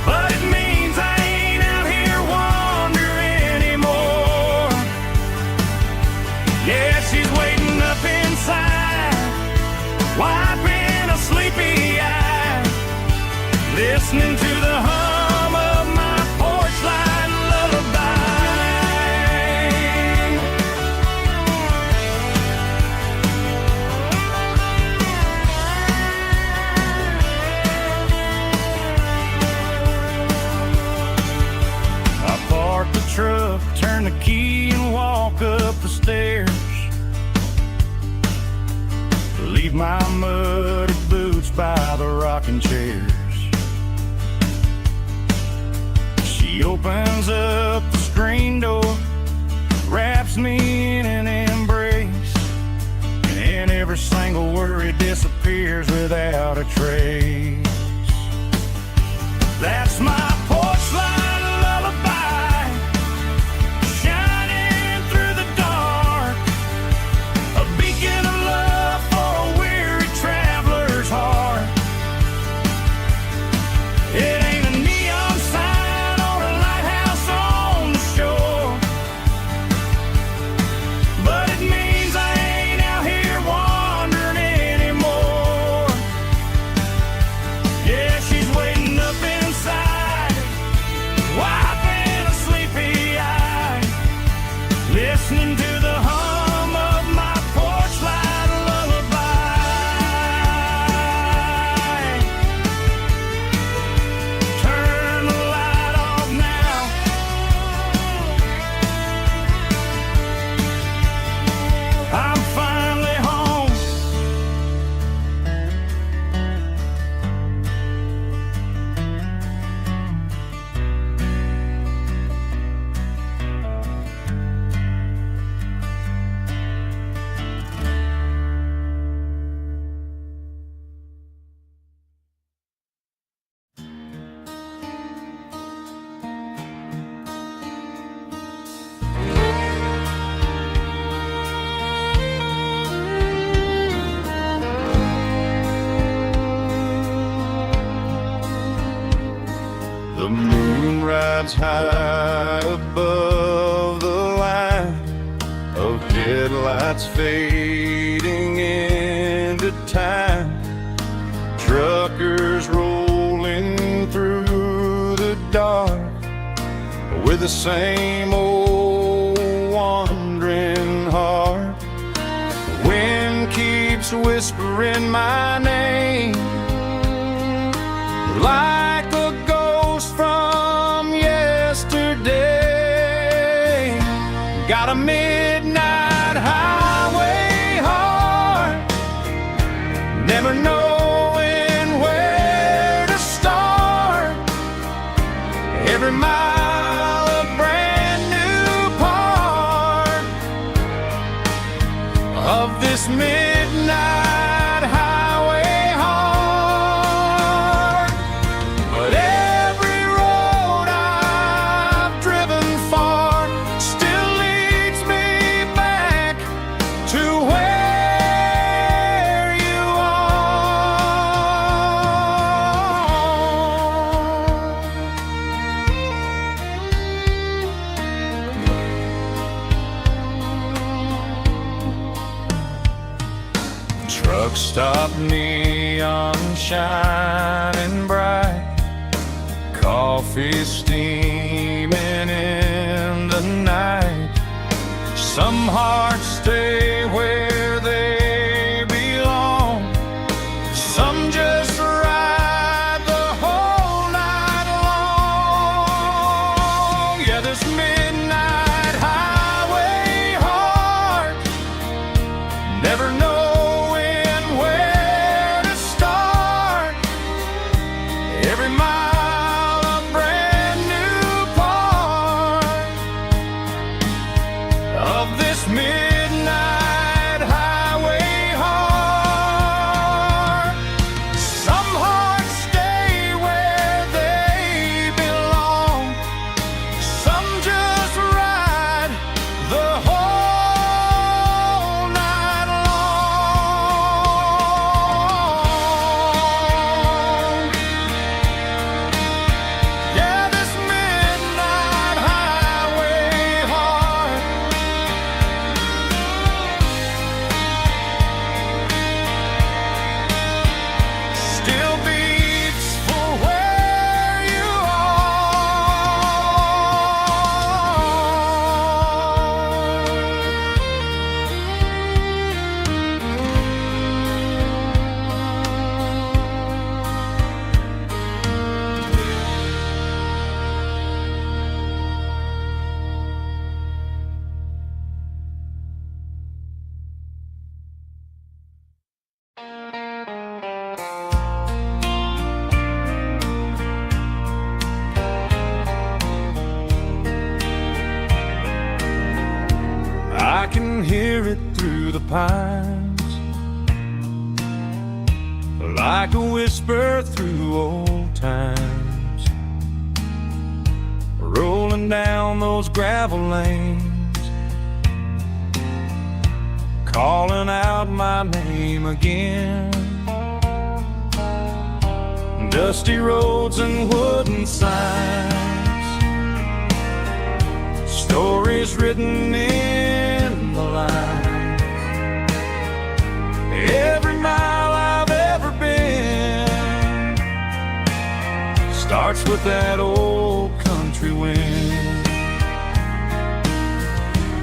[SPEAKER 1] but it means I ain't out here wandering anymore. Yeah, she's waiting up inside, wiping a sleepy eye, listening to the hum of my porch light lullaby. I park the truck, turn the key and walk up the stairs, leave my muddy boots by the rocking chairs. She opens up the screen door, wraps me in an embrace, and every single worry disappears without a trace. That's my porch light lullaby, shining through the dark, a beacon of love for a weary traveler's heart. It ain't a neon sign or a lighthouse on the shore, but it means I ain't out here wandering anymore. Yeah, she's waiting up inside, wiping a sleepy eye, listening to the hum of my porch light lullaby. Turn the light off now, I'm finally home.
[SPEAKER 2] The moon rides high above the line of headlights fading into time. Truckers rolling through the dark with the same old wandering heart. The wind keeps whispering my name like a ghost from yesterday.
[SPEAKER 1] Got a midnight highway heart, never knowing where to start. Every mile a brand new part of this midnight highway heart. But every road I've driven far still leads me back to where you are. Truck stop, neon shining bright, coffee steaming in the night. Some hearts stay where they belong, some just ride the whole night long. Yeah, this midnight highway heart, never knowing where to start. Every mile a brand new part of this midnight highway heart. Some hearts stay where they belong, some just ride the whole night long. Yeah, this midnight highway heart still beats for where you I can hear it through the pines, like a whisper through old times, rolling down those gravel lanes, calling out my name again. Dusty roads and wooden signs, stories written in the lines. Every mile I've ever been starts with that old country wind.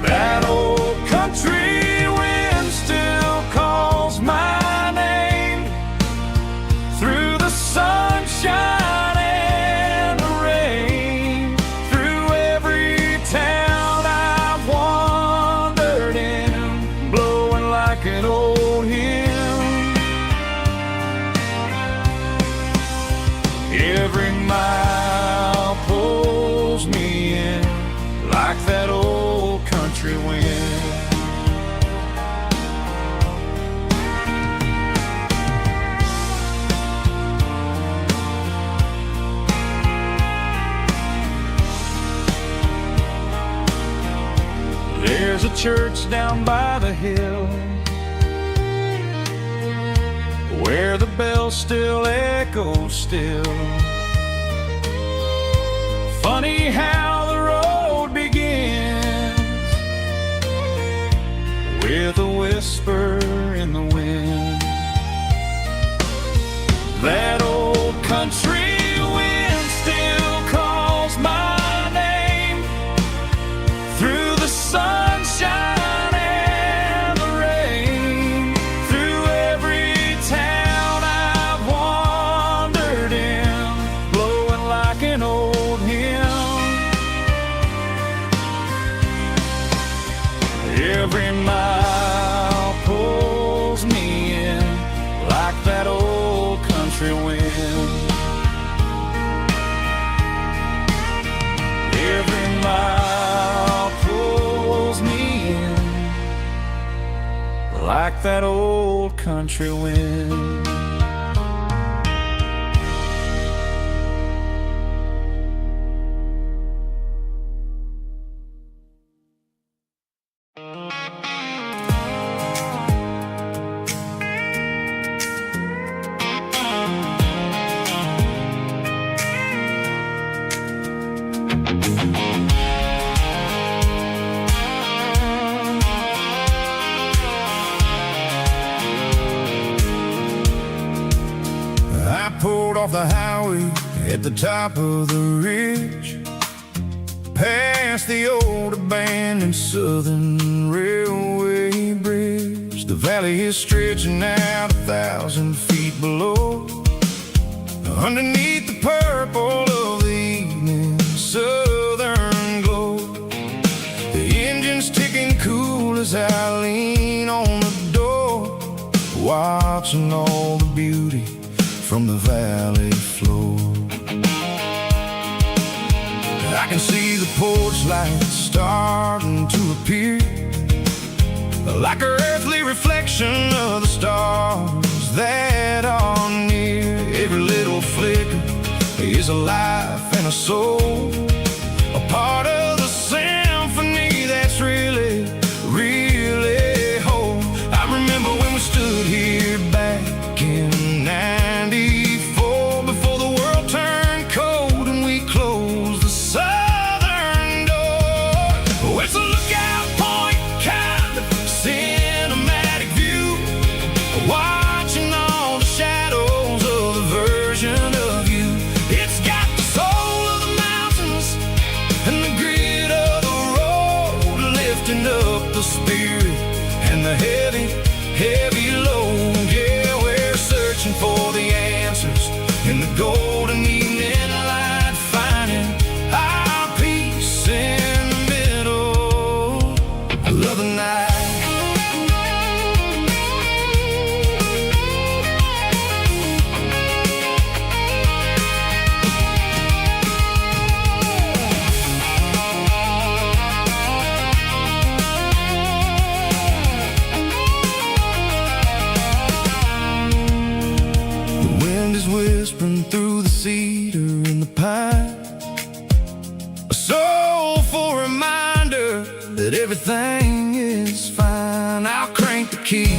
[SPEAKER 1] That old country wind still calls my name through the sunshine and the rain, through every town I've wandered in, blowing like an old hymn. Every mile pulls me in like that old country wind. There's a church down by the hill where the bells still echo still. Funny how the road begins with a whisper in the wind. That old country wind still calls my name through the sunshine and the rain, through every town I've wandered in, blowing like an old hymn. Every mile pulls me in like that old country wind. Every mile pulls me in like that old country wind.
[SPEAKER 2] Off the highway at the top of the ridge, past the old abandoned Southern Railway bridge. The valley is stretching out 1,000 feet below, underneath the purple of the evening southern glow. The engine's ticking cool as I lean on the door, watching all the beauty from the valley floor. I can see the porch lights starting to appear, like an earthly reflection of the stars that are near. Every little flicker is a life and a soul, a part of the symphony that's really, really whole. I remember when we stood here back in '94, before the world turned cold and we closed the southern door. Oh, it's a lookout point, kind of cinematic view, watching all the shadows of the version of you. It's got the soul of the mountains and the grit of the road, lifting up the spirit and the heavy, heavy load. Yeah, we're searching for the answers in the golden evening light, finding our peace in the middle of the night. Whispering through the cedar and the pine, a soulful reminder that everything is fine. I'll crank the key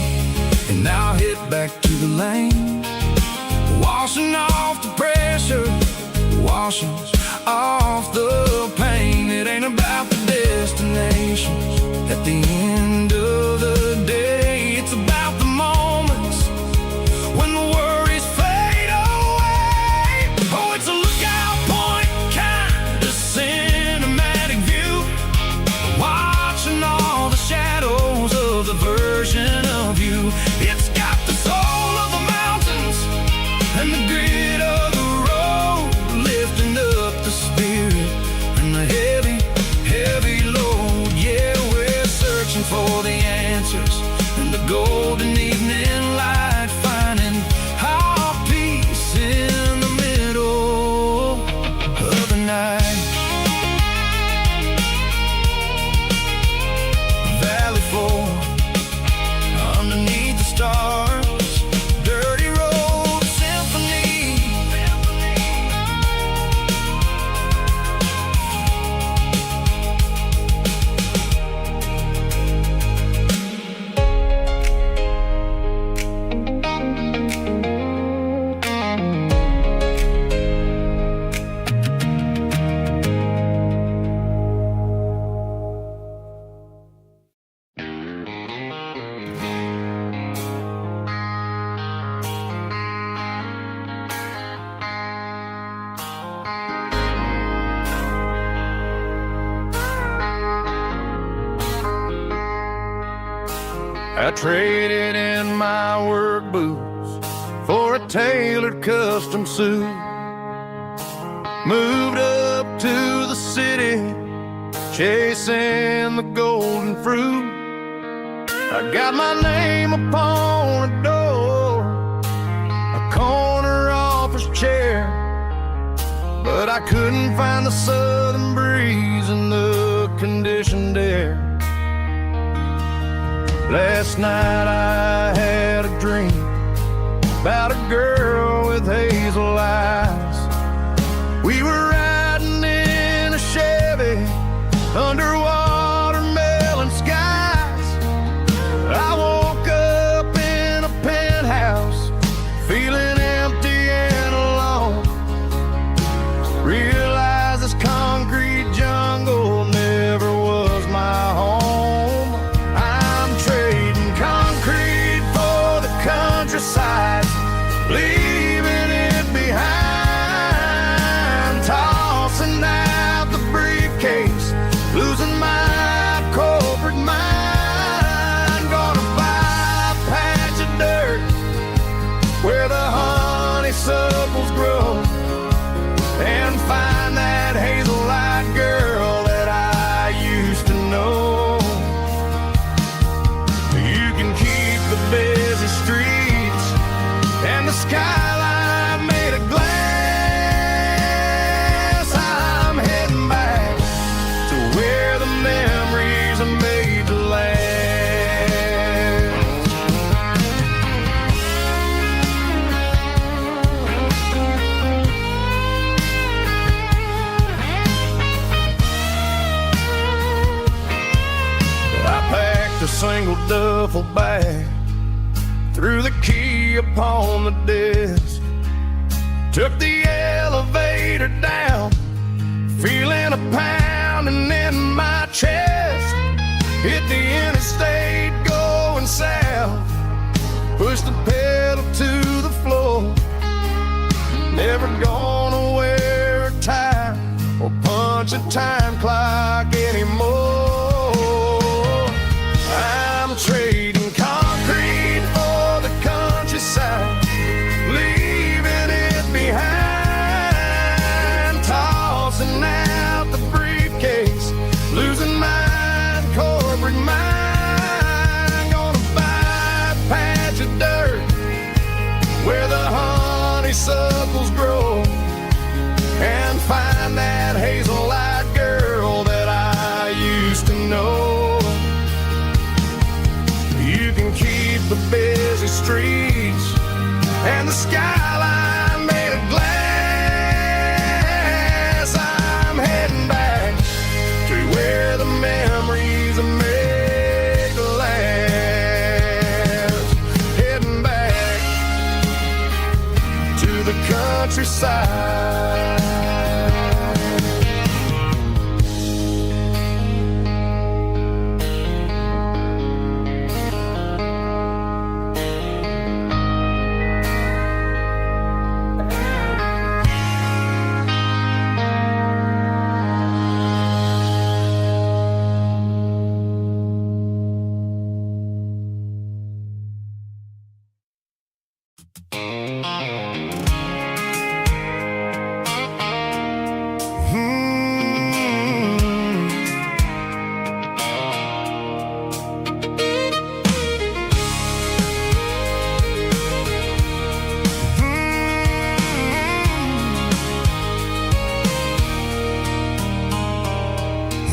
[SPEAKER 2] and I'll head back to the lane, washing off the pressure, washing off the pain. It ain't about the destinations at the end of the day, it's about the moments when the worries fade away. Oh, it's a lookout point, kind of cinematic view, watching all the shadows of the version of you. It's got the soul of the mountains and the grit of the road, lifting up the spirit and the heavy, heavy load. Yeah, we're searching for the answers in the golden evening light, finding our peace in the middle of the night. Valley floor, underneath the stars, dirty road symphony.
[SPEAKER 1] I traded in my work boots for a tailored custom suit, moved up to the city, chasing the golden fruit. I got my name upon a door, a corner office chair, but I couldn't find the southern breeze in the conditioned air. Last night I had a dream about a girl with hazel eyes. We were riding in a Chevy under watermelon skies. I woke up in a penthouse feeling empty and alone. Realized this concrete jungle never was my home. I'm trading concrete for the countryside, leaving it behind, tossing out the briefcase, losing my corporate mind. Gonna buy a patch of dirt where the honeysuckles grow and find that hazel-eyed girl that I used to know. You can keep the busy streets and the skyline made of glass. I'm heading back to where the memories are made to last. I packed a single duffel bag, threw the key upon the desk, took the elevator down, feeling a pounding in my chest. Hit the interstate going south, pushed the pedal to the floor. Never gonna wear a tie or punch a time clock anymore. I'm trading concrete for the countryside, leaving it behind, tossing out the briefcase, losing my corporate mind. Gonna buy a patch of dirt where the honeysuckles grow and find that hazel-eyed girl that I used to know. You can keep the busy streets and the skyline made of glass. I'm heading back to where the memories are made to last. Heading back to the countryside.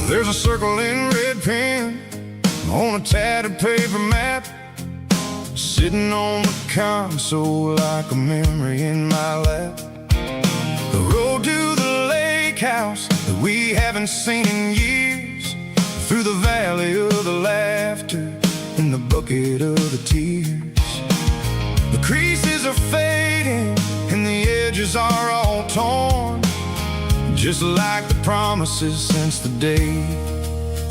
[SPEAKER 1] There's a circle in red pen on a tattered paper map, sitting on the console like a memory in my lap. The road to the lake house that we haven't seen in years, through the valley of the laughter and the bucket of the tears. The creases are fading and the edges are all torn, just like the promises since the day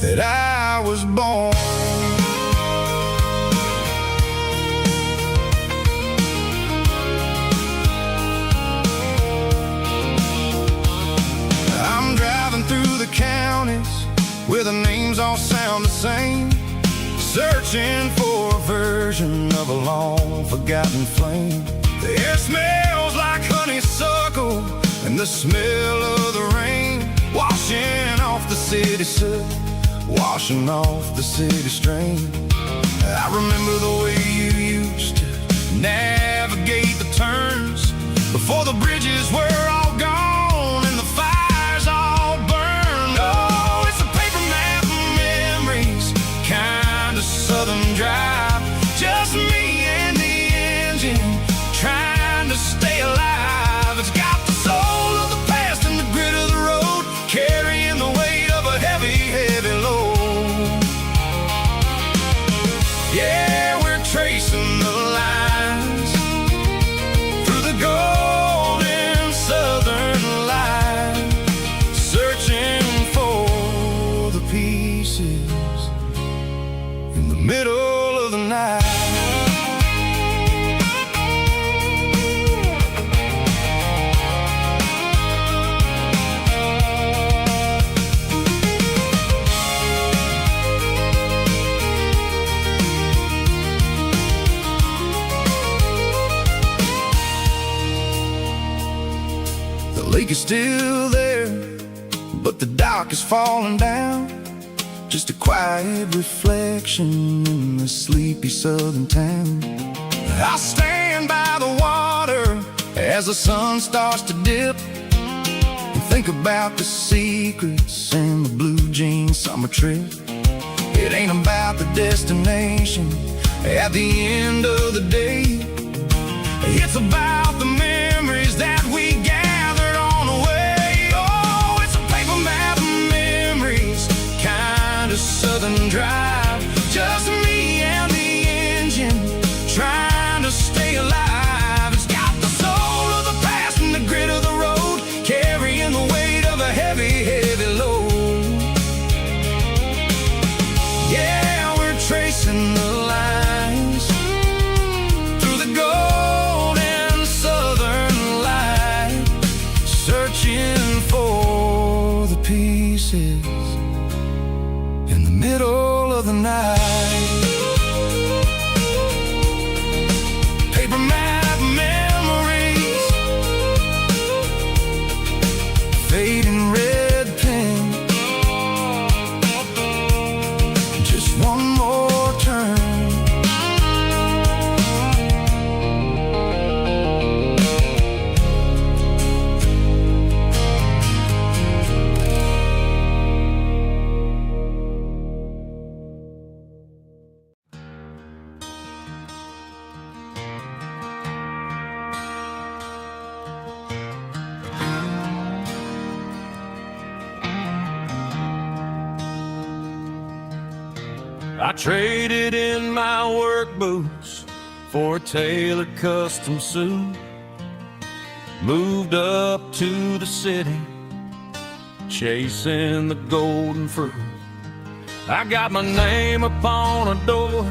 [SPEAKER 1] that I was born. I'm driving through the counties where the names all sound the same, searching for a version of a long forgotten flame. The air smells like honeysuckle and the smell of the rain washing off the city soot,
[SPEAKER 2] washing off the city strain. I remember the way you used to navigate the turns before the bridges were all gone and the fires all burned. Oh, it's a paper map of memories, kind of southern drive. Just me and the engine trying to stay alive. It's got the soul of the past and the grit of the road, carrying the weight of a heavy, heavy load. Yeah, we're tracing the lines through the golden southern light, searching for the pieces in the middle of the night. The lake is still there, but the dock is falling down. Just a quiet reflection in the sleepy southern town. I stand by the water as the sun starts to dip and think about the secrets and the blue jean summer trip. It ain't about the destination at the end of the day. It's about the memories that we gathered on the way. Oh, it's a paper map of memories, kind of southern drive. Just me and the engine trying to stay alive. It's got the soul of the past and the grit of the road, carrying the weight of a heavy, heavy load. Yeah, we're tracing the lines through the golden southern light, searching for the pieces in the middle of the night. Paper map memories, fading red pen, just one more turn.
[SPEAKER 1] I traded in my work boots for a tailored custom suit. Moved up to the city, chasing the golden fruit. I got my name upon a door,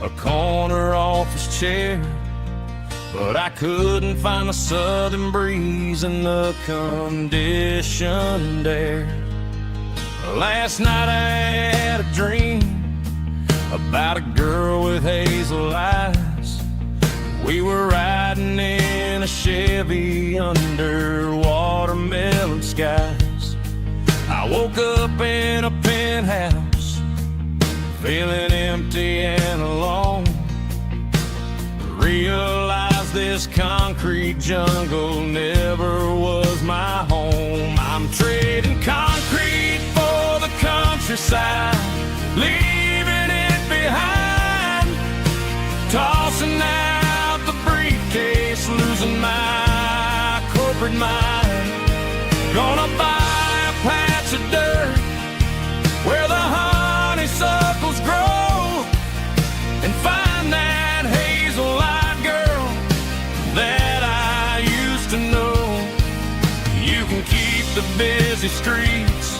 [SPEAKER 1] a corner office chair, but I couldn't find the southern breeze in the conditioned air. Last night I had a dream about a girl with hazel eyes. We were riding in a Chevy under watermelon skies. I woke up in a penthouse, feeling empty and alone. Realized this concrete jungle never was my home. I'm trading concrete for the countryside, leaving it behind, tossing out the briefcase, losing my corporate mind. Gonna buy a patch of dirt where the honeysuckles grow and find that hazel-eyed girl that I used to know. You can keep the busy streets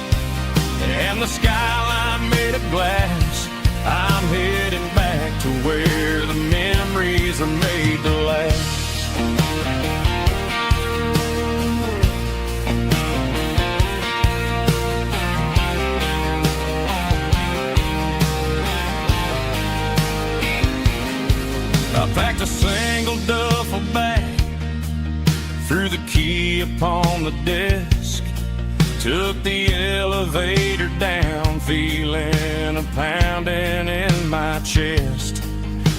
[SPEAKER 1] and the skyline made of glass. I'm heading back to where the memories are made to last. I packed a single duffel bag, threw the key upon the desk. Took the elevator down, feeling a pounding in my chest.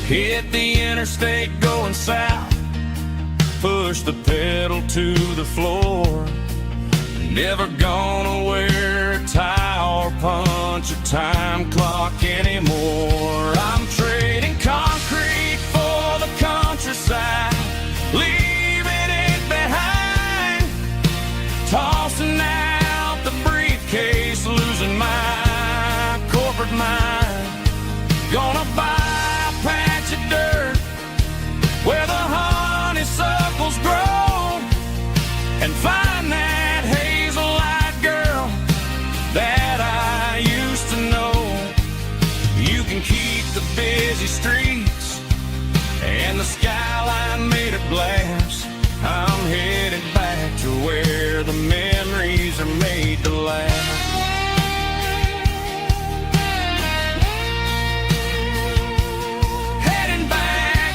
[SPEAKER 1] Hit the interstate going south, pushed the pedal to the floor. Never gonna wear a tie or punch a time clock anymore. I'm trading concrete for the countryside, leaving it behind, tossing out the briefcase, losing my corporate mind. Gonna buy a patch of dirt where the honeysuckles grow and find that hazel-eyed girl that I used to know. You can keep the busy streets and the skyline made of glass. I'm headed back to where the memories are made to last. Heading back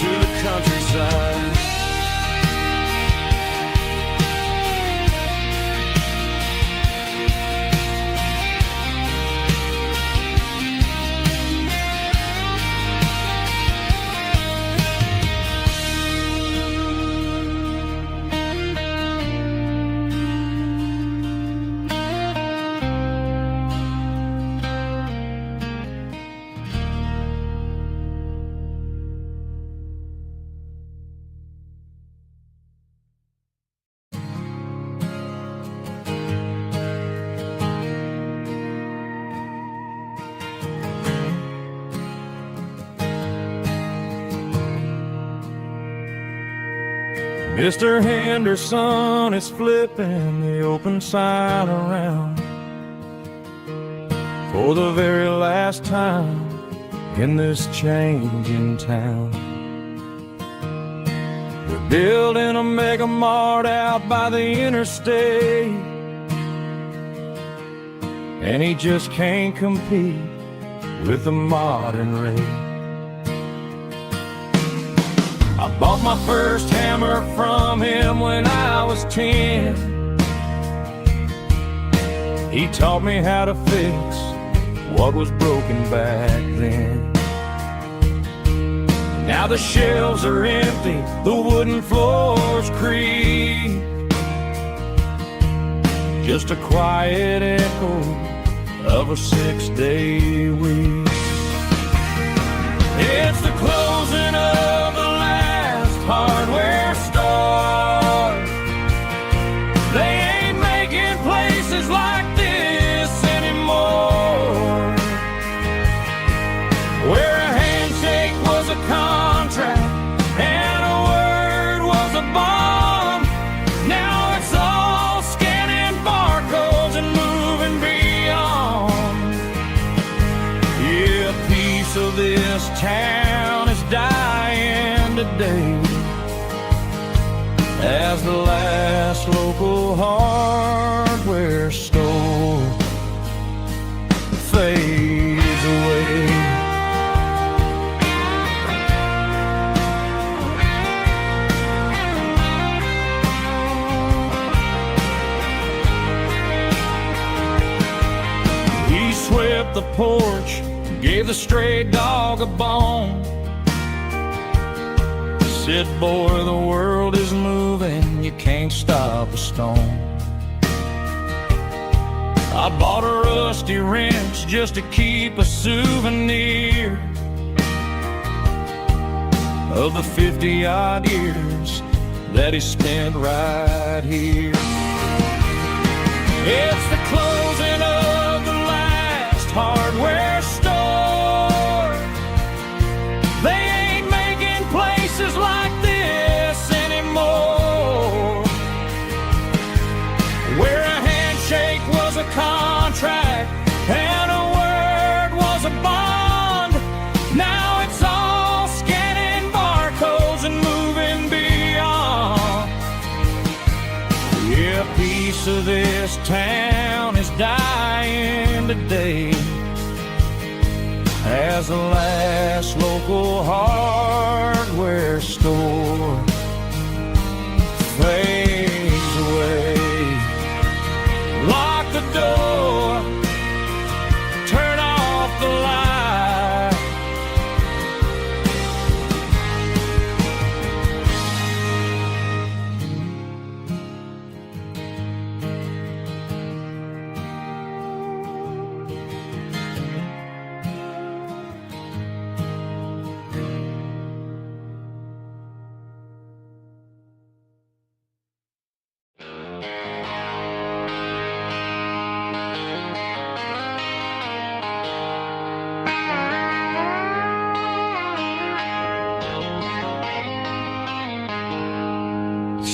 [SPEAKER 1] to the countryside. Mr. Henderson is flipping the open sign around for the very last time in this changing town. We're building a mega mart out by the interstate, and he just can't compete with the modern rate. I bought my first hammer from him when I was 10. He taught me how to fix what was broken back then. Now the shelves are empty, the wooden floors creak, just a quiet echo of a 6-day week. It's the closing of the hardware store. They ain't making places like this anymore, where a handshake was a contract and a word was a bond. Now it's all scanning barcodes and moving beyond. Yeah, a piece of this town is dying today as the last local hardware store fades away. He swept the porch, gave the stray dog a bone, said, boy, the world is moving, you can't stop a stone. I bought a rusty wrench just to keep a souvenir of the 50-odd years that he spent right here. It's the closing of the last hardware store. They ain't making places like this anymore, where a handshake was a contract and a word was a bond. Now it's all scanning barcodes and moving beyond. Yeah, a piece of this town is dying today as the last local hardware store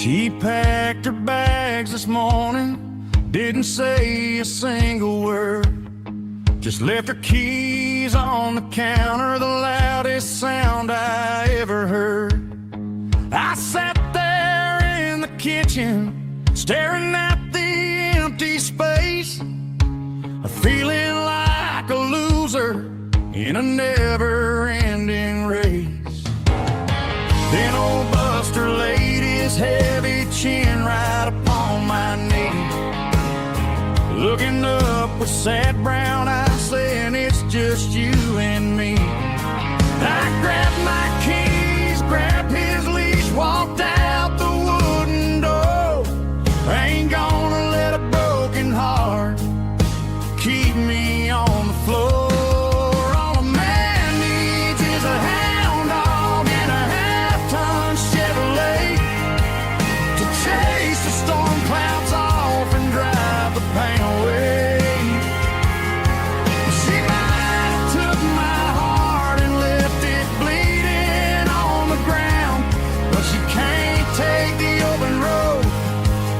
[SPEAKER 1] She packed her bags this morning, didn't say a single word, just left her keys on the counter, the loudest sound I ever heard. I sat there in the kitchen, staring at the empty space, feeling like a loser in a never-ending race. Then old Buster laid his heavy chin right upon my knee, looking up with sad brown eyes, saying it's just you and me. I grabbed my keys, grabbed his leash, walked out the wooden door. I ain't gonna let a broken heart keep me on the floor. All a man needs is a hound dog and a half-ton Chevrolet to chase the storm clouds off and drive the pain away. She might have took my heart and left it bleeding on the ground, but she can't take the open road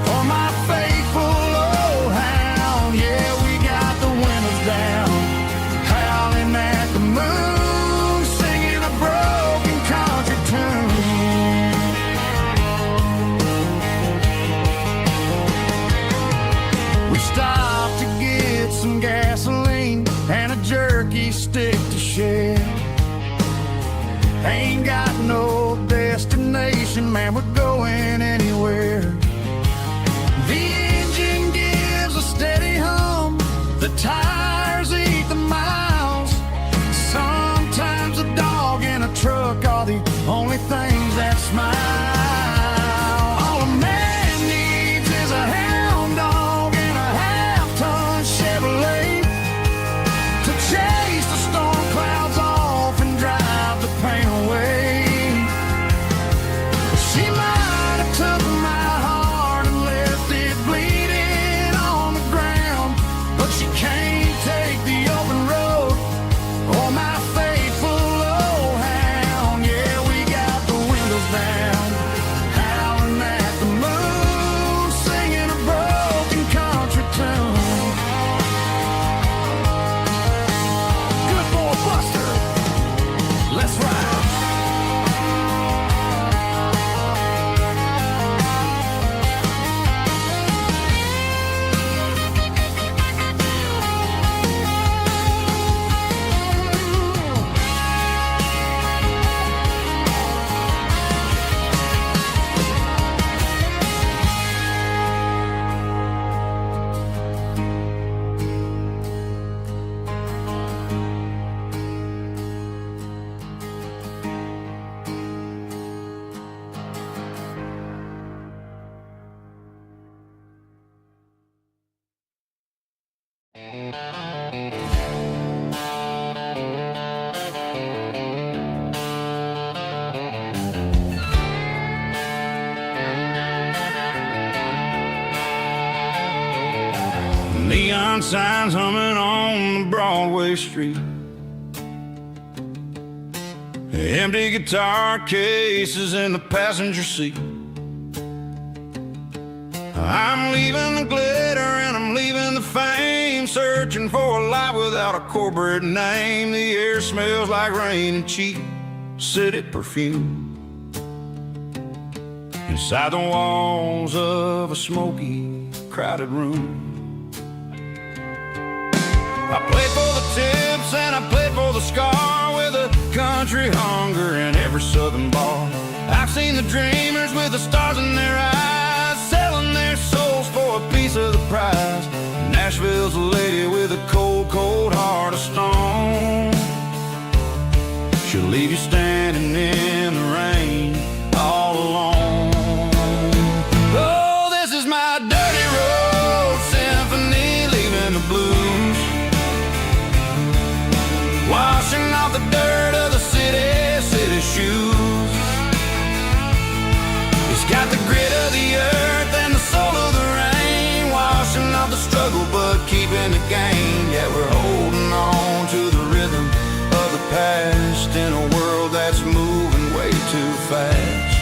[SPEAKER 1] for my faithful old hound. Yeah, we got the windows down, howling at the moon, singing a broken country tune. We stopped to get some gasoline and a jerky stick to share. Ain't got no destination, man, we're going anywhere. The engine gives a steady hum, the tires eat the miles. Sometimes a dog and a truck are the only things that smile. All a man needs is a hound dog and a half-ton Chevrolet to chase the storm clouds off and drive the pain away. She might have took my heart and left it bleeding on the ground, but she can't take the open road or my faithful old hound. Yeah, we got the windows down, howling at the moon, singing a broken country tune. Good boy Buster, let's ride. Neon signs humming on the Broadway street, empty guitar cases in the passenger seat. I'm leaving the glitter and I'm leaving the fame, searching for a life without a corporate name. The air smells like rain and cheap city perfume inside the walls of a smoky, crowded room. I played for the tips and I played for the scar, with a country hunger in every southern bar. I've seen the dreamers with the stars in their eyes, selling their souls for a piece of the prize. Nashville's a lady with a cold, cold heart of stone. She'll leave you standing in the rain all alone. Oh, this is my dirty road symphony, leaving the blues, washing off the dirt of the city shoes. It's got the grit of the earth and the soul of the rain, washing off the struggle but keeping the game. Yeah, we're holding on to the rhythm of the past in a world that's moving way too fast.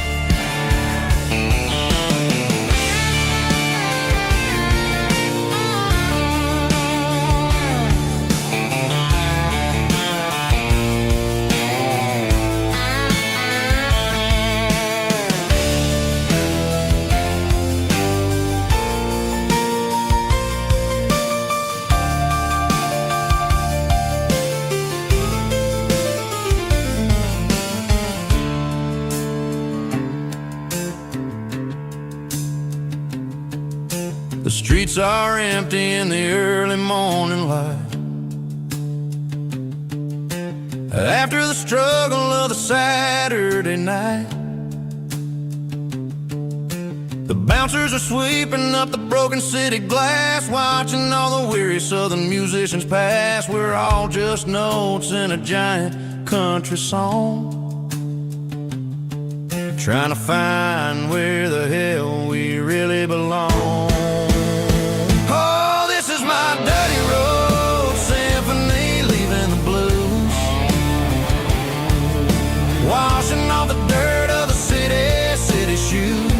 [SPEAKER 3] The streets are empty in the early morning light. After the struggle of the Saturday night, the bouncers are sweeping up the broken city glass, watching all the weary southern musicians pass. We're all just notes in a giant country song, trying to find where the hell we really belong. Oh, this is my dirty road symphony, leaving the blues, washing off the dirt of the city shoes.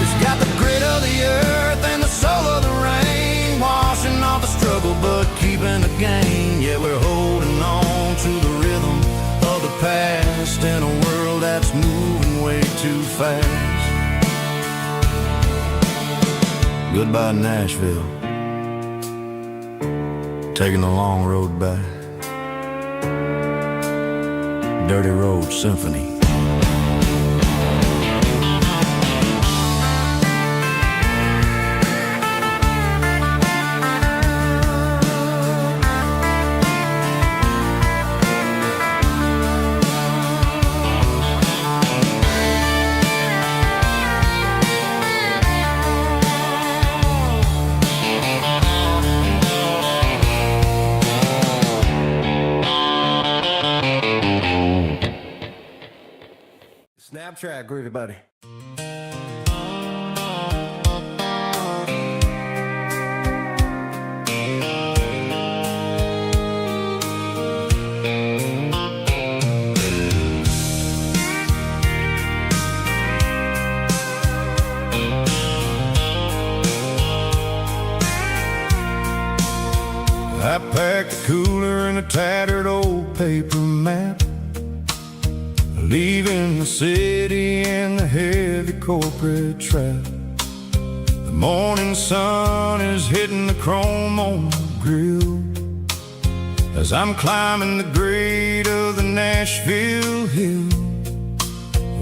[SPEAKER 3] It's got the grit of the earth and the soul of the rain, washing off the struggle but keeping the gain. Yeah, we're holding on to the rhythm of the past in a world that's moving way too fast. Goodbye Nashville, taking the long road back. Dirty Road Symphony.
[SPEAKER 4] Snap track, groovy buddy.
[SPEAKER 2] I packed a cooler and a tattered old paper map, leaving the city in the heavy corporate trap. The morning sun is hitting the chrome on the grill as I'm climbing the grade of the Nashville hill.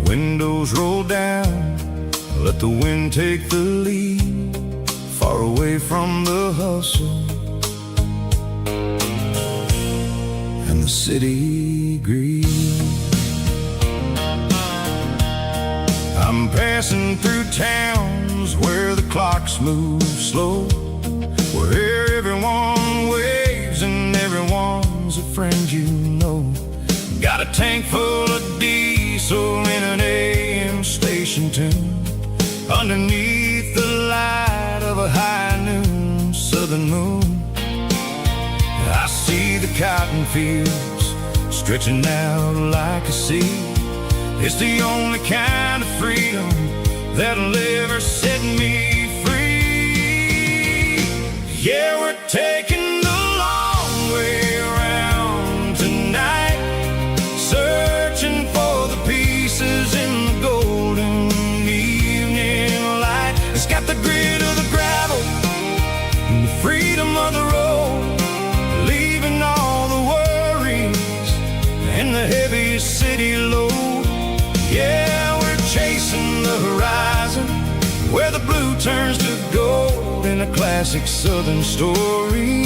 [SPEAKER 2] Windows roll down, let the wind take the lead, far away from the hustle and the city greed. I'm passing through towns where the clocks move slow, where everyone waves and everyone's a friend you know. Got a tank full of diesel in an AM station tune, underneath the light of a high noon southern moon. I see the cotton fields stretching out like a sea. It's the only kind of freedom that'll ever set me free. Yeah, we're taking the long way around tonight, searching for the pieces in the golden evening light. It's got the grit of the gravel and the freedom of the road, leaving all the worries and the heavy city load. Yeah, we're chasing the horizon, where the blue turns to gold, in a classic southern story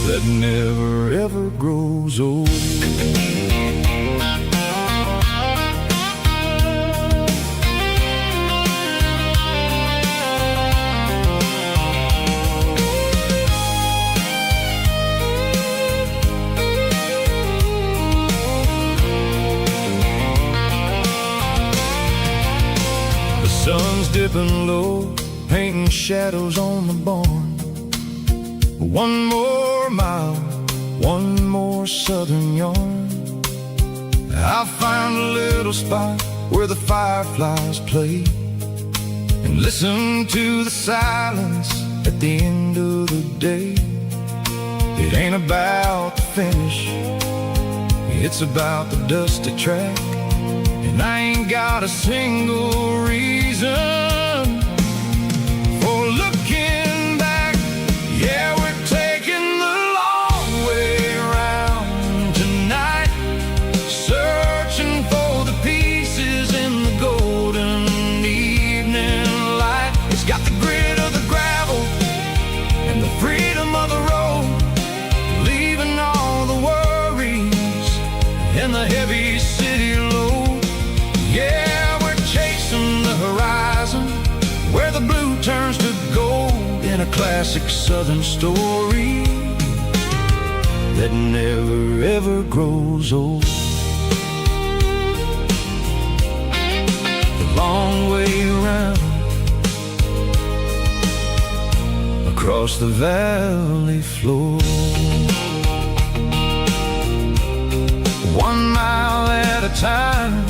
[SPEAKER 2] that never ever grows old. Sun's dipping low, painting shadows on the barn. One more mile, one more southern yarn. I'll find a little spot where the fireflies play, and listen to the silence at the end of the day. It ain't about the finish, it's about the dusty track. And I ain't got a single reason for looking back. Yeah, we're taking the long way around tonight, searching for the pieces in the golden evening classic southern story that never ever grows old. The long way around across the valley floor, 1 mile at a time.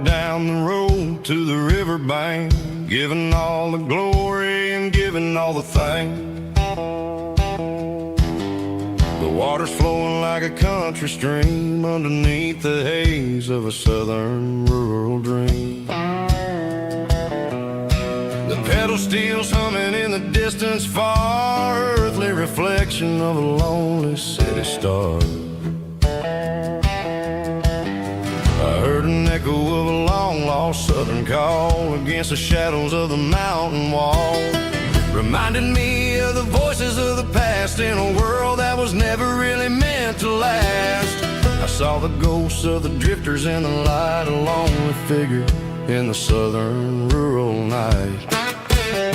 [SPEAKER 2] Down the road to the riverbank, giving all the glory and giving all the thanks. The water's flowing like a country stream underneath the haze of a southern rural dream. The pedal steel's humming in the distance far, earthly reflection of a lonely city star. I heard an echo of a long-lost southern call against the shadows of the mountain wall, reminded me of the voices of the past in a world that was never really meant to last. I saw the ghosts of the drifters in the light, a lonely figure in the southern rural night.